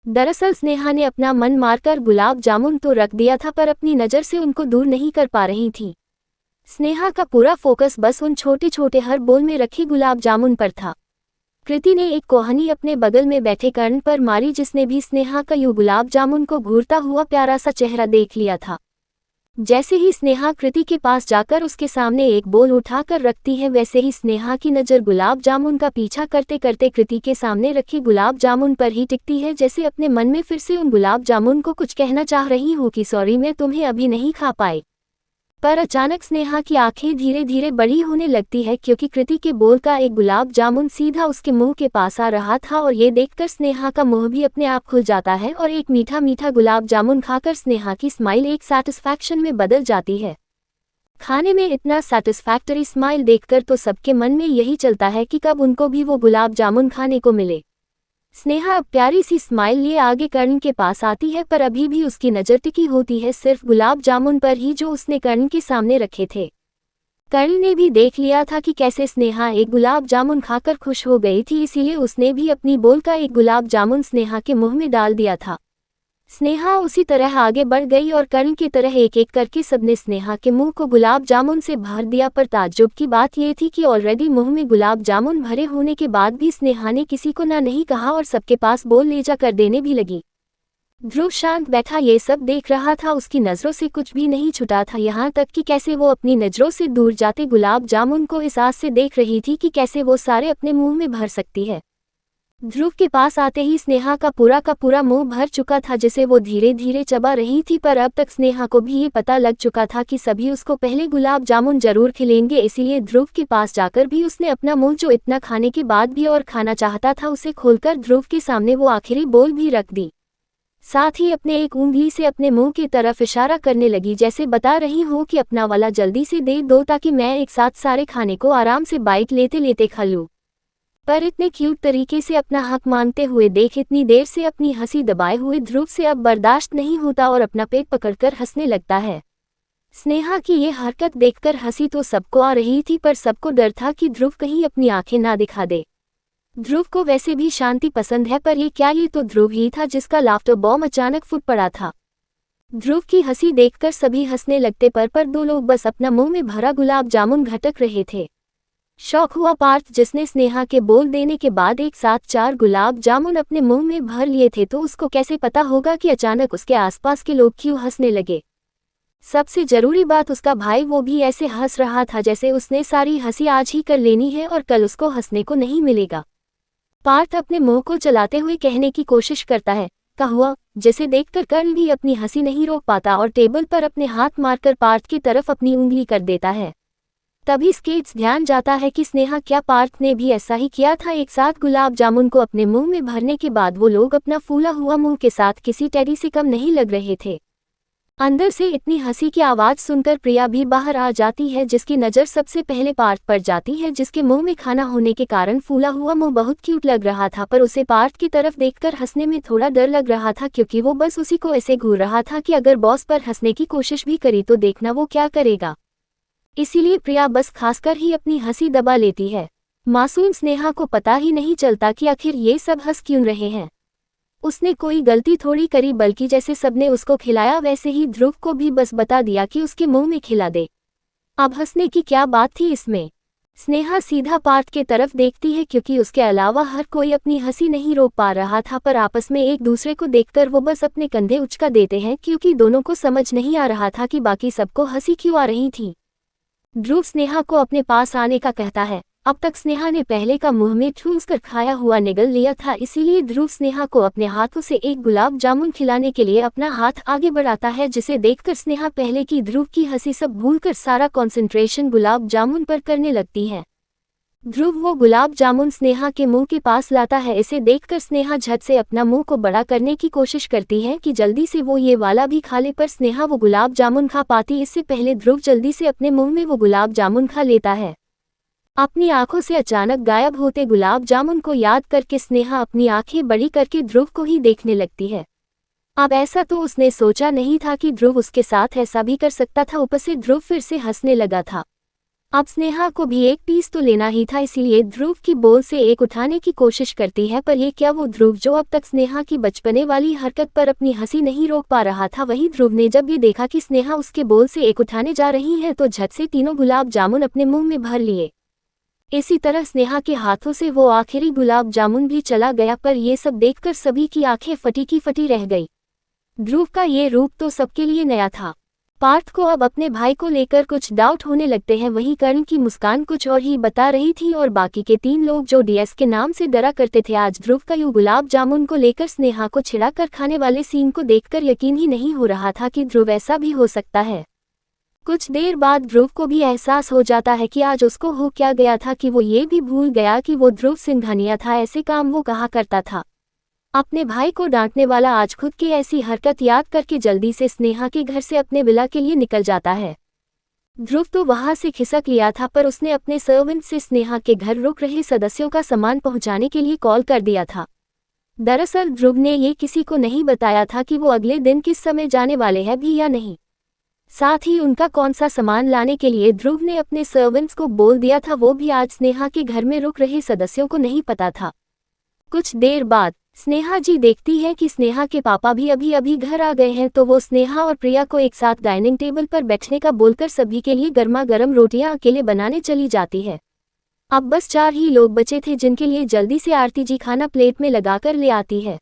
दरअसल स्नेहा ने अपना मन मारकर गुलाब जामुन तो रख दिया था, पर अपनी नज़र से उनको दूर नहीं कर पा रही थी। स्नेहा का पूरा फोकस बस उन छोटे छोटे हर बोल में रखी गुलाब जामुन पर था। कृति ने एक कोहनी अपने बगल में बैठे कर्ण पर मारी, जिसने भी स्नेहा का यूं गुलाब जामुन को घूरता हुआ प्यारा सा चेहरा देख लिया था। जैसे ही स्नेहा कृति के पास जाकर उसके सामने एक बोल उठाकर रखती है, वैसे ही स्नेहा की नज़र गुलाब जामुन का पीछा करते करते कृति के सामने रखे गुलाब जामुन पर ही टिकती है, जैसे अपने मन में फिर से उन गुलाब जामुन को कुछ कहना चाह रही हो कि सॉरी मैं तुम्हें अभी नहीं खा पाई। पर अचानक स्नेहा की आंखें धीरे धीरे बड़ी होने लगती है, क्योंकि कृति के बोल का एक गुलाब जामुन सीधा उसके मुंह के पास आ रहा था और ये देखकर स्नेहा का मुंह भी अपने आप खुल जाता है और एक मीठा मीठा गुलाब जामुन खाकर स्नेहा की स्माइल एक सैटिस्फैक्शन में बदल जाती है। खाने में इतना सैटिस्फैक्टरी स्माइल देखकर तो सबके मन में यही चलता है कि कब उनको भी वो गुलाब जामुन खाने को मिले। स्नेहा अब प्यारी सी स्माइल लिए आगे कर्ण के पास आती है, पर अभी भी उसकी नज़र टिकी होती है सिर्फ गुलाब जामुन पर ही जो उसने कर्ण के सामने रखे थे। कर्ण ने भी देख लिया था कि कैसे स्नेहा एक गुलाब जामुन खाकर खुश हो गई थी, इसीलिए उसने भी अपनी बोल का एक गुलाब जामुन स्नेहा के मुंह में डाल दिया था। स्नेहा उसी तरह आगे बढ़ गई और कर्ण की तरह एक एक करके सबने स्नेहा के मुंह को गुलाब जामुन से भर दिया, पर ताज्जुब की बात यह थी कि ऑलरेडी मुंह में गुलाब जामुन भरे होने के बाद भी स्नेहा ने किसी को ना नहीं कहा और सबके पास बोल ले जा कर देने भी लगी। ध्रुव शांत बैठा ये सब देख रहा था। उसकी नज़रों से कुछ भी नहीं छुटा था, यहाँ तक कि कैसे वो अपनी नज़रों से दूर जाते गुलाब जामुन को इस आस से देख रही थी कि कैसे वो सारे अपने मुंह में भर सकती है। ध्रुव के पास आते ही स्नेहा का पूरा मुंह भर चुका था, जिसे वो धीरे धीरे चबा रही थी। पर अब तक स्नेहा को भी ये पता लग चुका था कि सभी उसको पहले गुलाब जामुन जरूर खिलेंगे, इसीलिए ध्रुव के पास जाकर भी उसने अपना मुंह जो इतना खाने के बाद भी और खाना चाहता था उसे खोलकर ध्रुव के सामने वो आखिरी बोल भी रख दी। साथ ही अपने एक उंगली से अपने मुंह की तरफ इशारा करने लगी, जैसे बता रही हो कि अपना वाला जल्दी से दे दो ताकि मैं एक साथ सारे खाने को आराम से बाइट लेते लेते खा लूं। पर इतने क्यूट तरीके से अपना हक मानते हुए देख इतनी देर से अपनी हंसी दबाए हुए ध्रुव से अब बर्दाश्त नहीं होता और अपना पेट पकड़कर हंसने लगता है। स्नेहा की ये हरकत देखकर हंसी तो सबको आ रही थी, पर सबको डर था कि ध्रुव कहीं अपनी आंखें ना दिखा दे। ध्रुव को वैसे भी शांति पसंद है, पर ये तो ध्रुव ही था जिसका लाफ्टर बॉम्ब अचानक फूट पड़ा था। ध्रुव की हंसी देखकर सभी हंसने लगते, पर दो लोग बस अपना मुंह में भरा गुलाब जामुन घटक रहे थे। शौक हुआ पार्थ, जिसने स्नेहा के बोल देने के बाद एक साथ 4 गुलाब जामुन अपने मुंह में भर लिए थे, तो उसको कैसे पता होगा कि अचानक उसके आसपास के लोग क्यों हंसने लगे। सबसे जरूरी बात, उसका भाई वो भी ऐसे हंस रहा था जैसे उसने सारी हंसी आज ही कर लेनी है और कल उसको हंसने को नहीं मिलेगा। पार्थ अपने मुंह को चलाते हुए कहने की कोशिश करता है, क्या हुआ, जिसे देखकर कर्ण भी अपनी हंसी नहीं रोक पाता और टेबल पर अपने हाथ मारकर पार्थ की तरफ अपनी उंगली कर देता है। तभी स्केट्स ध्यान जाता है कि स्नेहा क्या पार्थ ने भी ऐसा ही किया था। एक साथ गुलाब जामुन को अपने मुंह में भरने के बाद वो लोग अपना फूला हुआ मुंह के साथ किसी टेडी से कम नहीं लग रहे थे। अंदर से इतनी हंसी की आवाज सुनकर प्रिया भी बाहर आ जाती है, जिसकी नज़र सबसे पहले पार्थ पर जाती है, जिसके मुंह में खाना होने के कारण फूला हुआ मुंह बहुत क्यूट लग रहा था। पर उसे पार्थ की तरफ देखकर हंसने में थोड़ा डर लग रहा था, क्योंकि वो बस उसी को ऐसे घूर रहा था कि अगर बॉस पर हंसने की कोशिश भी करी तो देखना वो क्या करेगा। इसीलिए प्रिया बस खासकर ही अपनी हंसी दबा लेती है। मासूम स्नेहा को पता ही नहीं चलता कि आखिर ये सब हंस क्यों रहे हैं। उसने कोई गलती थोड़ी करी, बल्कि जैसे सबने उसको खिलाया वैसे ही ध्रुव को भी बस बता दिया कि उसके मुंह में खिला दे। अब हंसने की क्या बात थी इसमें। स्नेहा सीधा पार्थ के तरफ देखती है, क्योंकि उसके अलावा हर कोई अपनी हंसी नहीं रोक पा रहा था, पर आपस में एक दूसरे को देखकर वो बस अपने कंधे उचका देते हैं, क्योंकि दोनों को समझ नहीं आ रहा था कि बाकी सबको हंसी क्यों आ रही थी। ध्रुव स्नेहा को अपने पास आने का कहता है। अब तक स्नेहा ने पहले का मुंह में ठूस कर खाया हुआ निगल लिया था, इसीलिए ध्रुव स्नेहा को अपने हाथों से एक गुलाब जामुन खिलाने के लिए अपना हाथ आगे बढ़ाता है, जिसे देखकर स्नेहा पहले की ध्रुव की हंसी सब भूलकर सारा कंसंट्रेशन गुलाब जामुन पर करने लगती है। ध्रुव वो गुलाब जामुन स्नेहा के मुंह के पास लाता है। इसे देखकर स्नेहा झट से अपना मुंह को बड़ा करने की कोशिश करती है कि जल्दी से वो ये वाला भी खा ले, पर स्नेहा वो गुलाब जामुन खा पाती इससे पहले ध्रुव जल्दी से अपने मुंह में वो गुलाब जामुन खा लेता है। अपनी आंखों से अचानक गायब होते गुलाब जामुन को याद करके स्नेहा अपनी आंखें बड़ी करके ध्रुव को ही देखने लगती है। अब ऐसा तो उसने सोचा नहीं था कि ध्रुव उसके साथ ऐसा भी कर सकता था। ऊपर से ध्रुव फिर से हंसने लगा था। अब स्नेहा को भी एक पीस तो लेना ही था, इसीलिए ध्रुव की बोल से एक उठाने की कोशिश करती है। पर ये क्या वो ध्रुव जो अब तक स्नेहा की बचपने वाली हरकत पर अपनी हंसी नहीं रोक पा रहा था। वही ध्रुव ने जब ये देखा कि स्नेहा उसके बोल से एक उठाने जा रही है, तो झट से तीनों गुलाब जामुन अपने मुंह में भर लिए। इसी तरह स्नेहा के हाथों से वो आखिरी गुलाब जामुन भी चला गया, पर ये सब देखकर सभी की आंखें फटी की फटी रह गई। ध्रुव का ये रूप तो सबके लिए नया था। पार्थ को अब अपने भाई को लेकर कुछ डाउट होने लगते हैं। वहीं कर्ण की मुस्कान कुछ और ही बता रही थी, और बाकी के 3 लोग जो डीएस के नाम से डरा करते थे, आज ध्रुव का यूं गुलाब जामुन को लेकर स्नेहा को छिड़ा कर खाने वाले सीन को देखकर यकीन ही नहीं हो रहा था कि ध्रुव ऐसा भी हो सकता है। कुछ देर बाद ध्रुव को भी एहसास हो जाता है कि आज उसको हो क्या गया था कि वो ये भी भूल गया कि वो ध्रुव सिंघानिया था। ऐसे काम वो कहा करता था। अपने भाई को डांटने वाला आज खुद की ऐसी हरकत याद करके जल्दी से स्नेहा के घर से अपने विला के लिए निकल जाता है। ध्रुव तो वहां से खिसक लिया था, पर उसने अपने सर्वेंट से स्नेहा के घर रुक रहे सदस्यों का सामान पहुंचाने के लिए कॉल कर दिया था। दरअसल ध्रुव ने ये किसी को नहीं बताया था कि वो अगले दिन किस समय जाने वाले हैं भी या नहीं। साथ ही उनका कौन सा सामान लाने के लिए ध्रुव ने अपने सर्वेंट्स को बोल दिया था, वो भी आज स्नेहा के घर में रुक रहे सदस्यों को नहीं पता था। कुछ देर बाद स्नेहा जी देखती है कि स्नेहा के पापा भी अभी अभी घर आ गए हैं, तो वो स्नेहा और प्रिया को एक साथ डाइनिंग टेबल पर बैठने का बोलकर सभी के लिए गर्मा गर्म रोटियां अकेले बनाने चली जाती है। अब बस 4 ही लोग बचे थे जिनके लिए जल्दी से आरती जी खाना प्लेट में लगाकर ले आती है।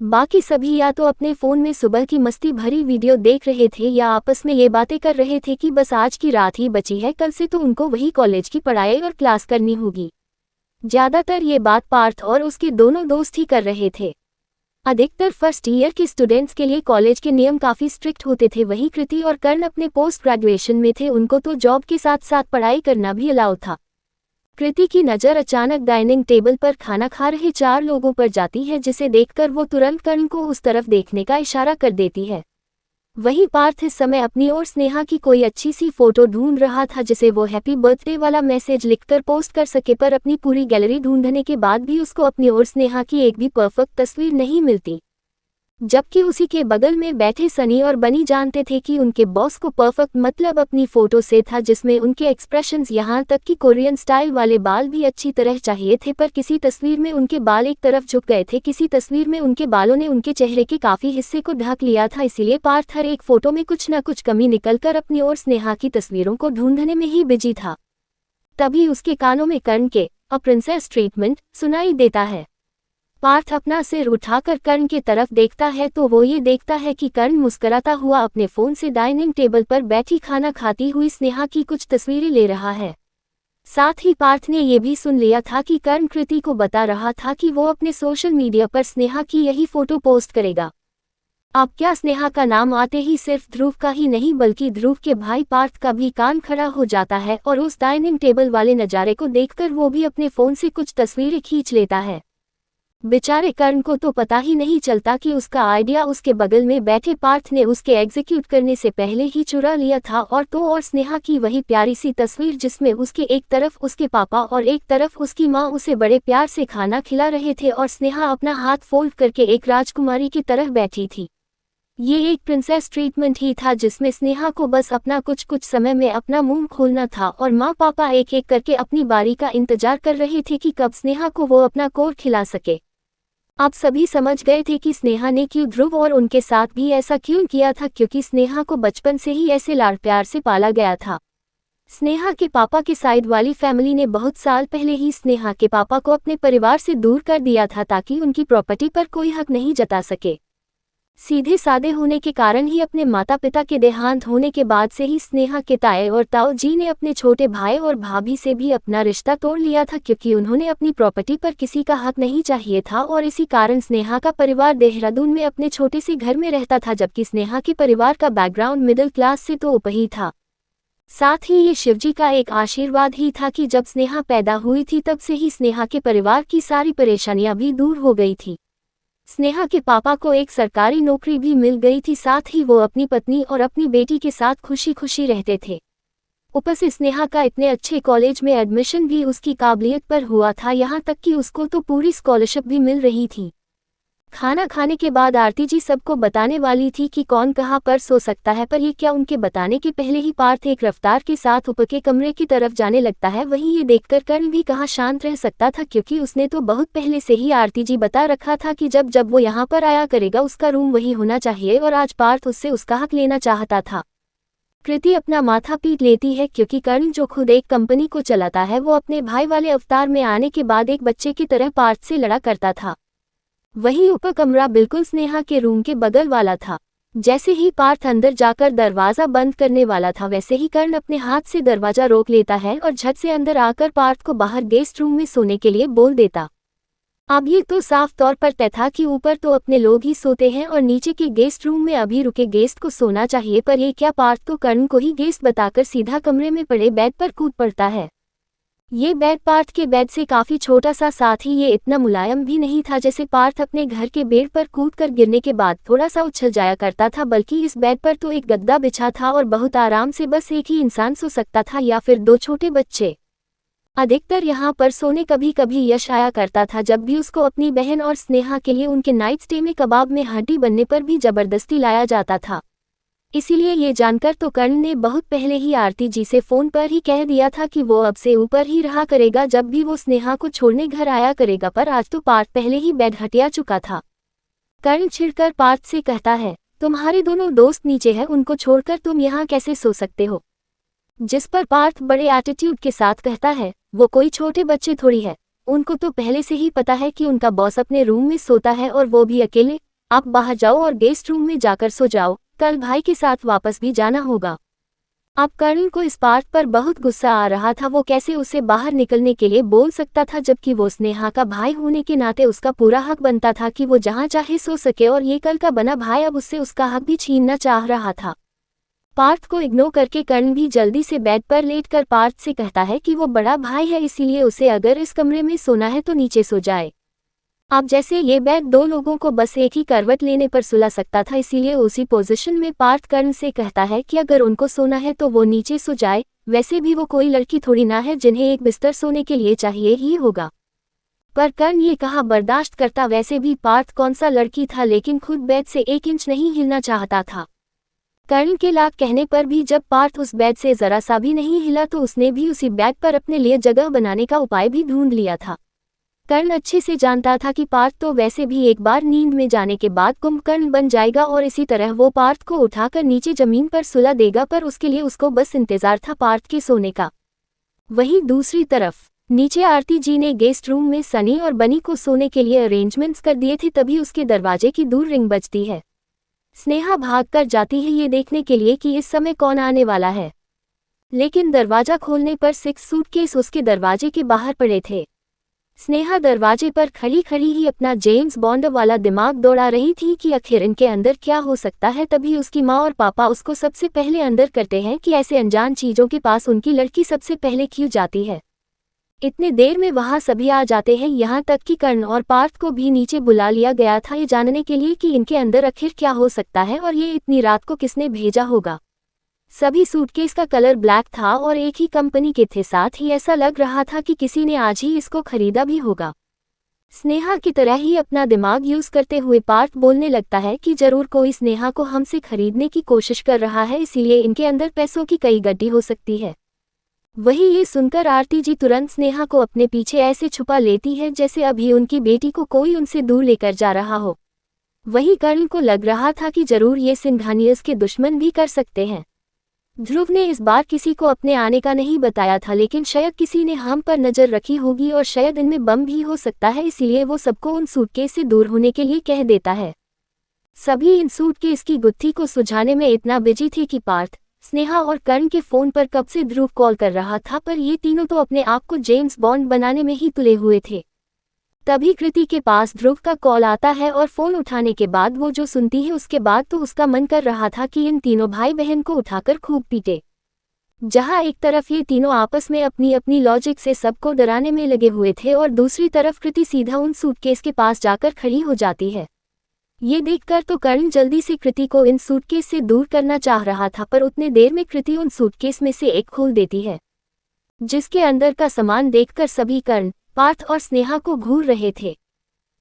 बाकी सभी या तो अपने फोन में सुबह की मस्ती भरी वीडियो देख रहे थे या आपस में ये बातें कर रहे थे कि बस आज की रात ही बची है, कल से तो उनको वही कॉलेज की पढ़ाई और क्लास करनी होगी। ज्यादातर ये बात पार्थ और उसके दोनों दोस्त ही कर रहे थे। अधिकतर फर्स्ट ईयर के स्टूडेंट्स के लिए कॉलेज के नियम काफी स्ट्रिक्ट होते थे। वहीं कृति और कर्ण अपने पोस्ट ग्रेजुएशन में थे, उनको तो जॉब के साथ साथ पढ़ाई करना भी अलाउ था। कृति की नज़र अचानक डाइनिंग टेबल पर खाना खा रहे 4 लोगों पर जाती है, जिसे देखकर वो तुरंत कर्ण को उस तरफ देखने का इशारा कर देती है। वहीं पार्थ इस समय अपनी और स्नेहा की कोई अच्छी सी फोटो ढूंढ रहा था, जिसे वो हैप्पी बर्थडे वाला मैसेज लिखकर पोस्ट कर सके, पर अपनी पूरी गैलरी ढूंढने के बाद भी उसको अपनी और स्नेहा की एक भी परफेक्ट तस्वीर नहीं मिलती। जबकि उसी के बगल में बैठे सनी और बनी जानते थे कि उनके बॉस को परफेक्ट मतलब अपनी फोटो से था, जिसमें उनके एक्सप्रेशंस यहाँ तक कि कोरियन स्टाइल वाले बाल भी अच्छी तरह चाहिए थे। पर किसी तस्वीर में उनके बाल एक तरफ झुक गए थे, किसी तस्वीर में उनके बालों ने उनके चेहरे के काफी हिस्से को ढक लिया था। इसीलिए पार्थ हर एक फोटो में कुछ न कुछ कमी निकलकर अपनी और स्नेहा की तस्वीरों को ढूंढने में ही बिजी था। तभी उसके कानों में कर्ण के अ प्रिंसेस ट्रीटमेंट सुनाई देता है। पार्थ अपना सिर उठाकर कर्ण के तरफ देखता है तो वो ये देखता है कि कर्ण मुस्कुराता हुआ अपने फोन से डाइनिंग टेबल पर बैठी खाना खाती हुई स्नेहा की कुछ तस्वीरें ले रहा है। साथ ही पार्थ ने ये भी सुन लिया था कि कर्ण कृति को बता रहा था कि वो अपने सोशल मीडिया पर स्नेहा की यही फोटो पोस्ट करेगा। अब क्या स्नेहा का नाम आते ही सिर्फ ध्रुव का ही नहीं बल्कि ध्रुव के भाई पार्थ का भी कान खड़ा हो जाता है और उस डाइनिंग टेबल वाले नज़ारे को देखकर वो भी अपने फोन से कुछ तस्वीरें खींच लेता है। बेचारे कर्ण को तो पता ही नहीं चलता कि उसका आइडिया उसके बगल में बैठे पार्थ ने उसके एग्जीक्यूट करने से पहले ही चुरा लिया था। और स्नेहा की वही प्यारी सी तस्वीर जिसमें उसके एक तरफ उसके पापा और एक तरफ उसकी माँ उसे बड़े प्यार से खाना खिला रहे थे और स्नेहा अपना हाथ फोल्ड करके एक राजकुमारी की तरह बैठी थी। ये एक प्रिंसेस ट्रीटमेंट ही था जिसमें स्नेहा को बस अपना कुछ समय में अपना मुंह खोलना था और माँ पापा एक एक करके अपनी बारी का इंतजार कर रहे थे कि कब स्नेहा को वो अपना कोर खिला सके। आप सभी समझ गए थे कि स्नेहा ने क्यों ध्रुव और उनके साथ भी ऐसा क्यों किया था, क्योंकि स्नेहा को बचपन से ही ऐसे लाड़ प्यार से पाला गया था। स्नेहा के पापा के साइड वाली फैमिली ने बहुत साल पहले ही स्नेहा के पापा को अपने परिवार से दूर कर दिया था ताकि उनकी प्रॉपर्टी पर कोई हक नहीं जता सके। सीधे सादे होने के कारण ही अपने माता पिता के देहांत होने के बाद से ही स्नेहा के ताए और ताऊ जी ने अपने छोटे भाई और भाभी से भी अपना रिश्ता तोड़ लिया था, क्योंकि उन्होंने अपनी प्रॉपर्टी पर किसी का हक नहीं चाहिए था। और इसी कारण स्नेहा का परिवार देहरादून में अपने छोटे से घर में रहता था, जबकि स्नेहा के परिवार का बैकग्राउंड मिडिल क्लास से तो ऊपर ही था। साथ ही ये शिवजी का एक आशीर्वाद ही था कि जब स्नेहा पैदा हुई थी तब से ही स्नेहा के परिवार की सारी परेशानियां भी दूर हो गई थी। स्नेहा के पापा को एक सरकारी नौकरी भी मिल गई थी, साथ ही वो अपनी पत्नी और अपनी बेटी के साथ खुशी खुशी रहते थे। ऊपर से स्नेहा का इतने अच्छे कॉलेज में एडमिशन भी उसकी काबिलियत पर हुआ था, यहाँ तक कि उसको तो पूरी स्कॉलरशिप भी मिल रही थी। खाना खाने के बाद आरती जी सबको बताने वाली थी कि कौन कहाँ पर सो सकता है, पर ये क्या उनके बताने के पहले ही पार्थ एक रफ्तार के साथ ऊपर के कमरे की तरफ जाने लगता है। वहीं ये देखकर कर्ण भी कहाँ शांत रह सकता था, क्योंकि उसने तो बहुत पहले से ही आरती जी बता रखा था कि जब जब वो यहाँ पर आया करेगा उसका रूम वही होना चाहिए, और आज पार्थ उससे उसका हक लेना चाहता था। कृति अपना माथा पीट लेती है, क्योंकि कर्ण जो खुद एक कंपनी को चलाता है वो अपने भाई वाले अवतार में आने के बाद एक बच्चे की तरह पार्थ से लड़ा करता था। वही ऊपर कमरा बिल्कुल स्नेहा के रूम के बगल वाला था। जैसे ही पार्थ अंदर जाकर दरवाजा बंद करने वाला था, वैसे ही कर्ण अपने हाथ से दरवाजा रोक लेता है और झट से अंदर आकर पार्थ को बाहर गेस्ट रूम में सोने के लिए बोल देता। अब ये तो साफ तौर पर तय था कि ऊपर तो अपने लोग ही सोते हैं और नीचे के गेस्ट रूम में अभी रुके गेस्ट को सोना चाहिए, पर ये क्या पार्थ तो कर्ण को ही गेस्ट बताकर सीधा कमरे में पड़े बेड पर कूद पड़ता है। ये बेड पार्थ के बेड से काफी छोटा सा, साथ ही ये इतना मुलायम भी नहीं था जैसे पार्थ अपने घर के बेड पर कूदकर गिरने के बाद थोड़ा सा उछल जाया करता था, बल्कि इस बेड पर तो एक गद्दा बिछा था और बहुत आराम से बस एक ही इंसान सो सकता था या फिर 2 छोटे बच्चे। अधिकतर यहाँ पर सोने कभी कभी यश आया करता था, जब भी उसको अपनी बहन और स्नेहा के लिए उनके नाइट स्टे में कबाब में हड्डी बनने पर भी जबरदस्ती लाया जाता था। इसीलिए ये जानकर तो कर्ण ने बहुत पहले ही आरती जी से फोन पर ही कह दिया था कि वो अब से ऊपर ही रहा करेगा जब भी वो स्नेहा को छोड़ने घर आया करेगा, पर आज तो पार्थ पहले ही बेड हटिया चुका था। कर्ण छिड़कर पार्थ से कहता है, तुम्हारे दोनों दोस्त नीचे हैं, उनको छोड़कर तुम यहाँ कैसे सो सकते हो? जिस पर पार्थ बड़े एटीट्यूड के साथ कहता है, वो कोई छोटे बच्चे थोड़ी है, उनको तो पहले से ही पता है कि उनका बॉस अपने रूम में सोता है और वो भी अकेले। आप बाहर जाओ और गेस्ट रूम में जाकर सो जाओ, कल भाई के साथ वापस भी जाना होगा। अब कर्ण को इस बात पर बहुत गुस्सा आ रहा था। वो कैसे उसे बाहर निकलने के लिए बोल सकता था, जबकि वो स्नेहा का भाई होने के नाते उसका पूरा हक बनता था कि वो जहां चाहे सो सके, और ये कल का बना भाई अब उससे उसका हक भी छीनना चाह रहा था। पार्थ को इग्नोर करके कर्ण भी जल्दी से बेड पर लेटकर पार्थ से कहता है कि वो बड़ा भाई है, इसीलिए उसे अगर इस कमरे में सोना है तो नीचे सो जाए। अब जैसे ये बेड दो लोगों को बस एक ही करवट लेने पर सुला सकता था, इसीलिए उसी पोजीशन में पार्थ कर्ण से कहता है कि अगर उनको सोना है तो वो नीचे सो जाए। वैसे भी वो कोई लड़की थोड़ी ना है जिन्हें एक बिस्तर सोने के लिए चाहिए ही होगा। पर कर्ण ये कहा बर्दाश्त करता। वैसे भी पार्थ कौन सा लड़की था, लेकिन खुद बेड से 1 इंच नहीं हिलना चाहता था। कर्ण के लाख कहने पर भी जब पार्थ उस बेड से जरा सा भी नहीं हिला तो उसने भी उसी बेड पर अपने लिए जगह बनाने का उपाय भी ढूंढ लिया था। कर्ण अच्छे से जानता था कि पार्थ तो वैसे भी एक बार नींद में जाने के बाद कुंभकर्ण बन जाएगा और इसी तरह वो पार्थ को उठाकर नीचे जमीन पर सुला देगा, पर उसके लिए उसको बस इंतजार था पार्थ के सोने का। वहीं दूसरी तरफ नीचे आरती जी ने गेस्ट रूम में सनी और बनी को सोने के लिए अरेंजमेंट्स कर दिए थे। तभी उसके दरवाजे की दूर रिंग बजती है। स्नेहा भागकर जाती है ये देखने के लिए कि इस समय कौन आने वाला है, लेकिन दरवाजा खोलने पर 6 सूटकेस उसके दरवाजे के बाहर पड़े थे। स्नेहा दरवाजे पर खड़ी खड़ी ही अपना जेम्स बॉन्ड वाला दिमाग दौड़ा रही थी कि आखिर इनके अंदर क्या हो सकता है। तभी उसकी माँ और पापा उसको सबसे पहले अंदर करते हैं कि ऐसे अनजान चीजों के पास उनकी लड़की सबसे पहले क्यों जाती है। इतने देर में वहां सभी आ जाते हैं, यहाँ तक कि कर्ण और पार्थ को भी नीचे बुला लिया गया था ये जानने के लिए कि इनके अंदर आखिर क्या हो सकता है और ये इतनी रात को किसने भेजा होगा। सभी सूटकेस का कलर ब्लैक था और एक ही कंपनी के थे, साथ ही ऐसा लग रहा था कि किसी ने आज ही इसको खरीदा भी होगा। स्नेहा की तरह ही अपना दिमाग यूज करते हुए पार्थ बोलने लगता है कि जरूर कोई स्नेहा को हमसे खरीदने की कोशिश कर रहा है, इसीलिए इनके अंदर पैसों की कई गड्डी हो सकती है। वही ये सुनकर आरती जी तुरंत स्नेहा को अपने पीछे ऐसे छुपा लेती है जैसे अभी उनकी बेटी को कोई उनसे दूर लेकर जा रहा हो। वही कर्ण को लग रहा था कि जरूर ये सिंघानियस के दुश्मन भी कर सकते हैं। ध्रुव ने इस बार किसी को अपने आने का नहीं बताया था, लेकिन शायद किसी ने हम पर नजर रखी होगी और शायद इनमें बम भी हो सकता है, इसीलिए वो सबको उन सूटकेस से दूर होने के लिए कह देता है। सभी इन सूटकेस की गुत्थी को सुझाने में इतना बिजी थे कि पार्थ, स्नेहा और कर्ण के फोन पर कब से ध्रुव कॉल कर रहा था, पर ये तीनों तो अपने आप को जेम्स बॉन्ड बनाने में ही तुले हुए थे। तभी कृति के पास ध्रुव का कॉल आता है और फोन उठाने के बाद वो जो सुनती है उसके बाद तो उसका मन कर रहा था कि इन तीनों भाई बहन को उठाकर खूब पीटे। जहां एक तरफ ये तीनों आपस में अपनी अपनी लॉजिक से सबको डराने में लगे हुए थे और दूसरी तरफ कृति सीधा उन सूटकेस के पास जाकर खड़ी हो जाती है। ये देखकर तो कर्ण जल्दी से कृति को इन सूटकेस से दूर करना चाह रहा था, पर उतने देर में कृति उन सूटकेस में से एक खोल देती है, जिसके अंदर का सामान देखकर सभी कर्ण, पार्थ और स्नेहा को घूर रहे थे।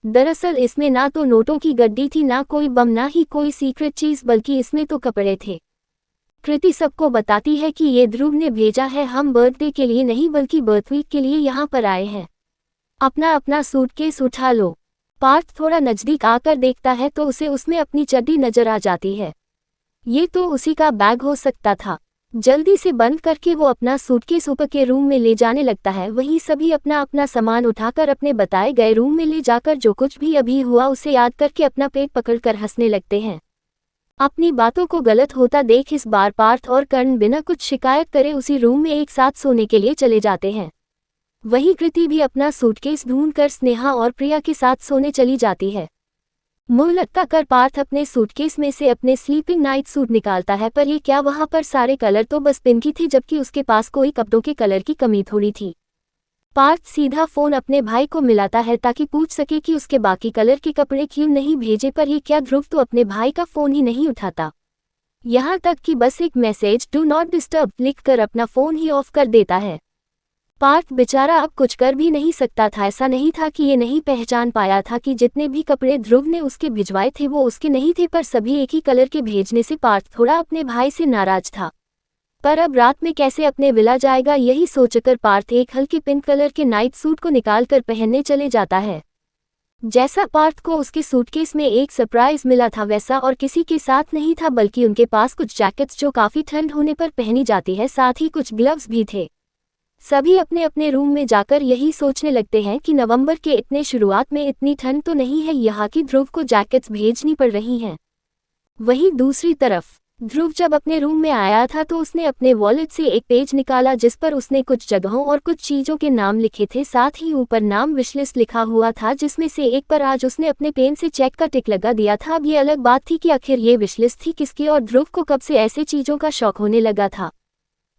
दरअसल इसमें ना तो नोटों की गड्डी थी, ना कोई बम, ना ही कोई सीक्रेट चीज, बल्कि इसमें तो कपड़े थे। कृति सबको बताती है कि ये ध्रुव ने भेजा है, हम बर्थडे के लिए नहीं बल्कि बर्थवीक के लिए यहाँ पर आए हैं। अपना अपना सूटकेस उठा लो। पार्थ थोड़ा नजदीक आकर देखता है तो उसे उसमें अपनी चड्डी नजर आ जाती है। ये तो उसी का बैग हो सकता था। जल्दी से बंद करके वो अपना सूटकेस ऊपर के रूम में ले जाने लगता है। वहीं सभी अपना अपना सामान उठाकर अपने बताए गए रूम में ले जाकर जो कुछ भी अभी हुआ उसे याद करके अपना पेट पकड़कर हंसने लगते हैं। अपनी बातों को गलत होता देख इस बार पार्थ और कर्ण बिना कुछ शिकायत करे उसी रूम में एक साथ सोने के लिए चले जाते हैं। वहीं कृति भी अपना सूटकेस ढूंढकर स्नेहा और प्रिया के साथ सोने चली जाती है। मुंह लटका कर पार्थ अपने सूटकेस में से अपने स्लीपिंग नाइट सूट निकालता है, पर ये क्या वहां पर सारे कलर तो बस पिंक ही थे, जबकि उसके पास कोई कपड़ों के कलर की कमी थोड़ी थी। पार्थ सीधा फोन अपने भाई को मिलाता है ताकि पूछ सके कि उसके बाकी कलर के कपड़े क्यों नहीं भेजे, पर ये क्या ध्रुव तो अपने भाई का फोन ही नहीं उठाता। यहाँ तक कि बस एक मैसेज डू नॉट डिस्टर्ब लिखकर अपना फोन ही ऑफ कर देता है। पार्थ बेचारा अब कुछ कर भी नहीं सकता था। ऐसा नहीं था कि ये नहीं पहचान पाया था कि जितने भी कपड़े ध्रुव ने उसके भिजवाए थे वो उसके नहीं थे, पर सभी एक ही कलर के भेजने से पार्थ थोड़ा अपने भाई से नाराज था। पर अब रात में कैसे अपने विला जाएगा, यही सोचकर पार्थ एक हल्के पिंक कलर के नाइट सूट को निकालकर पहनने चले जाता है। जैसा पार्थ को उसके सूटकेस में एक सरप्राइज मिला था वैसा और किसी के साथ नहीं था, बल्कि उनके पास कुछ जैकेट्स जो काफी ठंड होने पर पहनी जाती है, साथ ही कुछ ग्लव्स भी थे। सभी अपने अपने रूम में जाकर यही सोचने लगते हैं कि नवंबर के इतने शुरुआत में इतनी ठंड तो नहीं है यहाँ की ध्रुव को जैकेट्स भेजनी पड़ रही हैं। वहीं दूसरी तरफ ध्रुव जब अपने रूम में आया था तो उसने अपने वॉलेट से एक पेज निकाला जिस पर उसने कुछ जगहों और कुछ चीज़ों के नाम लिखे थे, साथ ही ऊपर नाम विशलिस्ट लिखा हुआ था जिसमें से एक पर आज उसने अपने पेन से चेक का टिक लगा दिया था। अब ये अलग बात थी कि आखिर ये विशलिस्ट थी किसकी और ध्रुव को कब से ऐसे चीज़ों का शौक होने लगा था।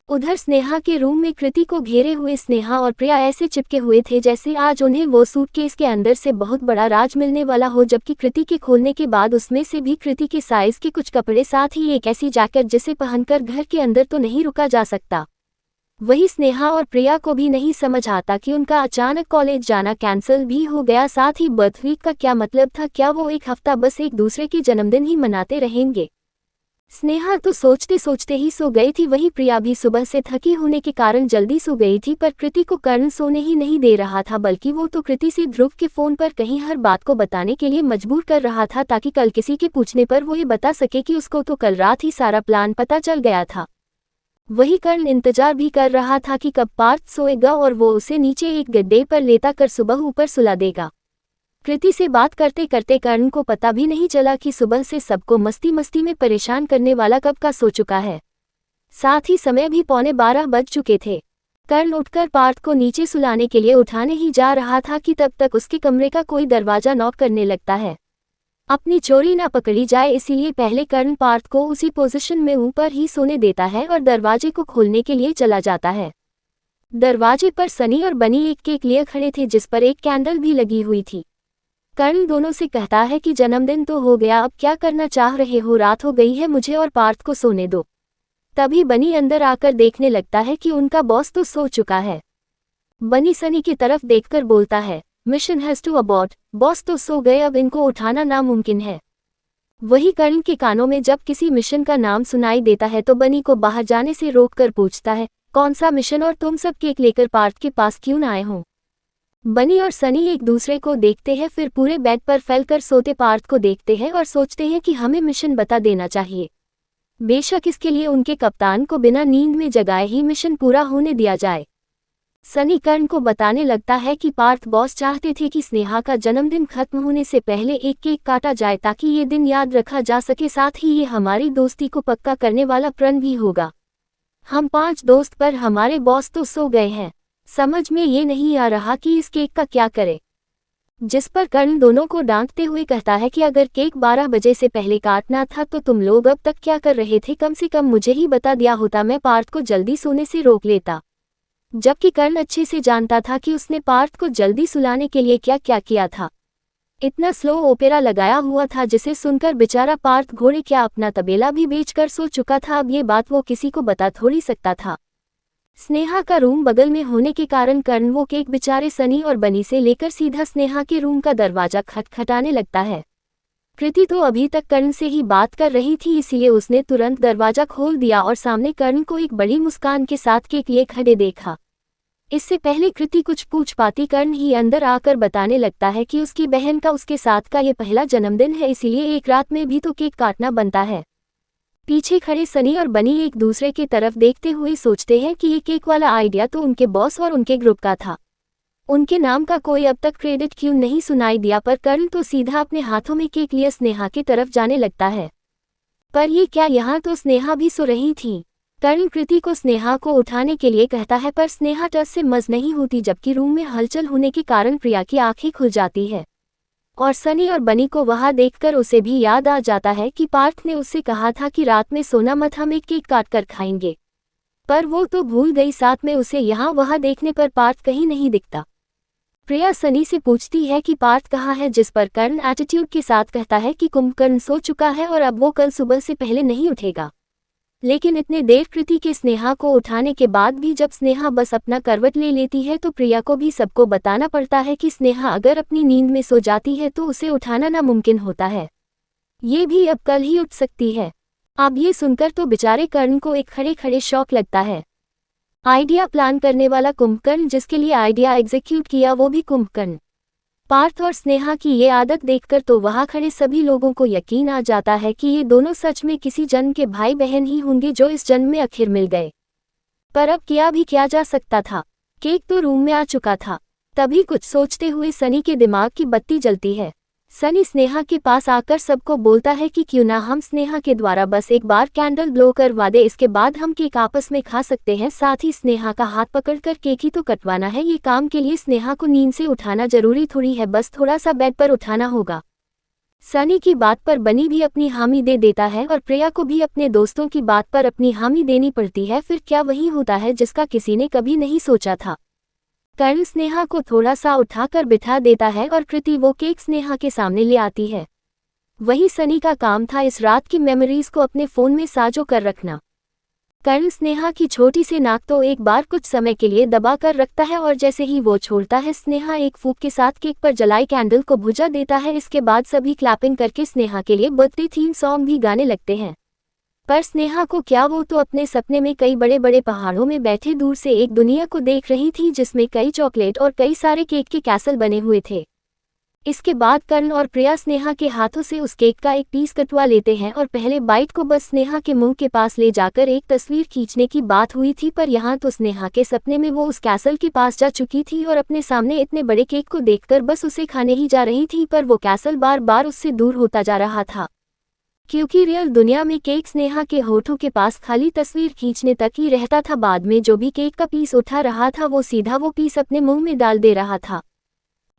उधर स्नेहा के रूम में कृति को घेरे हुए स्नेहा और प्रिया ऐसे चिपके हुए थे जैसे आज उन्हें वो सूटकेस के अंदर से बहुत बड़ा राज मिलने वाला हो, जबकि कृति के खोलने के बाद उसमें से भी कृति के साइज के कुछ कपड़े, साथ ही एक ऐसी जैकेट जिसे पहनकर घर के अंदर तो नहीं रुका जा सकता। वही स्नेहा और प्रिया को भी नहीं समझ आता कि उनका अचानक कॉलेज जाना कैंसिल भी हो गया, साथ ही बर्थ वीक का क्या मतलब था। क्या वो एक हफ्ता बस एक दूसरे के जन्मदिन ही मनाते रहेंगे? स्नेहा तो सोचते सोचते ही सो गई थी। वहीं प्रिया भी सुबह से थकी होने के कारण जल्दी सो गई थी, पर कृति को कर्ण सोने ही नहीं दे रहा था, बल्कि वो तो कृति से ध्रुव के फोन पर कहीं हर बात को बताने के लिए मजबूर कर रहा था ताकि कल किसी के पूछने पर वो ये बता सके कि उसको तो कल रात ही सारा प्लान पता चल गया था। वही कर्ण इंतजार भी कर रहा था कि कब पार्थ सोएगा और वो उसे नीचे एक गड्ढे पर लेटा कर सुबह ऊपर सुला देगा। कृति से बात करते करते कर्ण को पता भी नहीं चला कि सुबह से सबको मस्ती मस्ती में परेशान करने वाला कब का सो चुका है। साथ ही समय भी 11:15 बज चुके थे। कर्ण उठकर पार्थ को नीचे सुलाने के लिए उठाने ही जा रहा था कि तब तक उसके कमरे का कोई दरवाजा नॉक करने लगता है। अपनी चोरी ना पकड़ी जाए इसीलिए पहले कर्ण पार्थ को उसी पोजीशन में ऊपर ही सोने देता है और दरवाजे को खोलने के लिए चला जाता है। दरवाजे पर सनी और बनी एक केक लिए खड़े थे जिस पर एक कैंडल भी लगी हुई थी। कर्ण दोनों से कहता है कि जन्मदिन तो हो गया, अब क्या करना चाह रहे हो, रात हो गई है, मुझे और पार्थ को सोने दो। तभी बनी अंदर आकर देखने लगता है कि उनका बॉस तो सो चुका है। बनी सनी की तरफ देखकर बोलता है, mission has to abort, boss तो सो गए, अब इनको उठाना नामुमकिन है। वही कर्ण के कानों में जब किसी मिशन का नाम सुनाई देता है तो बनी को बाहर जाने से रोककर पूछता है, कौन सा मिशन और तुम सब केक लेकर पार्थ के पास क्यों न आए हो? बनी और सनी एक दूसरे को देखते हैं, फिर पूरे बेड पर फैलकर सोते पार्थ को देखते हैं और सोचते हैं कि हमें मिशन बता देना चाहिए। बेशक इसके लिए उनके कप्तान को बिना नींद में जगाए ही मिशन पूरा होने दिया जाए। सनी कर्ण को बताने लगता है कि पार्थ बॉस चाहते थे कि स्नेहा का जन्मदिन खत्म होने से पहले एक केक काटा जाए ताकि ये दिन याद रखा जा सके, साथ ही ये हमारी दोस्ती को पक्का करने वाला प्रण भी होगा। हम 5 दोस्त पर हमारे बॉस तो सो गए हैं, समझ में ये नहीं आ रहा कि इस केक का क्या करे। जिस पर कर्ण दोनों को डांटते हुए कहता है कि अगर केक 12 बजे से पहले काटना था तो तुम लोग अब तक क्या कर रहे थे, कम से कम मुझे ही बता दिया होता, मैं पार्थ को जल्दी सोने से रोक लेता। जबकि कर्ण अच्छे से जानता था कि उसने पार्थ को जल्दी सुलाने के लिए क्या क्या किया था। इतना स्लो ओपेरा लगाया हुआ था जिसे सुनकर बेचारा पार्थ घोड़े क्या अपना तबेला भी बेचकर सो चुका था। अब ये बात वो किसी को बता थोड़ी सकता था। स्नेहा का रूम बगल में होने के कारण कर्ण वो केक बेचारे सनी और बनी से लेकर सीधा स्नेहा के रूम का दरवाजा खटखटाने लगता है। कृति तो अभी तक कर्ण से ही बात कर रही थी, इसलिए उसने तुरंत दरवाजा खोल दिया और सामने कर्ण को एक बड़ी मुस्कान के साथ केक लिए खड़े देखा। इससे पहले कृति कुछ पूछ पाती, कर्ण ही अंदर आकर बताने लगता है कि उसकी बहन का उसके साथ का ये पहला जन्मदिन है, इसीलिए एक रात में भी तो केक काटना बनता है। पीछे खड़े सनी और बनी एक दूसरे की तरफ देखते हुए सोचते हैं कि ये केक वाला आइडिया तो उनके बॉस और उनके ग्रुप का था। उनके नाम का कोई अब तक क्रेडिट क्यों नहीं सुनाई दिया, पर कर्ण तो सीधा अपने हाथों में केक लिए स्नेहा की तरफ जाने लगता है। पर ये क्या, यहाँ तो स्नेहा भी सो रही थी। कर्ण कृति को स्नेहा को उठाने के लिए कहता है, पर स्नेहा टस से मज नहीं होती, जबकि रूम में हलचल होने के कारण प्रिया की आंखें खुल जाती है और सनी और बनी को वहां देखकर उसे भी याद आ जाता है कि पार्थ ने उससे कहा था कि रात में सोना मत, हम एक केक काट कर खाएंगे, पर वो तो भूल गई। साथ में उसे यहाँ वहां देखने पर पार्थ कहीं नहीं दिखता। प्रिया सनी से पूछती है कि पार्थ कहाँ है, जिस पर कर्ण एटीट्यूड के साथ कहता है कि कुंभकर्ण सो चुका है और अब वो कल सुबह से पहले नहीं उठेगा। लेकिन इतने देर कृति के स्नेहा को उठाने के बाद भी जब स्नेहा बस अपना करवट ले लेती है तो प्रिया को भी सबको बताना पड़ता है कि स्नेहा अगर अपनी नींद में सो जाती है तो उसे उठाना नामुमकिन होता है, ये भी अब कल ही उठ सकती है। अब ये सुनकर तो बेचारे कर्ण को एक खड़े खड़े शौक लगता है। आइडिया प्लान करने वाला कुंभकर्ण, जिसके लिए आइडिया एग्जीक्यूट किया वो भी कुंभकर्ण। पार्थ और स्नेहा की ये आदत देखकर तो वहां खड़े सभी लोगों को यकीन आ जाता है कि ये दोनों सच में किसी जन्म के भाई बहन ही होंगे जो इस जन्म में आखिर मिल गए। पर अब किया भी क्या जा सकता था। केक तो रूम में आ चुका था। तभी कुछ सोचते हुए सनी के दिमाग की बत्ती जलती है। सनी स्नेहा के पास आकर सबको बोलता है कि क्यों ना हम स्नेहा के द्वारा बस एक बार कैंडल ब्लो करवा दे, इसके बाद हम केक आपस में खा सकते हैं। साथ ही स्नेहा का हाथ पकड़कर केक ही तो कटवाना है। ये काम के लिए स्नेहा को नींद से उठाना जरूरी थोड़ी है, बस थोड़ा सा बेड पर उठाना होगा। सनी की बात पर बनी भी अपनी हामी दे देता है और प्रिया को भी अपने दोस्तों की बात पर अपनी हामी देनी पड़ती है। फिर क्या वही होता है जिसका किसी ने कभी नहीं सोचा था। कर्ण स्नेहा को थोड़ा सा उठाकर बिठा देता है और कृति वो केक स्नेहा के सामने ले आती है। वही सनी का काम था इस रात की मेमोरीज को अपने फोन में साझो कर रखना। कर्ण स्नेहा की छोटी सी नाक तो एक बार कुछ समय के लिए दबा कर रखता है और जैसे ही वो छोड़ता है स्नेहा एक फूंक के साथ केक पर जलाई कैंडल को बुझा देता है। इसके बाद सभी क्लैपिंग करके स्नेहा के लिए बर्थडे थीम सॉन्ग भी गाने लगते हैं। पर स्नेहा को क्या, वो तो अपने सपने में कई बड़े बड़े पहाड़ों में बैठे दूर से एक दुनिया को देख रही थी जिसमें कई चॉकलेट और कई सारे केक के कैसल बने हुए थे। इसके बाद कर्ण और प्रिया स्नेहा के हाथों से उस केक का एक पीस कटवा लेते हैं और पहले बाइट को बस स्नेहा के मुंह के पास ले जाकर एक तस्वीर खींचने की बात हुई थी, पर यहाँ तो स्नेहा के सपने में वो उस कैसल के पास जा चुकी थी और अपने सामने इतने बड़े केक को देखकर बस उसे खाने ही जा रही थी, पर वो कैसल बार बार उससे दूर होता जा रहा था। क्योंकि रियल दुनिया में केक स्नेहा के होठों के पास खाली तस्वीर खींचने तक ही रहता था। बाद में जो भी केक का पीस उठा रहा था वो सीधा वो पीस अपने मुंह में डाल दे रहा था।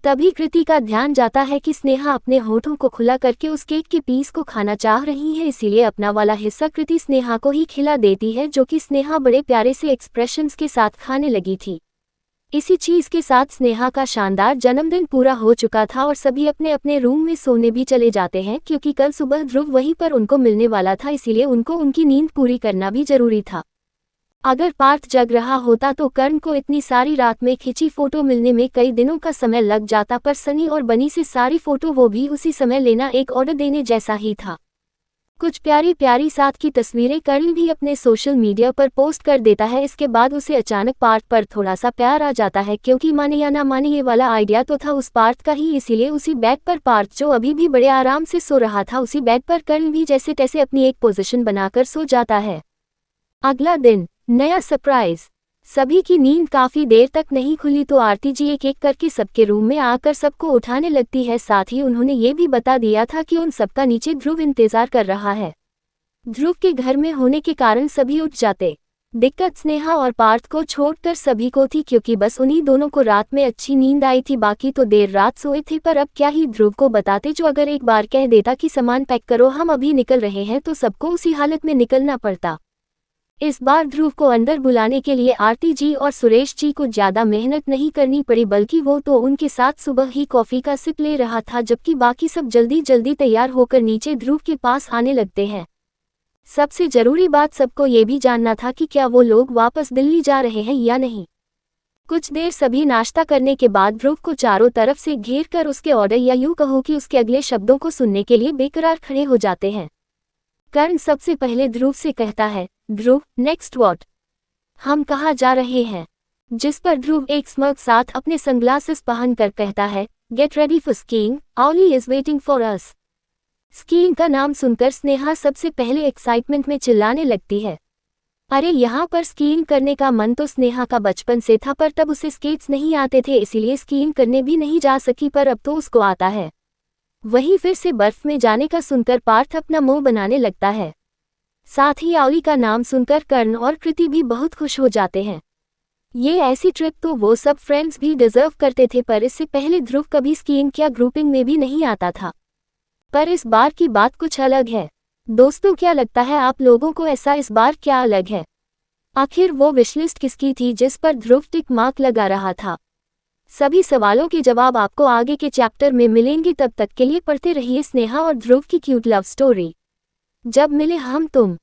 तभी कृति का ध्यान जाता है कि स्नेहा अपने होठों को खुला करके उस केक के पीस को खाना चाह रही है, इसीलिए अपना वाला हिस्सा कृति स्नेहा को ही खिला देती है, जो कि स्नेहा बड़े प्यारे से एक्सप्रेशंस के साथ खाने लगी थी। इसी चीज के साथ स्नेहा का शानदार जन्मदिन पूरा हो चुका था और सभी अपने अपने रूम में सोने भी चले जाते हैं, क्योंकि कल सुबह ध्रुव वहीं पर उनको मिलने वाला था, इसीलिए उनको उनकी नींद पूरी करना भी जरूरी था। अगर पार्थ जग रहा होता तो कर्ण को इतनी सारी रात में खिंची फोटो मिलने में कई दिनों का समय लग जाता, पर सनी और बनी से सारी फोटो वो भी उसी समय लेना एक ऑर्डर देने जैसा ही था। कुछ प्यारी प्यारी साथ की तस्वीरें कर्ण भी अपने सोशल मीडिया पर पोस्ट कर देता है। इसके बाद उसे अचानक पार्थ पर थोड़ा सा प्यार आ जाता है, क्योंकि माने या ना माने ये वाला आइडिया तो था उस पार्थ का ही, इसीलिए उसी बेड पर पार्थ जो अभी भी बड़े आराम से सो रहा था उसी बेड पर कर्ण भी जैसे तैसे अपनी एक पोजीशन बनाकर सो जाता है। अगला दिन, नया सरप्राइज। सभी की नींद काफी देर तक नहीं खुली तो आरती जी एक एक करके सबके रूम में आकर सबको उठाने लगती है। साथ ही उन्होंने ये भी बता दिया था कि उन सबका नीचे ध्रुव इंतजार कर रहा है। ध्रुव के घर में होने के कारण सभी उठ जाते। दिक्कत स्नेहा और पार्थ को छोड़कर सभी को थी, क्योंकि बस उन्हीं दोनों को रात में अच्छी नींद आई थी, बाकी तो देर रात सोए थे। पर अब क्या ही ध्रुव को बताते, जो अगर एक बार कह देता कि सामान पैक करो हम अभी निकल रहे हैं तो सबको उसी हालत में निकलना पड़ता। इस बार ध्रुव को अंदर बुलाने के लिए आरती जी और सुरेश जी को ज्यादा मेहनत नहीं करनी पड़ी, बल्कि वो तो उनके साथ सुबह ही कॉफी का सिप ले रहा था, जबकि बाकी सब जल्दी जल्दी तैयार होकर नीचे ध्रुव के पास आने लगते हैं। सबसे जरूरी बात सबको ये भी जानना था कि क्या वो लोग वापस दिल्ली जा रहे हैं या नहीं। कुछ देर सभी नाश्ता करने के बाद ध्रुव को चारों तरफ से घेर कर उसके ऑर्डर या यूं कहो कि उसके अगले शब्दों को सुनने के लिए बेकरार खड़े हो जाते हैं। कर्ण सबसे पहले ध्रुव से कहता है, ध्रुव नेक्स्ट व्हाट, हम कहाँ जा रहे हैं। जिस पर ध्रुव एक स्मर्क साथ अपने सनग्लासेस पहनकर कहता है, get ready for skiing, Olly is waiting for us. Skiing का नाम सुनकर स्नेहा सबसे पहले एक्साइटमेंट में चिल्लाने लगती है। अरे यहाँ पर स्कीइंग करने का मन तो स्नेहा का बचपन से था, पर तब उसे स्केट्स नहीं आते थे, इसीलिए स्कीइंग करने भी नहीं जा सकी, पर अब तो उसको आता है। वहीं फिर से बर्फ में जाने का सुनकर पार्थ अपना मुंह बनाने लगता है। साथ ही ऑली का नाम सुनकर कर्ण और कृति भी बहुत खुश हो जाते हैं। ये ऐसी ट्रिप तो वो सब फ्रेंड्स भी डिजर्व करते थे, पर इससे पहले ध्रुव कभी स्कीइंग या ग्रुपिंग में भी नहीं आता था। पर इस बार की बात कुछ अलग है। दोस्तों क्या लगता है आप लोगों को, ऐसा इस बार क्या अलग है? आखिर वो विशलिस्ट किसकी थी जिस पर ध्रुव टिक मार्क लगा रहा था? सभी सवालों के जवाब आपको आगे के चैप्टर में मिलेंगे। तब तक के लिए पढ़ते रहिए स्नेहा और ध्रुव की क्यूट लव स्टोरी। जब मिले हम तुम।